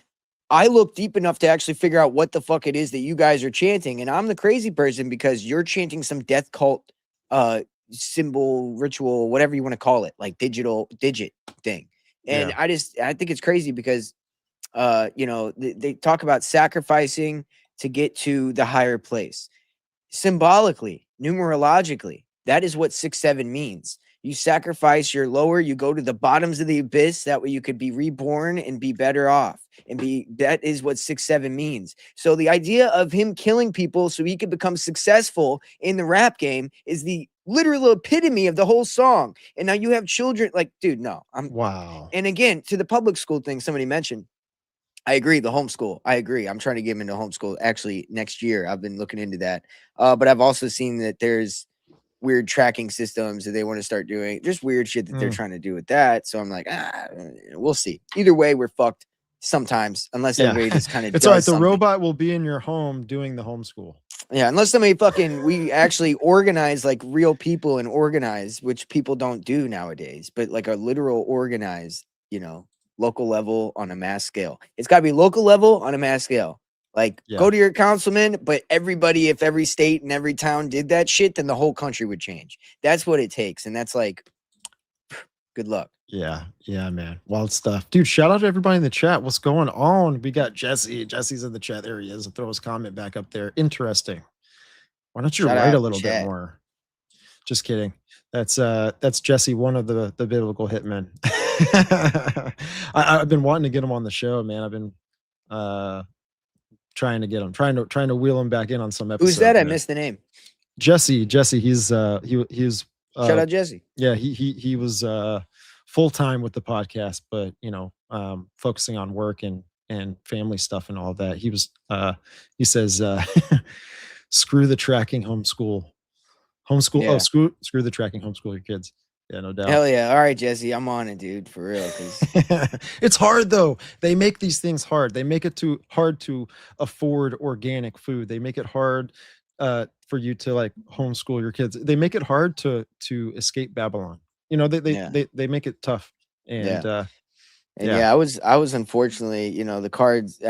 I look deep enough to actually figure out what the fuck it is that you guys are chanting. And I'm the crazy person because you're chanting some death cult symbol, ritual, whatever you want to call it, like digit thing. And Yeah. I think it's crazy because they talk about sacrificing to get to the higher place. Symbolically, numerologically, that is what 6-7 means. You sacrifice your lower, you go to the bottoms of the abyss. That way you could be reborn and be better off. That is what 6-7 means. So the idea of him killing people so he could become successful in the rap game is the literal epitome of the whole song. And now you have children like, dude, no. Wow. And again, to the public school thing somebody mentioned, I agree. The homeschool. I agree. I'm trying to get him into homeschool actually next year. I've been looking into that. But I've also seen that there's weird tracking systems that they want to start doing. Just weird shit that they're trying to do with that. So I'm like, we'll see. Either way, we're fucked sometimes, unless everybody just kind of It's does all right. The something. robot will be in your home doing the homeschool. Yeah, unless somebody we actually organize like real people and organize, which people don't do nowadays, but like a literal organize, local level on a mass scale. It's got to be local level on a mass scale. Like go to your councilman, but everybody, if every state and every town did that shit, then the whole country would change. That's what it takes. And that's like, good luck. Yeah, man. Wild stuff. Dude, shout out to everybody in the chat. What's going on? We got Jesse. Jesse's in the chat. There he is. I'll throw his comment back up there. Interesting. Why don't you write a little bit more? Just kidding. That's Jesse, one of the biblical hitmen. I've been wanting to get him on the show, man. I've been trying to get him, trying to wheel him back in on some episodes. Who's that? Man. I missed the name. Jesse. He's shout out Jesse. Yeah, he was full-time with the podcast, but focusing on work and family stuff and all of that. He says screw the tracking, homeschool. Yeah. Oh, screw the tracking, homeschool your kids. Yeah, no doubt. Hell yeah. All right, Jesse, I'm on it, dude, for real. It's hard though. They make these things hard. They make it too hard to afford organic food. They make it hard for you to like homeschool your kids. They make it hard to escape Babylon. They make it tough. And I was unfortunately, the cards,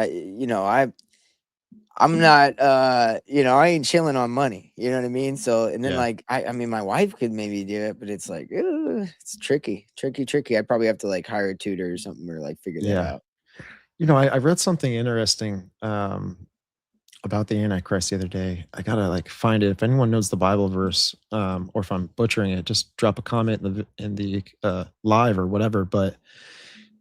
I'm not, I ain't chilling on money. You know what I mean? So, and then I mean, my wife could maybe do it, but it's like, it's tricky. I'd probably have to like hire a tutor or something or like figure that out. I read something interesting about the Antichrist the other day. I gotta like find it. If anyone knows the Bible verse, or if I'm butchering it, just drop a comment in the live or whatever. But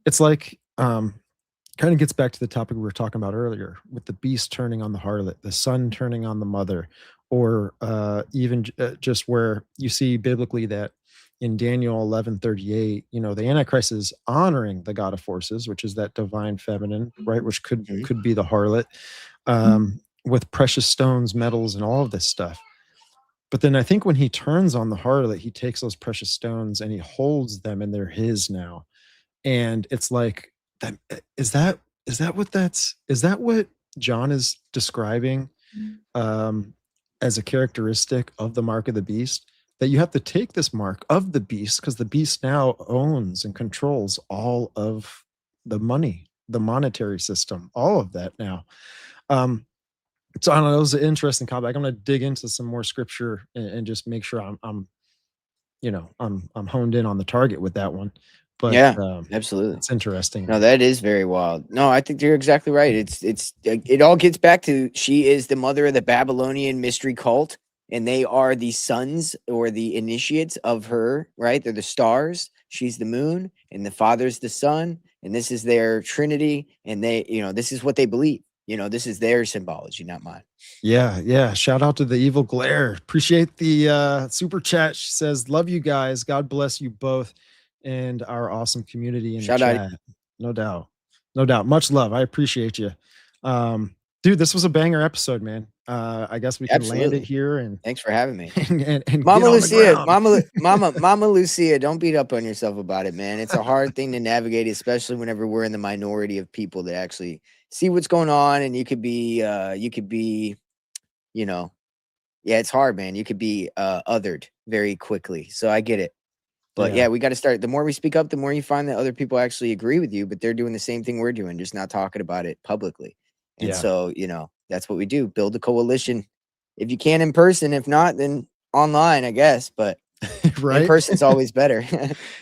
it's like, kind of gets back to the topic we were talking about earlier with the beast turning on the harlot, the son turning on the mother, or even just where you see biblically that in Daniel 11:38, the Antichrist is honoring the God of forces, which is that divine feminine, right? Which could be the harlot, with precious stones, metals, and all of this stuff. But then I think when he turns on the harlot, he takes those precious stones and he holds them and they're his now. And it's like, is that what John is describing as a characteristic of the mark of the beast? That you have to take this mark of the beast because the beast now owns and controls all of the money, the monetary system, all of that now. So I don't know. It was an interesting comment. I'm going to dig into some more scripture and just make sure I'm honed in on the target with that one. But yeah, absolutely. It's interesting. No, that is very wild. No, I think you're exactly right. It all gets back to she is the mother of the Babylonian mystery cult, and they are the sons or the initiates of her, right? They're the stars. She's the moon, and the father's the sun, and this is their trinity, and they, this is what they believe. This is their symbology, not mine. Yeah. Shout out to the Evil Glare. Appreciate the super chat. She says, love you guys. God bless you both. And our awesome community in the chat. Out. No doubt. Much love. I appreciate you. Dude, this was a banger episode, man. I guess we can land it here. And thanks for having me. and Mama Lucia, Mama Lucia, don't beat up on yourself about it, man. It's a hard thing to navigate, especially whenever we're in the minority of people that actually see what's going on. And you could be, it's hard, man. You could be othered very quickly. So I get it. But Yeah. yeah, we got to start. The more we speak up, the more you find that other people actually agree with you, but they're doing the same thing we're doing, just not talking about it publicly. And Yeah. so, that's what we do. Build a coalition. If you can in person, if not, then online, I guess. But Right. in person's always better.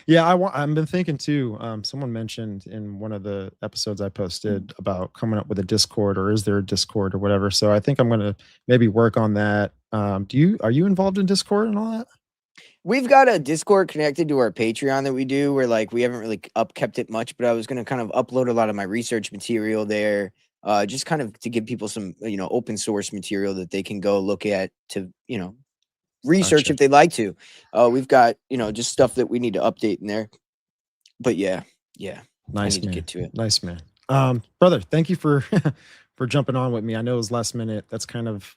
Yeah, I've been thinking too. Someone mentioned in one of the episodes I posted about coming up with a Discord, or is there a Discord or whatever. So I think I'm gonna maybe work on that. Are you involved in Discord and all that? We've got a Discord connected to our Patreon that we do, where like we haven't really kept it much, but I was going to kind of upload a lot of my research material there, just kind of to give people some, open source material that they can go look at to, research Gotcha. if they'd like to. We've got, just stuff that we need to update in there. But yeah. I Nice, need to man. get to it. Nice, man. Brother, thank you for for jumping on with me. I know it was last minute. That's kind of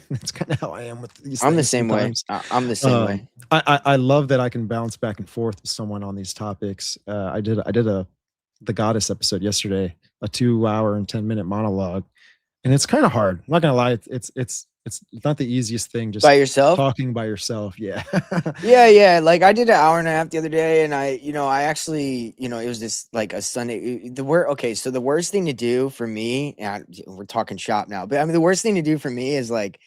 that's kind of how I am with these I'm the things same way. sometimes. I'm the same way. I love that I can bounce back and forth with someone on these topics. I did the Goddess episode yesterday, a 2 hour and 10-minute monologue, and it's kind of hard. I'm not gonna lie, it's not the easiest thing. Just By yourself? talking by yourself. Yeah. Yeah. Like I did an hour and a half the other day, and I actually, it was this like a Sunday. So the worst thing to do for me, and we're talking shop now, but I mean the worst thing to do for me is like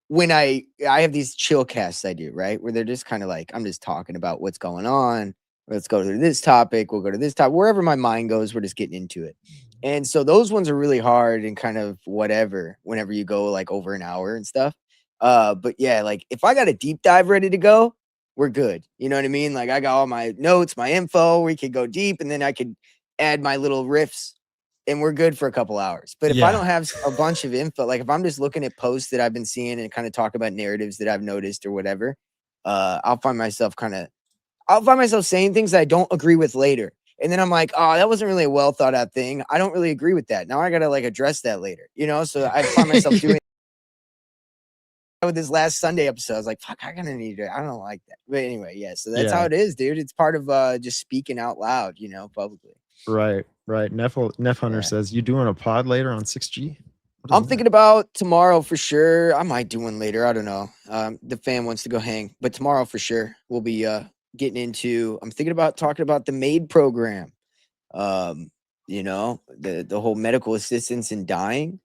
when I have these chill casts I do, right? Where they're just kind of like, I'm just talking about what's going on. Let's go to this topic. We'll go to this topic. Wherever my mind goes, we're just getting into it. And so those ones are really hard and kind of whatever, whenever you go like over an hour and stuff. But yeah, like if I got a deep dive ready to go, we're good. You know what I mean? Like I got all my notes, my info, we could go deep, and then I could add my little riffs and we're good for a couple hours. But if I don't have a bunch of info, like if I'm just looking at posts that I've been seeing and kind of talk about narratives that I've noticed or whatever, I'll find myself saying things that I don't agree with later. And then I'm like, oh, that wasn't really a well thought out thing. I don't really agree with that. Now I got to like address that later, So I find myself doing with this last Sunday episode. I was like, fuck, I don't like that. But anyway, yeah. So that's how it is, dude. It's part of just speaking out loud, publicly. Right. Neff Hunter says, you doing a pod later on 6G? I'm thinking about tomorrow for sure. I might do one later. I don't know. The fam wants to go hang, but tomorrow for sure we'll be getting into. I'm thinking about talking about the MAID program. The whole medical assistance in dying.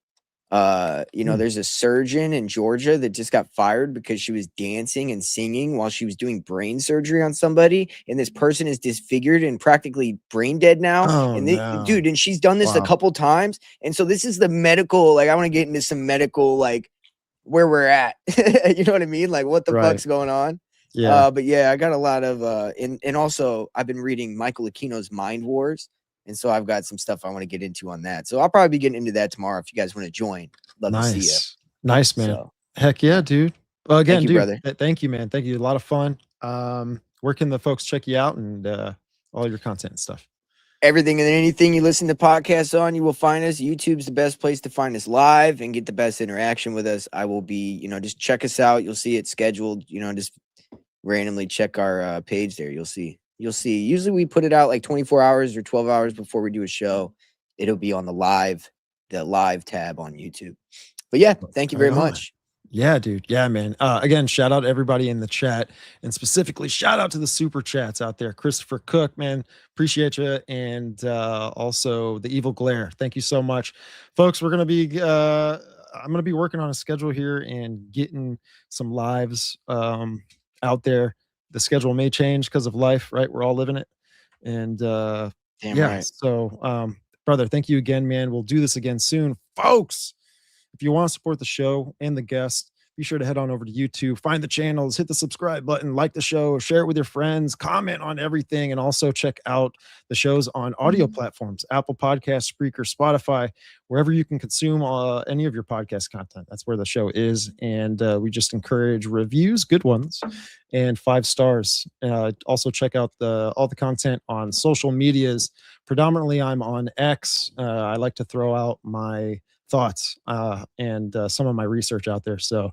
There's a surgeon in Georgia that just got fired because she was dancing and singing while she was doing brain surgery on somebody, and this person is disfigured and practically brain dead now. Dude, and she's done this a couple times, and so this is the medical. Like, I want to get into some medical, like where we're at. You know what I mean? Like, what the fuck's going on? Yeah. But yeah, I got a lot of and also I've been reading Michael Aquino's Mind Wars. And so I've got some stuff I want to get into on that. So I'll probably be getting into that tomorrow if you guys want to join. Love to see you. Nice, man. So, heck yeah, dude. Well, again, thank you, brother. Thank you, man. Thank you. A lot of fun. Where can the folks check you out and all your content and stuff? Everything and anything you listen to podcasts on, you will find us. YouTube's the best place to find us live and get the best interaction with us. I will be, just check us out. You'll see it scheduled, just randomly check our page there. You'll see. Usually we put it out like 24 hours or 12 hours before we do a show. It'll be on the live tab on YouTube. But yeah, thank you very much. Yeah, dude. Yeah, man. Again, shout out to everybody in the chat, and specifically shout out to the super chats out there. Christopher Cook, man, appreciate you. And also the Evil Glare. Thank you so much. Folks, I'm going to be working on a schedule here and getting some lives out there. The schedule may change because of life, right? We're all living it. And Damn right. So brother, thank you again, man. We'll do this again soon. Folks, if you want to support the show and the guests, be sure to head on over to YouTube, find the channels, hit the subscribe button, like the show, share it with your friends, comment on everything, and also check out the shows on audio platforms, Apple Podcasts, Spreaker, Spotify, wherever you can consume any of your podcast content. That's where the show is. And we just encourage reviews, good ones, and 5 stars. Also check out all the content on social medias. Predominantly, I'm on X. I like to throw out my thoughts and some of my research out there. So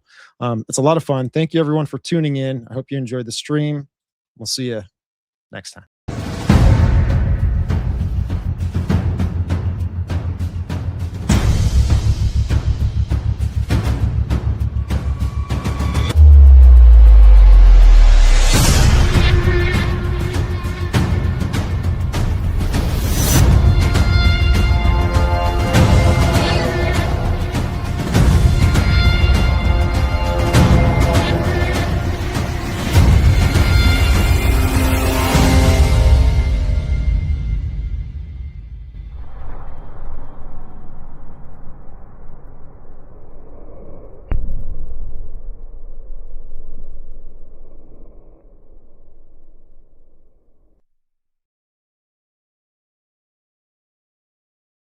it's a lot of fun. Thank you everyone for tuning in. I hope you enjoyed the stream. We'll see you next time.